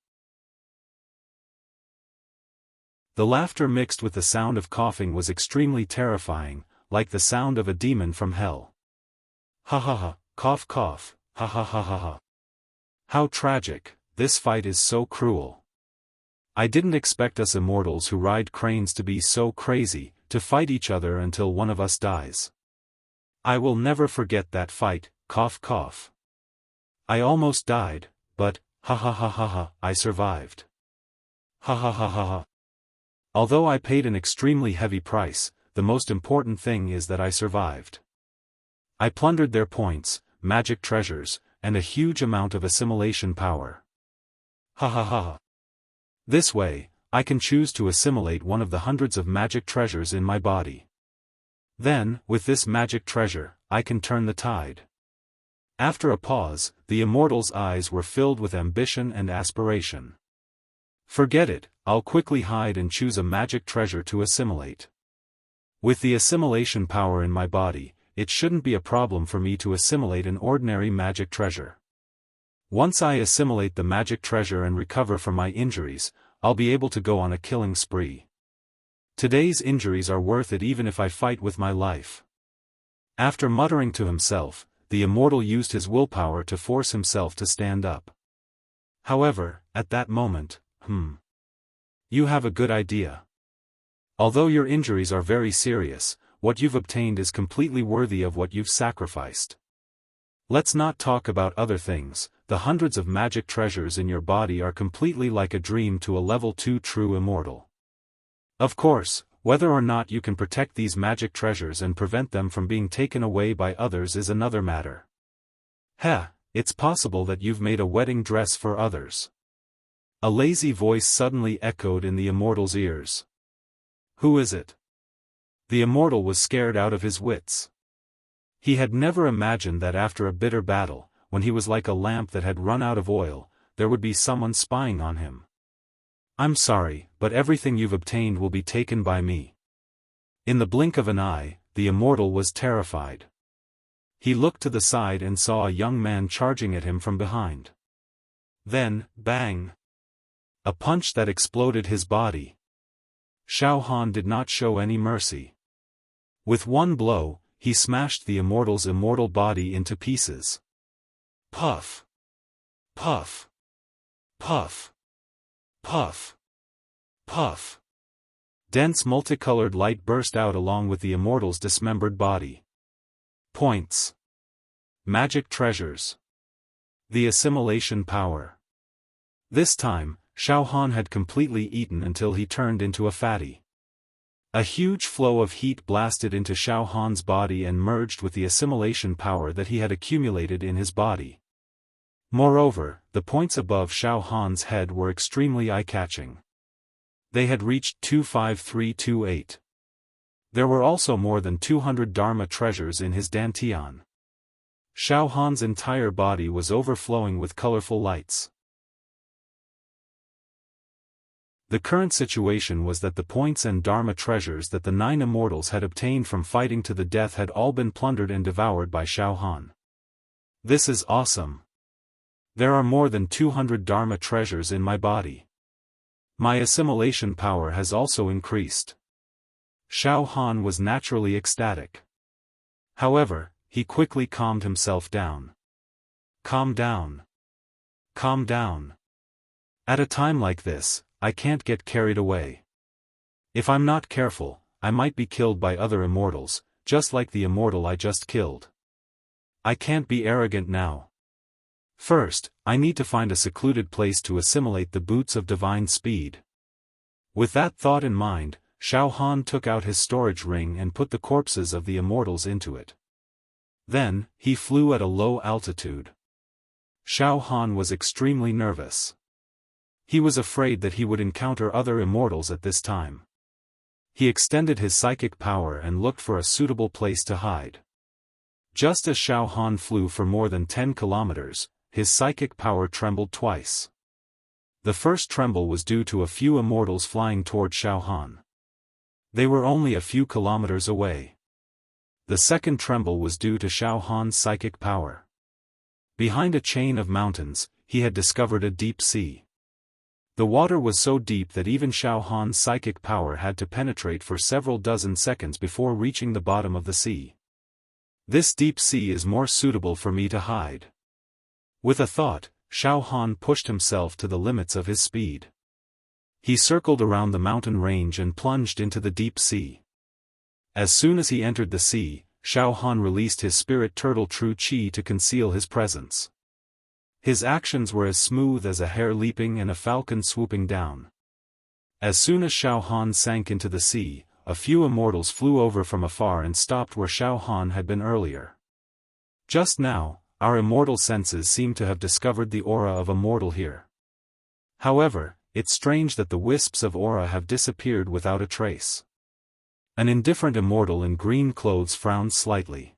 The laughter mixed with the sound of coughing was extremely terrifying, like the sound of a demon from hell. Ha ha ha, cough cough, ha ha ha ha ha. How tragic, this fight is so cruel. I didn't expect us immortals who ride cranes to be so crazy, to fight each other until one of us dies. I will never forget that fight, cough cough. I almost died, but, ha ha ha ha ha, I survived. Ha ha ha ha ha. Although I paid an extremely heavy price, the most important thing is that I survived. I plundered their points, magic treasures, and a huge amount of assimilation power. Ha ha ha ha. This way, I can choose to assimilate one of the hundreds of magic treasures in my body. Then, with this magic treasure, I can turn the tide. After a pause, the immortal's eyes were filled with ambition and aspiration. Forget it, I'll quickly hide and choose a magic treasure to assimilate. With the assimilation power in my body, it shouldn't be a problem for me to assimilate an ordinary magic treasure. Once I assimilate the magic treasure and recover from my injuries, I'll be able to go on a killing spree. Today's injuries are worth it even if I fight with my life. After muttering to himself, the immortal used his willpower to force himself to stand up. However, at that moment, you have a good idea. Although your injuries are very serious, what you've obtained is completely worthy of what you've sacrificed. Let's not talk about other things, the hundreds of magic treasures in your body are completely like a dream to a level 2 true immortal. Of course, whether or not you can protect these magic treasures and prevent them from being taken away by others is another matter. It's possible that you've made a wedding dress for others. A lazy voice suddenly echoed in the immortal's ears. Who is it? The immortal was scared out of his wits. He had never imagined that after a bitter battle, when he was like a lamp that had run out of oil, there would be someone spying on him. I'm sorry, but everything you've obtained will be taken by me. In the blink of an eye, the immortal was terrified. He looked to the side and saw a young man charging at him from behind. Then, bang! A punch that exploded his body. Xiaofan did not show any mercy. With one blow, he smashed the immortal's immortal body into pieces. Puff! Puff! Puff! Puff! Puff! Dense multicolored light burst out along with the immortal's dismembered body. Points. Magic treasures. The assimilation power. This time, Xiaofan had completely eaten until he turned into a fatty. A huge flow of heat blasted into Xiaofan's body and merged with the assimilation power that he had accumulated in his body. Moreover, the points above Xiaofan's head were extremely eye-catching. They had reached 25328. There were also more than 200 Dharma treasures in his dantian. Xiaofan's entire body was overflowing with colorful lights. The current situation was that the points and Dharma treasures that the 9 immortals had obtained from fighting to the death had all been plundered and devoured by Xiaofan. This is awesome. There are more than 200 Dharma treasures in my body. My assimilation power has also increased. Xiaofan was naturally ecstatic. However, he quickly calmed himself down. Calm down. Calm down. At a time like this, I can't get carried away. If I'm not careful, I might be killed by other immortals, just like the immortal I just killed. I can't be arrogant now. First, I need to find a secluded place to assimilate the boots of divine speed. With that thought in mind, Xiaofan took out his storage ring and put the corpses of the immortals into it. Then, he flew at a low altitude. Xiaofan was extremely nervous. He was afraid that he would encounter other immortals at this time. He extended his psychic power and looked for a suitable place to hide. Just as Xiaofan flew for more than 10 kilometers, his psychic power trembled twice. The first tremble was due to a few immortals flying toward Xiaofan. They were only a few kilometers away. The second tremble was due to Xiaofan's psychic power. Behind a chain of mountains, he had discovered a deep sea. The water was so deep that even Xiaofan's psychic power had to penetrate for several dozen seconds before reaching the bottom of the sea. This deep sea is more suitable for me to hide. With a thought, Xiaofan pushed himself to the limits of his speed. He circled around the mountain range and plunged into the deep sea. As soon as he entered the sea, Xiaofan released his spirit turtle True Qi to conceal his presence. His actions were as smooth as a hare leaping and a falcon swooping down. As soon as Xiaofan sank into the sea, a few immortals flew over from afar and stopped where Xiaofan had been earlier. Just now, our immortal senses seem to have discovered the aura of a mortal here. However, it's strange that the wisps of aura have disappeared without a trace. An indifferent immortal in green clothes frowned slightly.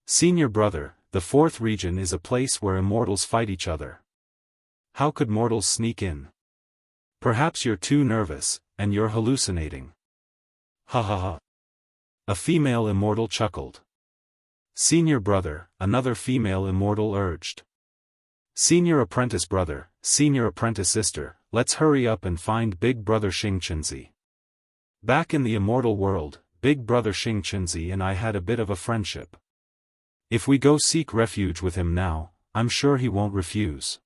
Senior brother, the 4th region is a place where immortals fight each other. How could mortals sneak in? Perhaps you're too nervous, and you're hallucinating. Ha ha ha. A female immortal chuckled. Senior brother, another female immortal urged. Senior apprentice brother, senior apprentice sister, let's hurry up and find Big Brother Xingqinzi. Back in the immortal world, Big Brother Xingqinzi and I had a bit of a friendship. If we go seek refuge with him now, I'm sure he won't refuse.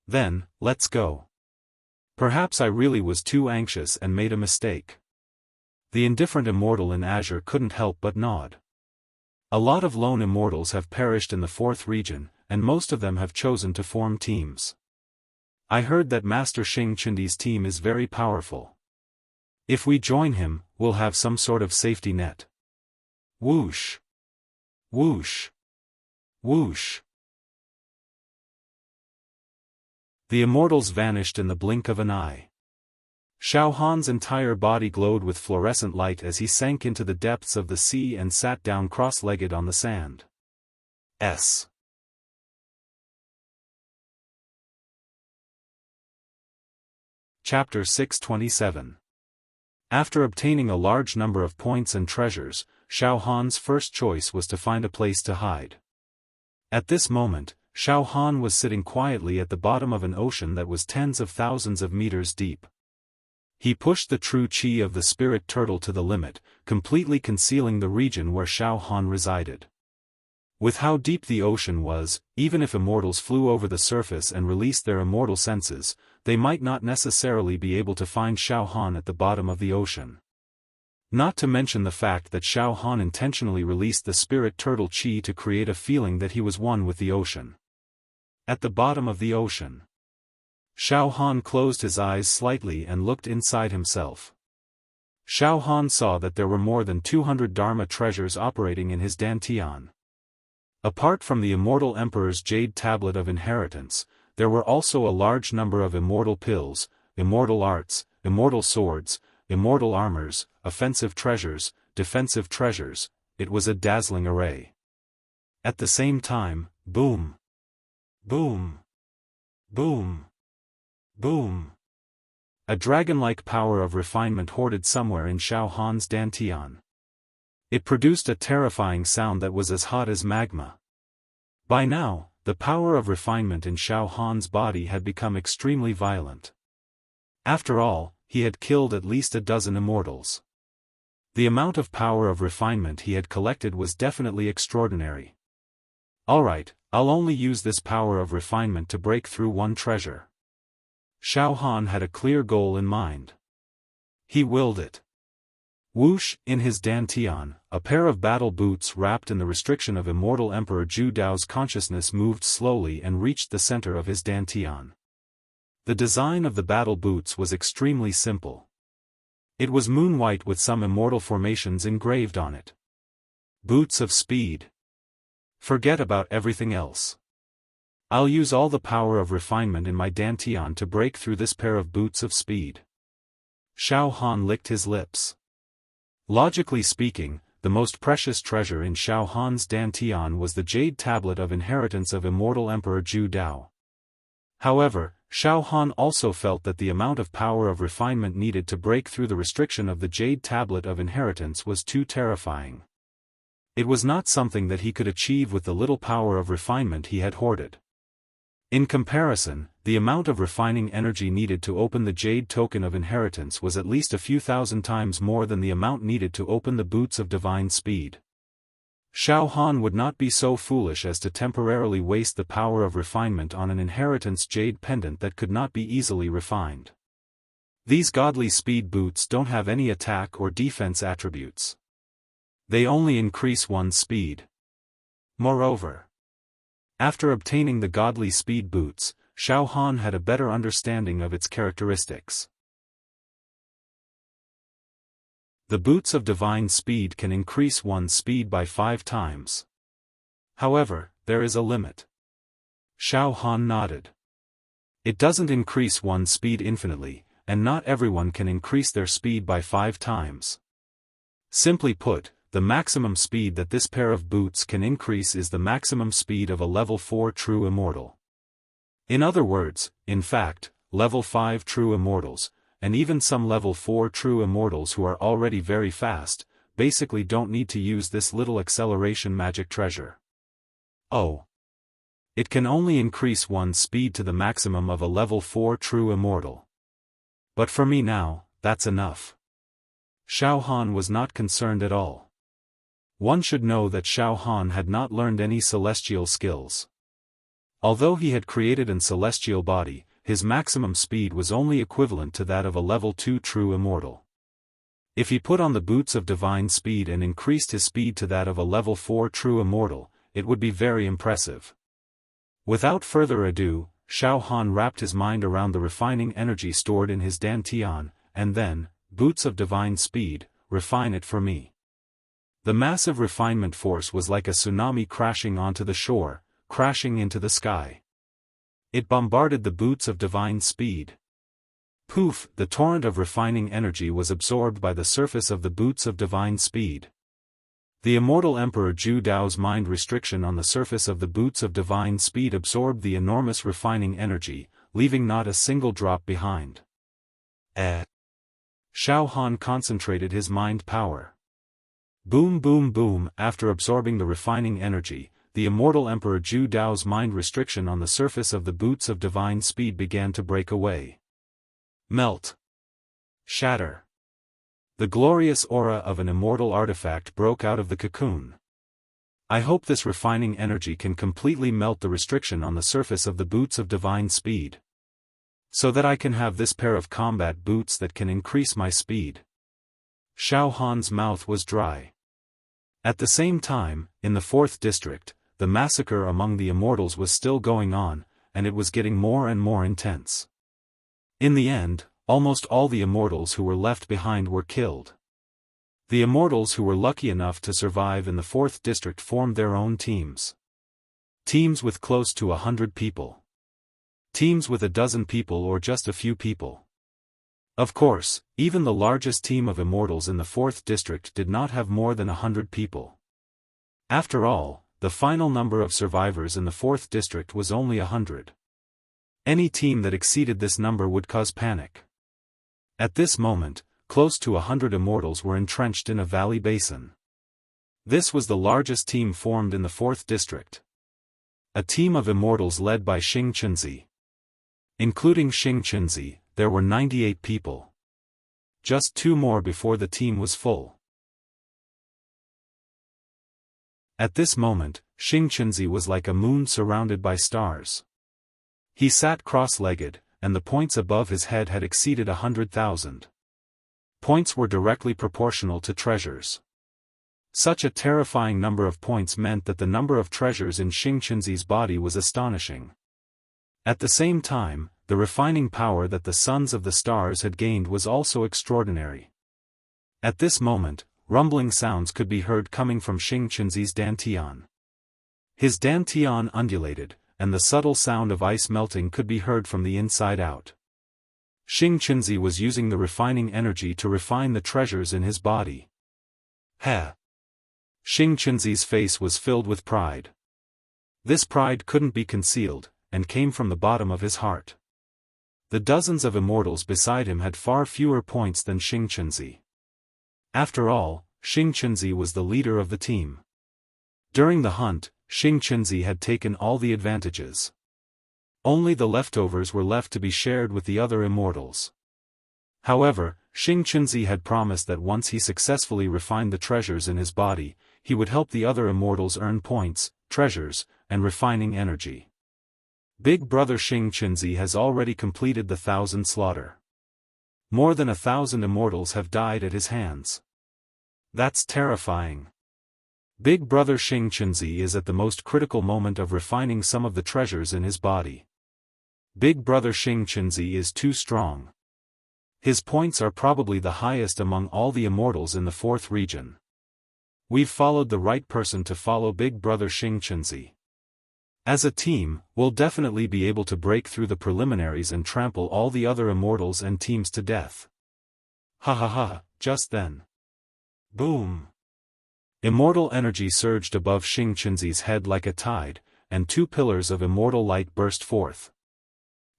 Then, let's go. Perhaps I really was too anxious and made a mistake. The indifferent immortal in azure couldn't help but nod. A lot of lone immortals have perished in the 4th region, and most of them have chosen to form teams. I heard that Master Xingqinzi's team is very powerful. If we join him, we'll have some sort of safety net. Whoosh! Whoosh! Whoosh! The immortals vanished in the blink of an eye. Xiaofan's entire body glowed with fluorescent light as he sank into the depths of the sea and sat down cross-legged on the sand. Chapter 627. After obtaining a large number of points and treasures, Xiaofan's first choice was to find a place to hide. At this moment, Xiaofan was sitting quietly at the bottom of an ocean that was tens of thousands of meters deep. He pushed the true qi of the spirit turtle to the limit, completely concealing the region where Xiaofan resided. With how deep the ocean was, even if immortals flew over the surface and released their immortal senses, they might not necessarily be able to find Xiaofan at the bottom of the ocean. Not to mention the fact that Xiaofan intentionally released the spirit turtle qi to create a feeling that he was one with the ocean. At the bottom of the ocean. Xiaofan closed his eyes slightly and looked inside himself. Xiaofan saw that there were more than 200 Dharma treasures operating in his dantian. Apart from the Immortal Emperor's jade tablet of inheritance, there were also a large number of immortal pills, immortal arts, immortal swords, immortal armors, offensive treasures, defensive treasures. It was a dazzling array. At the same time, boom! Boom! Boom! Boom! A dragon-like power of refinement hoarded somewhere in Xiaofan's dantian. It produced a terrifying sound that was as hot as magma. By now, the power of refinement in Xiaofan's body had become extremely violent. After all, he had killed at least a dozen immortals. The amount of power of refinement he had collected was definitely extraordinary. Alright, I'll only use this power of refinement to break through one treasure. Xiaofan had a clear goal in mind. He willed it. Whoosh, in his dantian, a pair of battle boots wrapped in the restriction of Immortal Emperor Zhu Dao's consciousness moved slowly and reached the center of his dantian. The design of the battle boots was extremely simple. It was moon-white with some immortal formations engraved on it. Boots of speed. Forget about everything else. I'll use all the power of refinement in my dantian to break through this pair of boots of speed. Xiaofan licked his lips. Logically speaking, the most precious treasure in Xiaofan's dantian was the jade tablet of inheritance of Immortal Emperor Zhu Dao. However, Xiaofan also felt that the amount of power of refinement needed to break through the restriction of the jade tablet of inheritance was too terrifying. It was not something that he could achieve with the little power of refinement he had hoarded. In comparison, the amount of refining energy needed to open the jade token of inheritance was at least a few thousand times more than the amount needed to open the boots of divine speed. Xiaofan would not be so foolish as to temporarily waste the power of refinement on an inheritance jade pendant that could not be easily refined. These godly speed boots don't have any attack or defense attributes. They only increase one's speed. Moreover, after obtaining the godly speed boots, Xiaofan had a better understanding of its characteristics. The boots of divine speed can increase one's speed by 5 times. However, there is a limit. Xiaofan nodded. It doesn't increase one's speed infinitely, and not everyone can increase their speed by 5 times. Simply put, the maximum speed that this pair of boots can increase is the maximum speed of a level 4 true immortal. In other words, in fact, level 5 true immortals, and even some level 4 true immortals who are already very fast, basically don't need to use this little acceleration magic treasure. Oh. It can only increase one's speed to the maximum of a level 4 true immortal. But for me now, that's enough. Xiaofan was not concerned at all. One should know that Xiaofan had not learned any celestial skills. Although he had created an celestial body, his maximum speed was only equivalent to that of a level 2 true immortal. If he put on the boots of divine speed and increased his speed to that of a level 4 true immortal, it would be very impressive. Without further ado, Xiaofan wrapped his mind around the refining energy stored in his dantian, and then, boots of divine speed, refine it for me. The massive refinement force was like a tsunami crashing onto the shore, crashing into the sky. It bombarded the boots of divine speed. Poof! The torrent of refining energy was absorbed by the surface of the boots of divine speed. The Immortal Emperor Zhu Dao's mind restriction on the surface of the boots of divine speed absorbed the enormous refining energy, leaving not a single drop behind. Xiaofan concentrated his mind power. Boom boom boom. After absorbing the refining energy, the immortal Emperor Zhu Dao's mind restriction on the surface of the boots of divine speed began to break away. Melt. Shatter. The glorious aura of an immortal artifact broke out of the cocoon. I hope this refining energy can completely melt the restriction on the surface of the boots of divine speed, so that I can have this pair of combat boots that can increase my speed. Xiaofan's mouth was dry. At the same time, in the 4th district, the massacre among the immortals was still going on, and it was getting more and more intense. In the end, almost all the immortals who were left behind were killed. The immortals who were lucky enough to survive in the 4th district formed their own teams. Teams with close to 100 people. Teams with a dozen people or just a few people. Of course, even the largest team of immortals in the 4th district did not have more than 100 people. After all, the final number of survivors in the 4th district was only 100. Any team that exceeded this number would cause panic. At this moment, close to 100 immortals were entrenched in a valley basin. This was the largest team formed in the 4th district. A team of immortals led by Xing Chunzi. Including Xing Chunzi, there were 98 people. Just 2 more before the team was full. At this moment, Xing Chunzi was like a moon surrounded by stars. He sat cross-legged, and the points above his head had exceeded 100,000. Points were directly proportional to treasures. Such a terrifying number of points meant that the number of treasures in Xing Chunzi's body was astonishing. At the same time, the refining power that the sons of the stars had gained was also extraordinary. At this moment, rumbling sounds could be heard coming from Xing Chunzi's dantian. His dantian undulated, and the subtle sound of ice melting could be heard from the inside out. Xing Chunzi was using the refining energy to refine the treasures in his body. Heh! Xing Chunzi's face was filled with pride. This pride couldn't be concealed, and came from the bottom of his heart. The dozens of immortals beside him had far fewer points than Xing Chunzi. After all, Xing Chunzi was the leader of the team. During the hunt, Xing Chunzi had taken all the advantages. Only the leftovers were left to be shared with the other immortals. However, Xing Chunzi had promised that once he successfully refined the treasures in his body, he would help the other immortals earn points, treasures, and refining energy. Big brother Xing Chunzi has already completed the 1,000 slaughter. More than 1,000 immortals have died at his hands. That's terrifying. Big brother Xing Chunzi is at the most critical moment of refining some of the treasures in his body. Big brother Xing Chunzi is too strong. His points are probably the highest among all the immortals in the 4th region. We've followed the right person to follow big brother Xing Chunzi. As a team, we'll definitely be able to break through the preliminaries and trample all the other immortals and teams to death. Ha ha ha, just then. Boom! Immortal energy surged above Xing Chunzi's head like a tide, and 2 pillars of immortal light burst forth.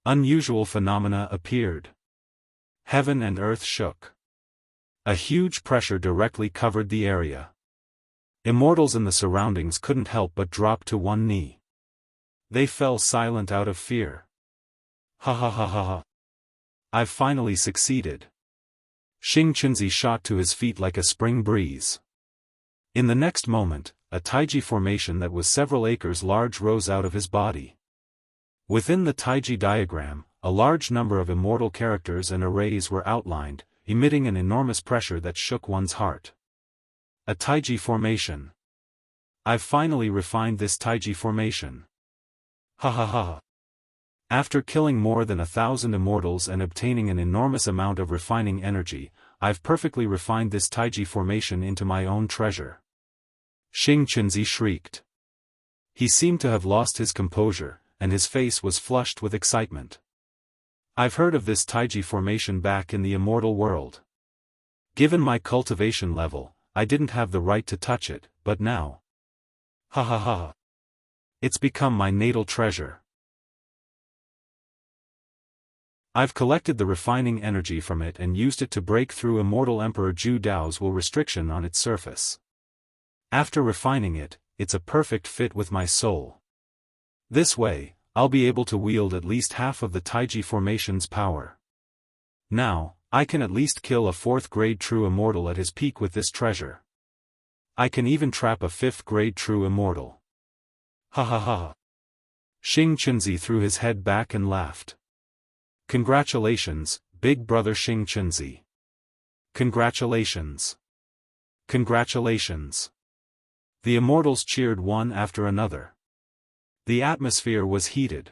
Unusual phenomena appeared. Heaven and earth shook. A huge pressure directly covered the area. Immortals in the surroundings couldn't help but drop to one knee. They fell silent out of fear. Ha ha ha ha ha. I've finally succeeded. Xing Chunzi shot to his feet like a spring breeze. In the next moment, a taiji formation that was several acres large rose out of his body. Within the taiji diagram, a large number of immortal characters and arrays were outlined, emitting an enormous pressure that shook one's heart. A taiji formation. I've finally refined this taiji formation. Ha ha ha. After killing more than 1,000 immortals and obtaining an enormous amount of refining energy, I've perfectly refined this taiji formation into my own treasure. Xing Chunzi shrieked. He seemed to have lost his composure, and his face was flushed with excitement. I've heard of this taiji formation back in the immortal world. Given my cultivation level, I didn't have the right to touch it, but now. Ha ha ha. It's become my natal treasure. I've collected the refining energy from it and used it to break through Immortal Emperor Zhu Dao's will restriction on its surface. After refining it, it's a perfect fit with my soul. This way, I'll be able to wield at least half of the Taiji formation's power. Now, I can at least kill a 4th-grade true immortal at his peak with this treasure. I can even trap a 5th-grade true immortal. Ha ha ha. Xing Chunzi threw his head back and laughed. Congratulations, big brother Xing Chunzi. Congratulations. Congratulations. The immortals cheered one after another. The atmosphere was heated.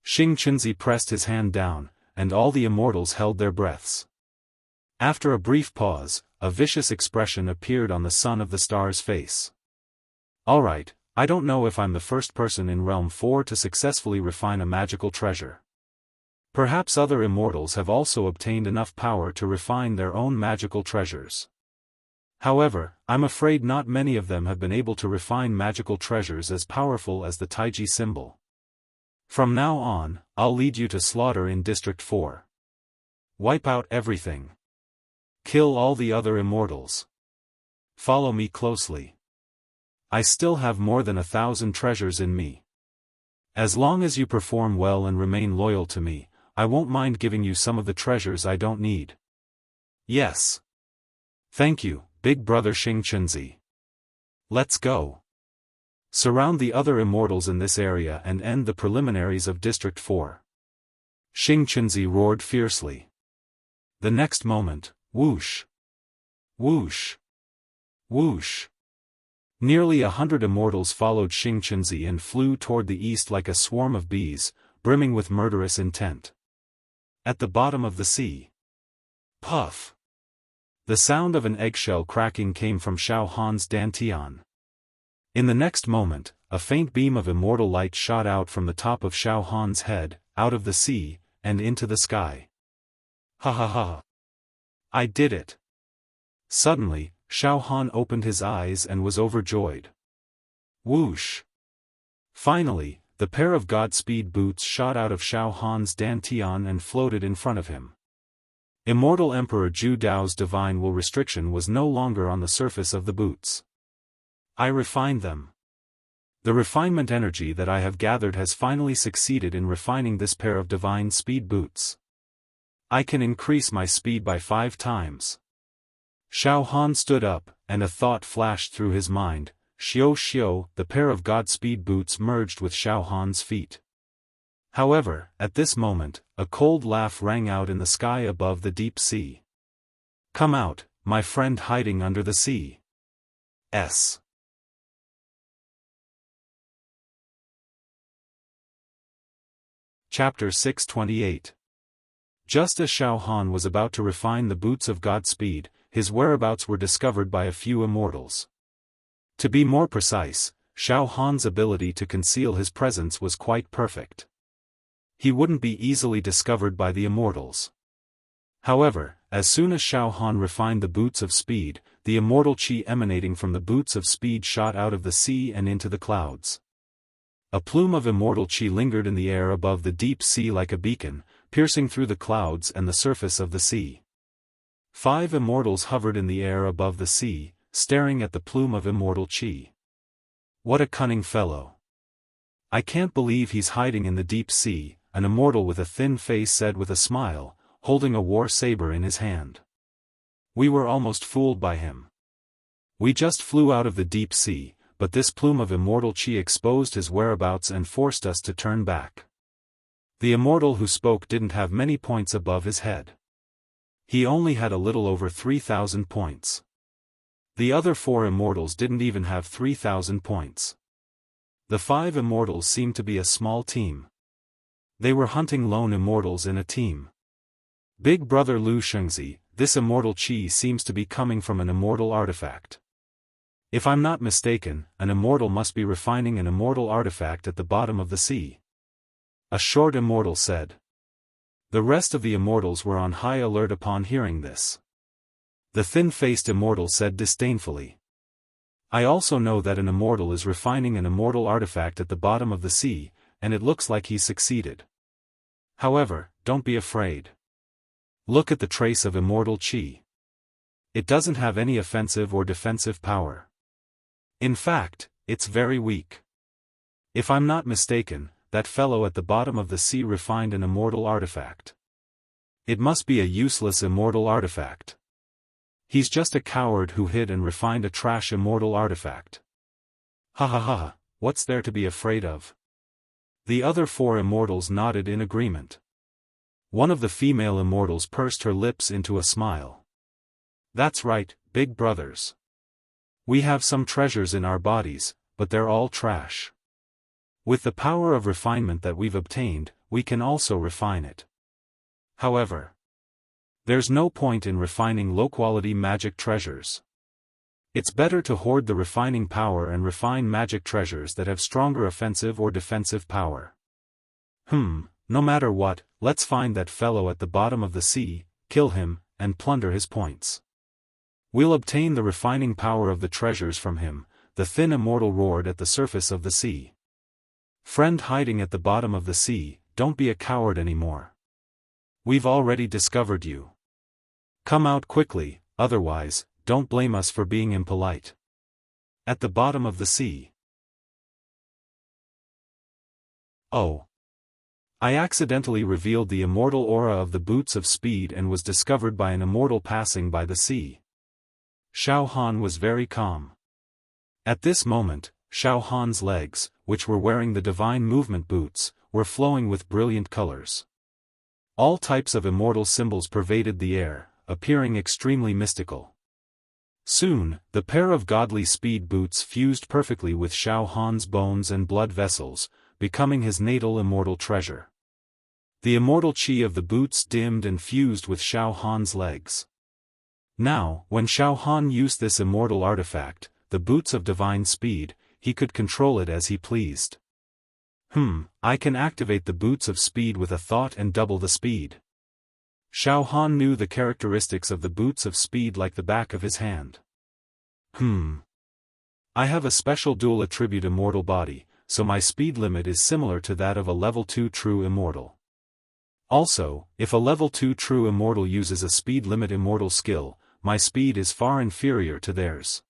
Xing Chunzi pressed his hand down, and all the immortals held their breaths. After a brief pause, a vicious expression appeared on the Son of the Star's face. Alright, I don't know if I'm the first person in Realm 4 to successfully refine a magical treasure. Perhaps other immortals have also obtained enough power to refine their own magical treasures. However, I'm afraid not many of them have been able to refine magical treasures as powerful as the Taiji symbol. From now on, I'll lead you to slaughter in District 4. Wipe out everything. Kill all the other immortals. Follow me closely. I still have more than 1,000 treasures in me. As long as you perform well and remain loyal to me, I won't mind giving you some of the treasures I don't need. Yes. Thank you, big brother Xing Chunzi. Let's go. Surround the other immortals in this area and end the preliminaries of District 4. Xing Chunzi roared fiercely. The next moment, whoosh! Whoosh! Whoosh! Nearly 100 immortals followed Xing Chunzi and flew toward the east like a swarm of bees, brimming with murderous intent. At the bottom of the sea. Puff! The sound of an eggshell cracking came from Xiaofan's dantian. In the next moment, a faint beam of immortal light shot out from the top of Xiaofan's head, out of the sea, and into the sky. Ha ha ha! I did it! Suddenly, Xiaofan opened his eyes and was overjoyed. Whoosh! Finally, the pair of Godspeed boots shot out of Xiaofan's dantian and floated in front of him. Immortal Emperor Zhu Dao's divine will restriction was no longer on the surface of the boots. I refined them. The refinement energy that I have gathered has finally succeeded in refining this pair of divine speed boots. I can increase my speed by 5 times. Xiaofan stood up, and a thought flashed through his mind. Xiao, the pair of Godspeed boots merged with Xiaofan's feet. However, at this moment, a cold laugh rang out in the sky above the deep sea. Come out, my friend hiding under the sea. S. Chapter 628. Just as Xiaofan was about to refine the boots of Godspeed, his whereabouts were discovered by a few immortals. To be more precise, Xiaofan's ability to conceal his presence was quite perfect. He wouldn't be easily discovered by the immortals. However, as soon as Xiaofan refined the boots of speed, the immortal chi emanating from the boots of speed shot out of the sea and into the clouds. A plume of immortal chi lingered in the air above the deep sea like a beacon, piercing through the clouds and the surface of the sea. 5 immortals hovered in the air above the sea, staring at the plume of immortal chi. What a cunning fellow! I can't believe he's hiding in the deep sea, an immortal with a thin face said with a smile, holding a war saber in his hand. We were almost fooled by him. We just flew out of the deep sea, but this plume of immortal chi exposed his whereabouts and forced us to turn back. The immortal who spoke didn't have many points above his head. He only had a little over 3,000 points. The other 4 immortals didn't even have 3,000 points. The 5 immortals seemed to be a small team. They were hunting lone immortals in a team. Big brother Lu Shengzi, this immortal chi seems to be coming from an immortal artifact. If I'm not mistaken, an immortal must be refining an immortal artifact at the bottom of the sea. A short immortal said. The rest of the immortals were on high alert upon hearing this. The thin-faced immortal said disdainfully. I also know that an immortal is refining an immortal artifact at the bottom of the sea, and it looks like he's succeeded. However, don't be afraid. Look at the trace of immortal chi. It doesn't have any offensive or defensive power. In fact, it's very weak. If I'm not mistaken, that fellow at the bottom of the sea refined an immortal artifact. It must be a useless immortal artifact. He's just a coward who hid and refined a trash immortal artifact. Ha ha ha, what's there to be afraid of? The other 4 immortals nodded in agreement. One of the female immortals pursed her lips into a smile. That's right, big brothers. We have some treasures in our bodies, but they're all trash. With the power of refinement that we've obtained, we can also refine it. However, there's no point in refining low-quality magic treasures. It's better to hoard the refining power and refine magic treasures that have stronger offensive or defensive power. No matter what, let's find that fellow at the bottom of the sea, kill him, and plunder his points. We'll obtain the refining power of the treasures from him, the thin immortal roared at the surface of the sea. Friend hiding at the bottom of the sea, don't be a coward anymore. We've already discovered you. Come out quickly, otherwise, don't blame us for being impolite. At the bottom of the sea. Oh. I accidentally revealed the immortal aura of the boots of speed and was discovered by an immortal passing by the sea. Xiaofan was very calm. At this moment, Xiaofan's legs, which were wearing the divine movement boots, were flowing with brilliant colors. All types of immortal symbols pervaded the air, appearing extremely mystical. Soon, the pair of godly speed boots fused perfectly with Xiaofan's bones and blood vessels, becoming his natal immortal treasure. The immortal qi of the boots dimmed and fused with Xiaofan's legs. Now, when Xiaofan used this immortal artifact, the boots of divine speed, he could control it as he pleased. I can activate the boots of speed with a thought and double the speed. Xiaofan knew the characteristics of the boots of speed like the back of his hand. I have a special dual attribute immortal body, so my speed limit is similar to that of a level 2 true immortal. Also, if a level 2 true immortal uses a speed limit immortal skill, my speed is far inferior to theirs.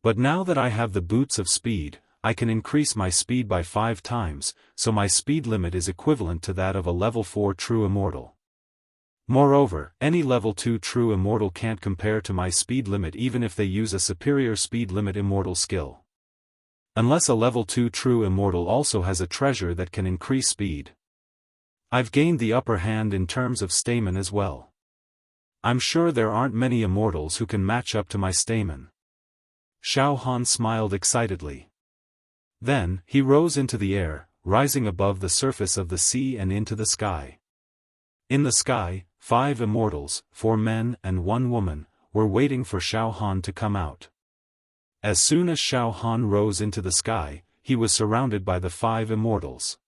But now that I have the boots of speed, I can increase my speed by 5 times, so my speed limit is equivalent to that of a level 4 true immortal. Moreover, any level 2 true immortal can't compare to my speed limit even if they use a superior speed limit immortal skill. Unless a level 2 true immortal also has a treasure that can increase speed. I've gained the upper hand in terms of stamen as well. I'm sure there aren't many immortals who can match up to my stamen. Xiaofan smiled excitedly. Then, he rose into the air, rising above the surface of the sea and into the sky. In the sky, 5 immortals, 4 men and 1 woman, were waiting for Xiaofan to come out. As soon as Xiaofan rose into the sky, he was surrounded by the 5 immortals.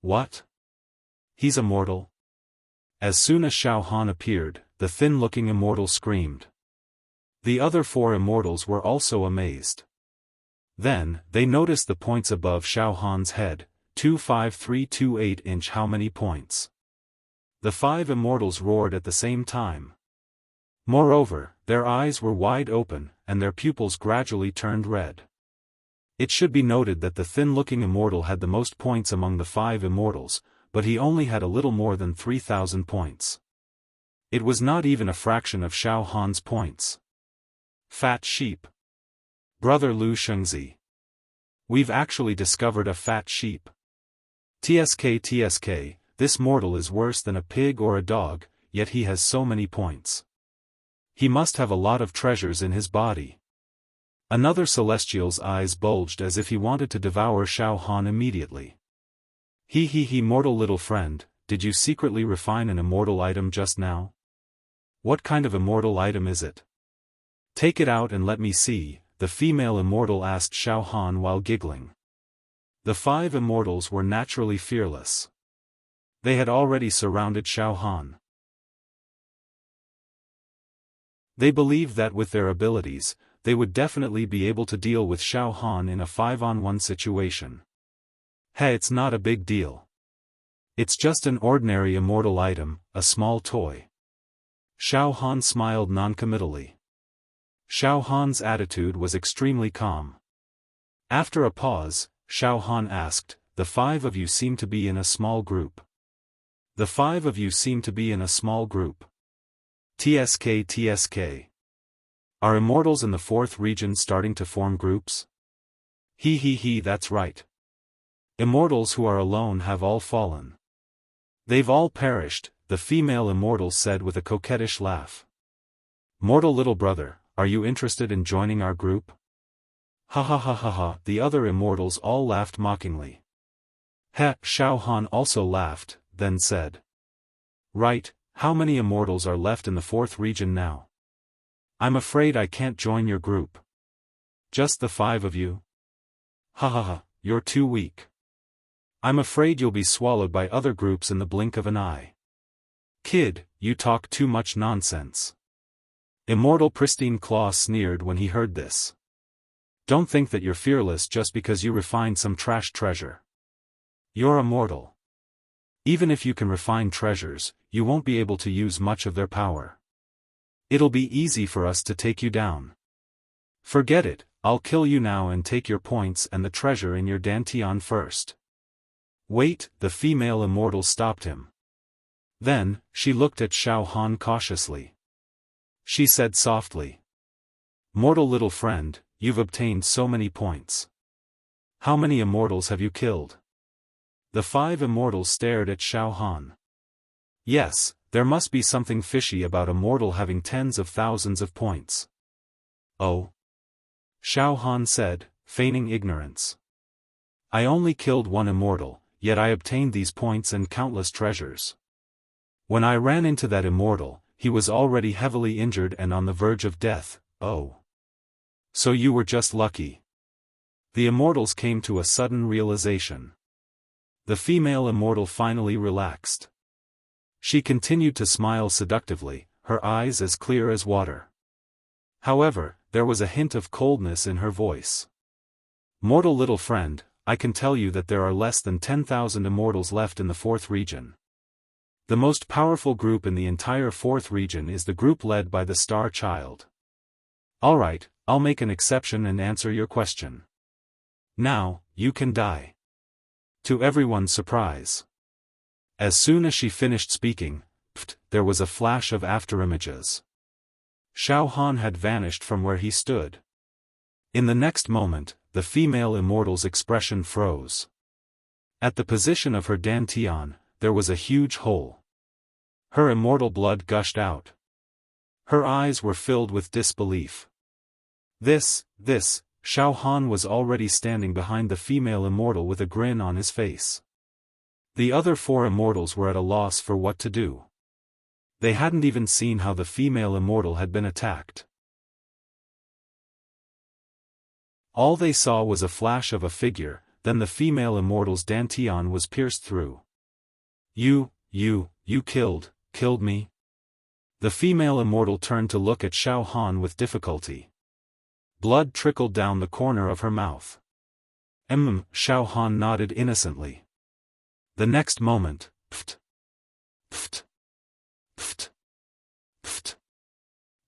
What? He's immortal? As soon as Xiaofan appeared, the thin-looking immortal screamed. The other 4 immortals were also amazed. Then, they noticed the points above Xiaofan's head, 25328 inch. How many points? The 5 immortals roared at the same time. Moreover, their eyes were wide open, and their pupils gradually turned red. It should be noted that the thin-looking immortal had the most points among the 5 immortals, but he only had a little more than 3,000 points. It was not even a fraction of Xiaofan's points. Fat sheep. Brother Lu Shengzi. We've actually discovered a fat sheep. TSK, this mortal is worse than a pig or a dog, yet he has so many points. He must have a lot of treasures in his body. Another celestial's eyes bulged as if he wanted to devour Xiaofan immediately. Mortal little friend, did you secretly refine an immortal item just now? What kind of immortal item is it? Take it out and let me see, the female immortal asked Xiaofan while giggling. The 5 immortals were naturally fearless. They had already surrounded Xiaofan. They believed that with their abilities, they would definitely be able to deal with Xiaofan in a 5-on-1 situation. Hey, it's not a big deal. It's just an ordinary immortal item, a small toy. Xiaofan smiled noncommittally. Xiaofan's attitude was extremely calm. After a pause, Xiaofan asked, "The five of you seem to be in a small group." "The five of you seem to be in a small group. TSK. Are immortals in the fourth region starting to form groups?" He, that's right. Immortals who are alone have all fallen. They've all perished, the female immortal said with a coquettish laugh. "Mortal little brother, are you interested in joining our group?" Ha ha ha ha ha, the other immortals all laughed mockingly. Xiaofan also laughed, then said. "Right, how many immortals are left in the fourth region now?" "I'm afraid I can't join your group." "Just the five of you?" Ha ha ha, you're too weak. I'm afraid you'll be swallowed by other groups in the blink of an eye. Kid, you talk too much nonsense. Immortal Pristine Claw sneered when he heard this. Don't think that you're fearless just because you refined some trash treasure. You're immortal. Even if you can refine treasures, you won't be able to use much of their power. It'll be easy for us to take you down. Forget it, I'll kill you now and take your points and the treasure in your dantian first. Wait, the female immortal stopped him. Then, she looked at Xiaofan cautiously. She said softly. Mortal little friend, you've obtained so many points. How many immortals have you killed? The five immortals stared at Xiaofan. Yes, there must be something fishy about a mortal having tens of thousands of points. Oh? Xiaofan said, feigning ignorance. I only killed one immortal, yet I obtained these points and countless treasures. When I ran into that immortal, he was already heavily injured and on the verge of death. Oh. So you were just lucky. The immortals came to a sudden realization. The female immortal finally relaxed. She continued to smile seductively, her eyes as clear as water. However, there was a hint of coldness in her voice. Mortal little friend, I can tell you that there are less than 10,000 immortals left in the fourth region. The most powerful group in the entire fourth region is the group led by the Star Child. Alright, I'll make an exception and answer your question. Now, you can die. To everyone's surprise. As soon as she finished speaking, there was a flash of afterimages. Xiaofan had vanished from where he stood. In the next moment, the female immortal's expression froze. At the position of her dantian, there was a huge hole. Her immortal blood gushed out. Her eyes were filled with disbelief. Xiaofan was already standing behind the female immortal with a grin on his face. The other four immortals were at a loss for what to do. They hadn't even seen how the female immortal had been attacked. All they saw was a flash of a figure, then the female immortal's dantian was pierced through. You killed me? The female immortal turned to look at Xiaofan with difficulty. Blood trickled down the corner of her mouth. Xiaofan nodded innocently. The next moment,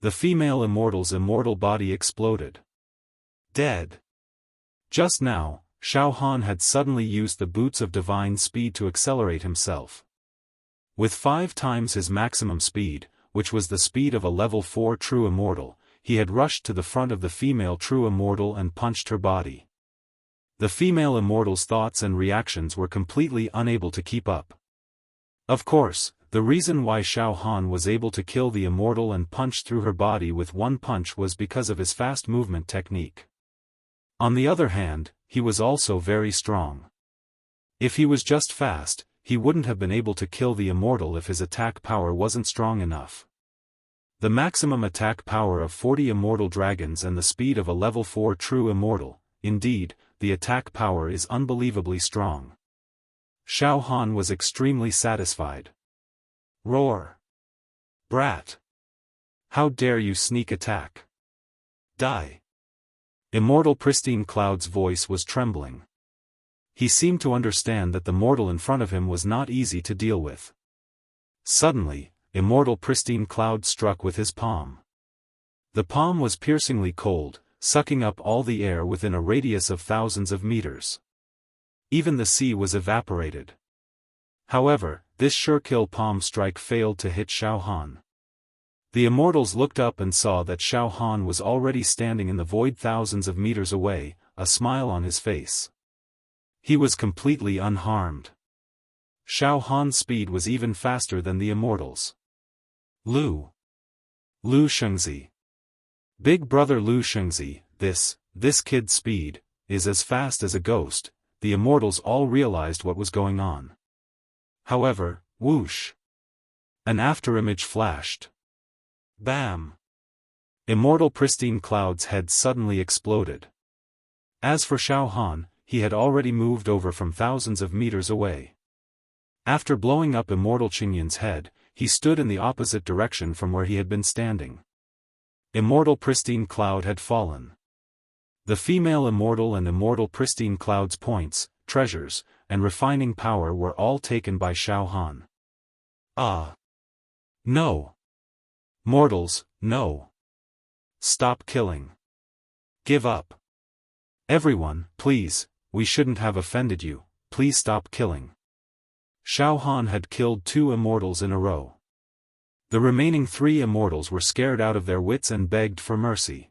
the female immortal's immortal body exploded. Dead. Just now, Xiaofan had suddenly used the boots of divine speed to accelerate himself. With 5 times his maximum speed, which was the speed of a level 4 true immortal, he had rushed to the front of the female true immortal and punched her body. The female immortal's thoughts and reactions were completely unable to keep up. Of course, the reason why Xiaofan was able to kill the immortal and punch through her body with one punch was because of his fast movement technique. On the other hand, he was also very strong. If he was just fast, he wouldn't have been able to kill the immortal if his attack power wasn't strong enough. The maximum attack power of 40 immortal dragons and the speed of a level 4 true immortal, indeed, the attack power is unbelievably strong. Xiaofan was extremely satisfied. Roar! Brat! How dare you sneak attack? Die! Immortal Pristine Cloud's voice was trembling. He seemed to understand that the mortal in front of him was not easy to deal with. Suddenly, Immortal Pristine Cloud struck with his palm. The palm was piercingly cold, sucking up all the air within a radius of thousands of meters. Even the sea was evaporated. However, this sure-kill palm strike failed to hit Xiaofan. The immortals looked up and saw that Xiaofan was already standing in the void thousands of meters away, a smile on his face. He was completely unharmed. Xiaofan's speed was even faster than the immortals. Lu Shengzi. Big brother Lu Shengzi, this kid's speed is as fast as a ghost. The immortals all realized what was going on. However, whoosh! An afterimage flashed. Bam! Immortal pristine cloud's head suddenly exploded. As for Xiaofan, he had already moved over from thousands of meters away. After blowing up Immortal Qingyun's head, he stood in the opposite direction from where he had been standing. Immortal pristine cloud had fallen. The female immortal and immortal pristine cloud's points, treasures, and refining power were all taken by Xiaofan. Ah! No! Mortals, no! Stop killing. Give up. Everyone, please, we shouldn't have offended you, please stop killing. Xiaofan had killed 2 immortals in a row. The remaining 3 immortals were scared out of their wits and begged for mercy.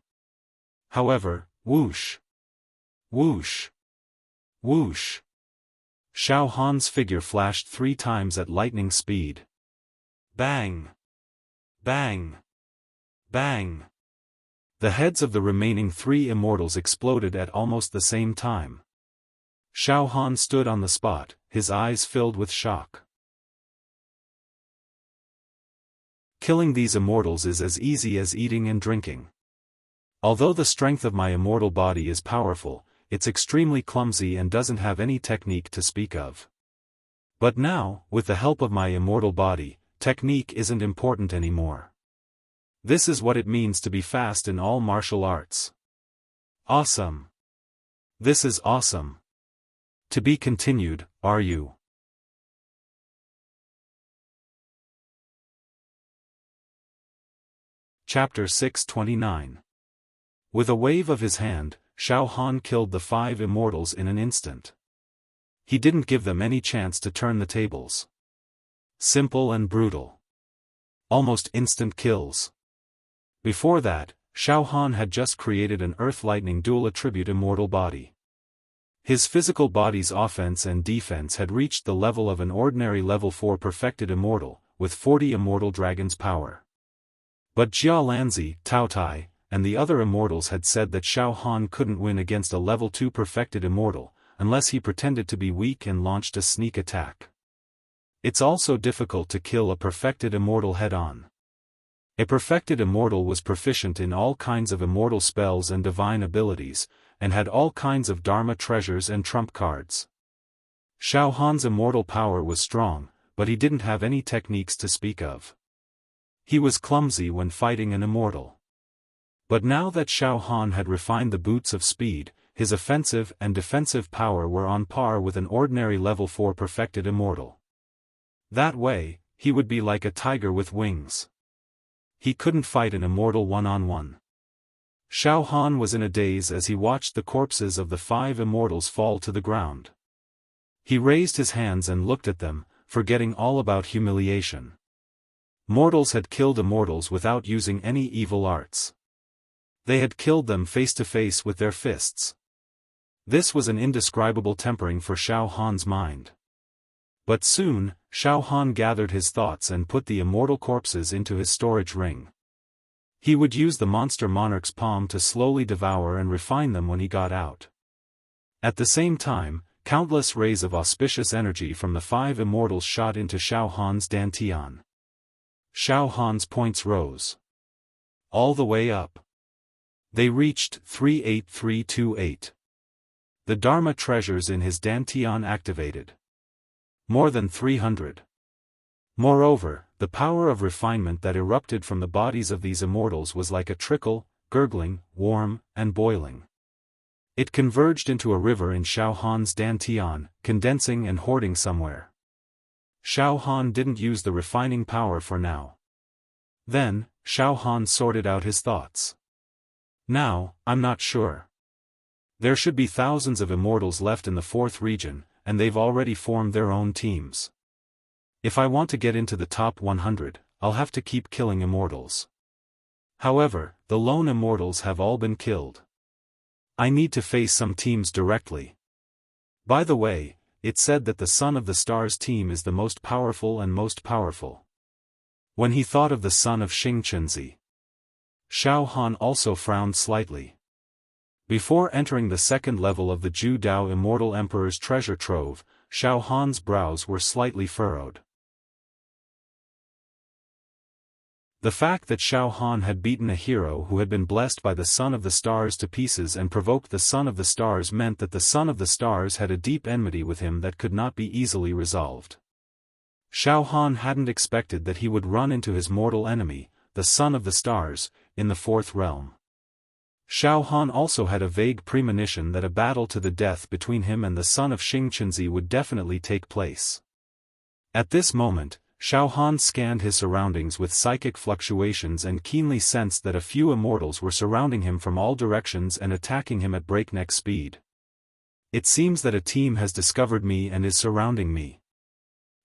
However, whoosh! Whoosh! Whoosh! Xiaofan's figure flashed 3 times at lightning speed. Bang! Bang! Bang! The heads of the remaining 3 immortals exploded at almost the same time. Xiaofan stood on the spot, his eyes filled with shock. Killing these immortals is as easy as eating and drinking. Although the strength of my immortal body is powerful, it's extremely clumsy and doesn't have any technique to speak of. But now, with the help of my immortal body, technique isn't important anymore. This is what it means to be fast in all martial arts. Awesome! This is awesome! To be continued, are you? Chapter 629. With a wave of his hand, Xiaofan killed the 5 immortals in an instant. He didn't give them any chance to turn the tables. Simple and brutal. Almost instant kills. Before that, Xiaofan had just created an Earth Lightning dual attribute immortal body. His physical body's offense and defense had reached the level of an ordinary level 4 perfected immortal, with 40 immortal dragon's power. But Jia Lanzi, Tao Tai, and the other immortals had said that Xiaofan couldn't win against a level 2 perfected immortal, unless he pretended to be weak and launched a sneak attack. It's also difficult to kill a perfected immortal head-on. A perfected immortal was proficient in all kinds of immortal spells and divine abilities, and had all kinds of Dharma treasures and trump cards. Xiaofan's immortal power was strong, but he didn't have any techniques to speak of. He was clumsy when fighting an immortal. But now that Xiaofan had refined the boots of speed, his offensive and defensive power were on par with an ordinary level 4 perfected immortal. That way, he would be like a tiger with wings. He couldn't fight an immortal one-on-one. Xiaofan was in a daze as he watched the corpses of the 5 immortals fall to the ground. He raised his hands and looked at them, forgetting all about humiliation. Mortals had killed immortals without using any evil arts. They had killed them face to face with their fists. This was an indescribable tempering for Xiaofan's mind. But soon, Xiaofan gathered his thoughts and put the immortal corpses into his storage ring. He would use the monster monarch's palm to slowly devour and refine them when he got out. At the same time, countless rays of auspicious energy from the 5 immortals shot into Xiaofan's dantian. Xiaofan's points rose. All the way up. They reached 38328. The Dharma treasures in his dantian activated. More than 300. Moreover, the power of refinement that erupted from the bodies of these immortals was like a trickle, gurgling, warm, and boiling. It converged into a river in Xiaofan's dantian, condensing and hoarding somewhere. Xiaofan didn't use the refining power for now. Then, Xiaofan sorted out his thoughts. Now, I'm not sure. There should be thousands of immortals left in the 4th region, and they've already formed their own teams. If I want to get into the top 100, I'll have to keep killing immortals. However, the lone immortals have all been killed. I need to face some teams directly. By the way, it said that the Son of the Stars team is the most powerful and most powerful. When he thought of the son of Xingchenzi, Xiaofan also frowned slightly. Before entering the 2nd level of the Ju Dao Immortal Emperor's treasure trove, Xiaofan's brows were slightly furrowed. The fact that Xiaofan had beaten a hero who had been blessed by the Son of the Stars to pieces and provoked the Son of the Stars meant that the Son of the Stars had a deep enmity with him that could not be easily resolved. Xiaofan hadn't expected that he would run into his mortal enemy, the Son of the Stars, in the 4th realm. Xiaofan also had a vague premonition that a battle to the death between him and the son of Xingchenzi would definitely take place. At this moment, Xiaofan scanned his surroundings with psychic fluctuations and keenly sensed that a few immortals were surrounding him from all directions and attacking him at breakneck speed. It seems that a team has discovered me and is surrounding me.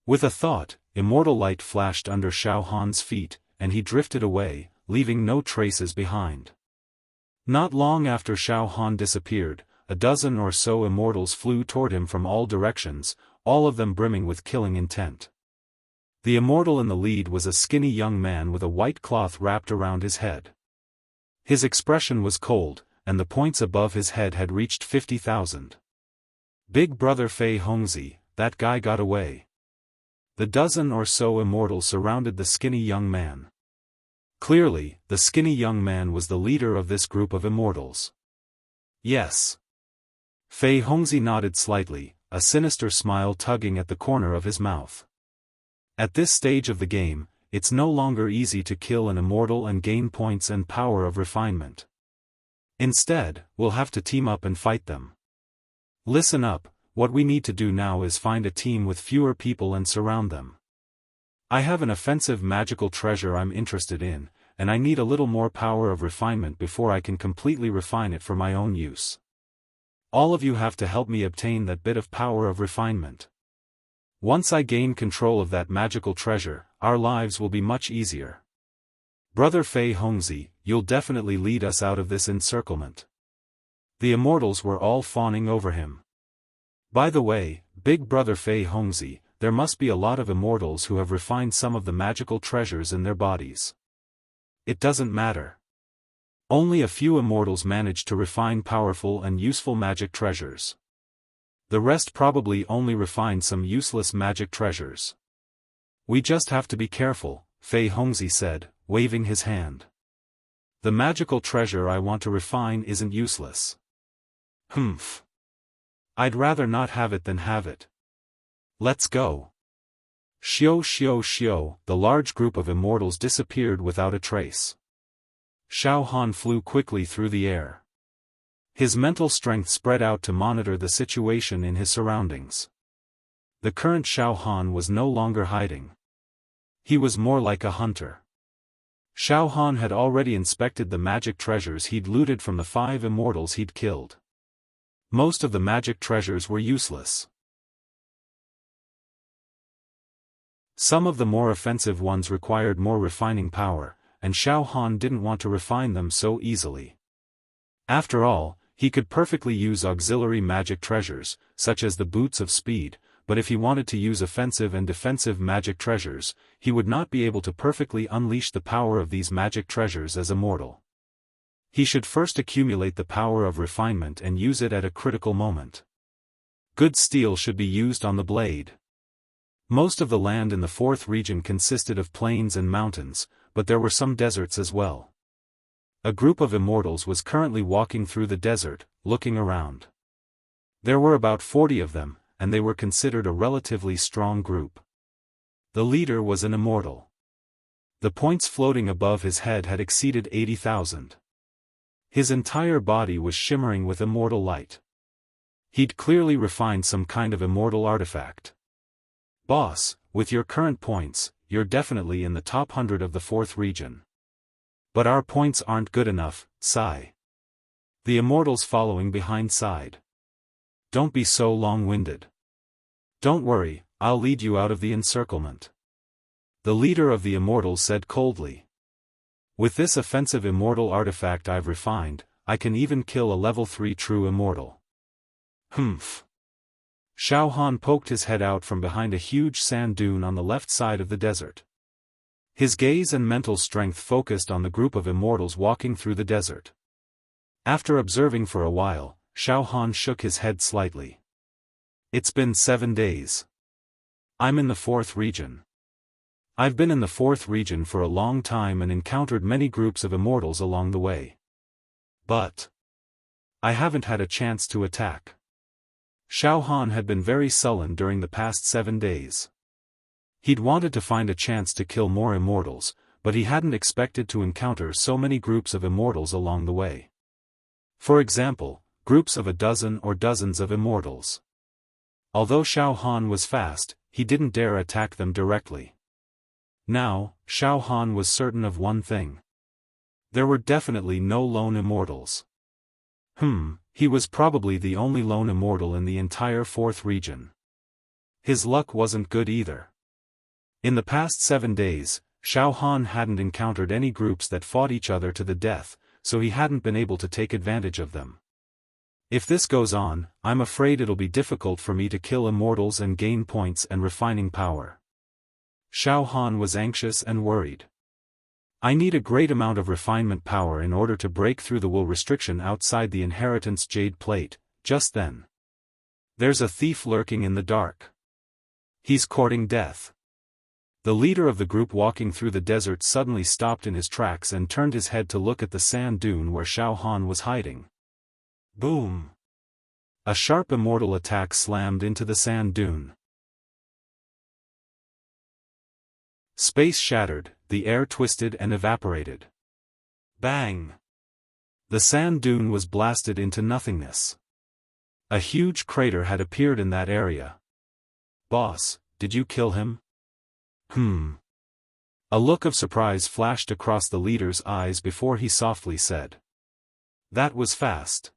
With a thought, immortal light flashed under Xiaofan's feet, and he drifted away, leaving no traces behind. Not long after Xiaofan disappeared, a dozen or so immortals flew toward him from all directions, all of them brimming with killing intent. The immortal in the lead was a skinny young man with a white cloth wrapped around his head. His expression was cold, and the points above his head had reached 50,000. Big brother Fei Hongzi, that guy got away. The dozen or so immortals surrounded the skinny young man. Clearly, the skinny young man was the leader of this group of immortals. Yes. Fei Hongzi nodded slightly, a sinister smile tugging at the corner of his mouth. At this stage of the game, it's no longer easy to kill an immortal and gain points and power of refinement. Instead, we'll have to team up and fight them. Listen up, what we need to do now is find a team with fewer people and surround them. I have an offensive magical treasure I'm interested in, and I need a little more power of refinement before I can completely refine it for my own use. All of you have to help me obtain that bit of power of refinement. Once I gain control of that magical treasure, our lives will be much easier. Brother Fei Hongzi, you'll definitely lead us out of this encirclement. The immortals were all fawning over him. By the way, big brother Fei Hongzi, there must be a lot of immortals who have refined some of the magical treasures in their bodies. It doesn't matter. Only a few immortals manage to refine powerful and useful magic treasures. The rest probably only refine some useless magic treasures. We just have to be careful, Fei Hongzi said, waving his hand. The magical treasure I want to refine isn't useless. Humph. I'd rather not have it than have it. Let's go. Xiao, the large group of immortals disappeared without a trace. Xiaofan flew quickly through the air. His mental strength spread out to monitor the situation in his surroundings. The current Xiaofan was no longer hiding. He was more like a hunter. Xiaofan had already inspected the magic treasures he'd looted from the 5 immortals he'd killed. Most of the magic treasures were useless. Some of the more offensive ones required more refining power, and Xiaofan didn't want to refine them so easily. After all, he could perfectly use auxiliary magic treasures, such as the Boots of Speed, but if he wanted to use offensive and defensive magic treasures, he would not be able to perfectly unleash the power of these magic treasures as a mortal. He should first accumulate the power of refinement and use it at a critical moment. Good steel should be used on the blade. Most of the land in the 4th region consisted of plains and mountains, but there were some deserts as well. A group of immortals was currently walking through the desert, looking around. There were about 40 of them, and they were considered a relatively strong group. The leader was an immortal. The points floating above his head had exceeded 80,000. His entire body was shimmering with immortal light. He'd clearly refined some kind of immortal artifact. Boss, with your current points, you're definitely in the top 100 of the 4th region. But our points aren't good enough, sigh. The immortals following behind sighed. Don't be so long-winded. Don't worry, I'll lead you out of the encirclement. The leader of the immortals said coldly. With this offensive immortal artifact I've refined, I can even kill a level 3 true immortal. Humph. Xiaofan poked his head out from behind a huge sand dune on the left side of the desert. His gaze and mental strength focused on the group of immortals walking through the desert. After observing for a while, Xiaofan shook his head slightly. It's been 7 days. I'm in the 4th region. I've been in the 4th region for a long time and encountered many groups of immortals along the way. But I haven't had a chance to attack. Xiaofan had been very sullen during the past 7 days. He'd wanted to find a chance to kill more immortals, but he hadn't expected to encounter so many groups of immortals along the way. For example, groups of a dozen or dozens of immortals. Although Xiaofan was fast, he didn't dare attack them directly. Now, Xiaofan was certain of one thing. There were definitely no lone immortals. He was probably the only lone immortal in the entire 4th region. His luck wasn't good either. In the past 7 days, Xiaofan hadn't encountered any groups that fought each other to the death, so he hadn't been able to take advantage of them. If this goes on, I'm afraid it'll be difficult for me to kill immortals and gain points and refining power. Xiaofan was anxious and worried. I need a great amount of refinement power in order to break through the will restriction outside the inheritance jade plate. Just then, there's a thief lurking in the dark. He's courting death. The leader of the group walking through the desert suddenly stopped in his tracks and turned his head to look at the sand dune where Xiaofan was hiding. Boom! A sharp immortal attack slammed into the sand dune. Space shattered, the air twisted and evaporated. Bang! The sand dune was blasted into nothingness. A huge crater had appeared in that area. Boss, did you kill him? A look of surprise flashed across the leader's eyes before he softly said. That was fast.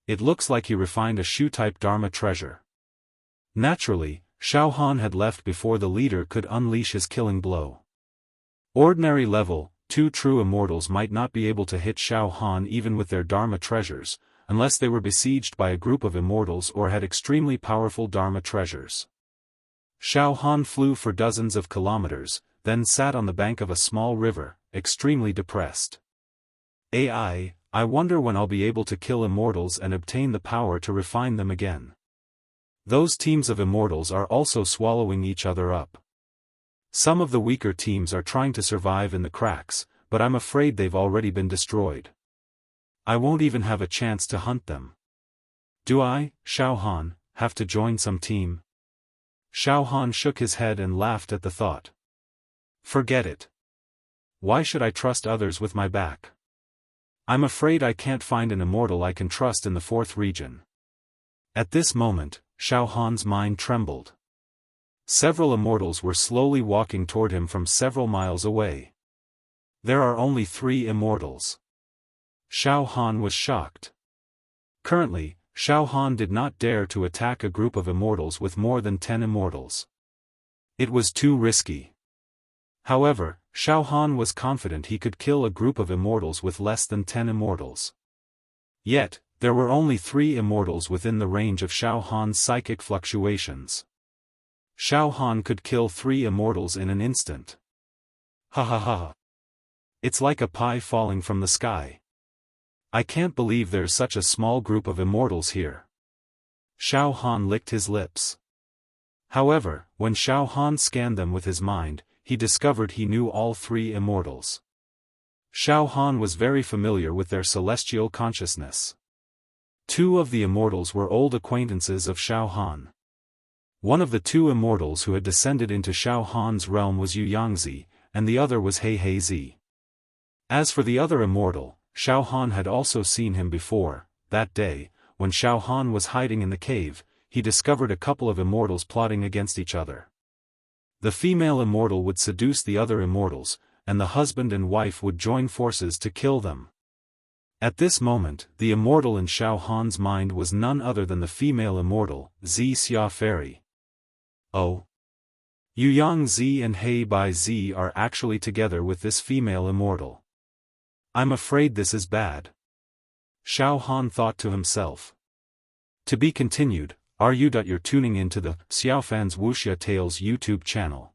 It looks like he refined a shoe-type Dharma treasure. Naturally, Xiaofan had left before the leader could unleash his killing blow. Ordinary level, 2 true immortals might not be able to hit Xiaofan even with their Dharma treasures, unless they were besieged by a group of immortals or had extremely powerful Dharma treasures. Xiaofan flew for dozens of kilometers, then sat on the bank of a small river, extremely depressed. I wonder when I'll be able to kill immortals and obtain the power to refine them again. Those teams of immortals are also swallowing each other up. Some of the weaker teams are trying to survive in the cracks, but I'm afraid they've already been destroyed. I won't even have a chance to hunt them. Do I, Xiaofan, have to join some team? Xiaofan shook his head and laughed at the thought. Forget it. Why should I trust others with my back? I'm afraid I can't find an immortal I can trust in the 4th region. At this moment, Xiaofan's mind trembled. Several immortals were slowly walking toward him from several miles away. There are only 3 immortals. Xiaofan was shocked. Currently, Xiaofan did not dare to attack a group of immortals with more than 10 immortals. It was too risky. However, Xiaofan was confident he could kill a group of immortals with less than 10 immortals. Yet, there were only 3 immortals within the range of Xiaofan's psychic fluctuations. Xiaofan could kill 3 immortals in an instant. Ha ha ha. It's like a pie falling from the sky. I can't believe there's such a small group of immortals here. Xiaofan licked his lips. However, when Xiaofan scanned them with his mind, he discovered he knew all 3 immortals. Xiaofan was very familiar with their celestial consciousness. 2 of the immortals were old acquaintances of Xiaofan. One of the 2 immortals who had descended into Xiaofan's realm was Yu Yangzi, and the other was He Zi. As for the other immortal, Xiaofan had also seen him before. That day, when Xiaofan was hiding in the cave, he discovered a couple of immortals plotting against each other. The female immortal would seduce the other immortals, and the husband and wife would join forces to kill them. At this moment, the immortal in Xiaofan's mind was none other than the female immortal, Xia Fairy. Oh! Yu Yang Zi and Hei Bai Zi are actually together with this female immortal. I'm afraid this is bad. Xiaofan thought to himself. To be continued. You're tuning into the Xiaofan's Wuxia Tales YouTube channel.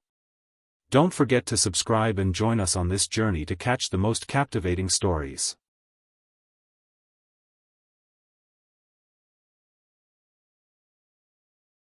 Don't forget to subscribe and join us on this journey to catch the most captivating stories.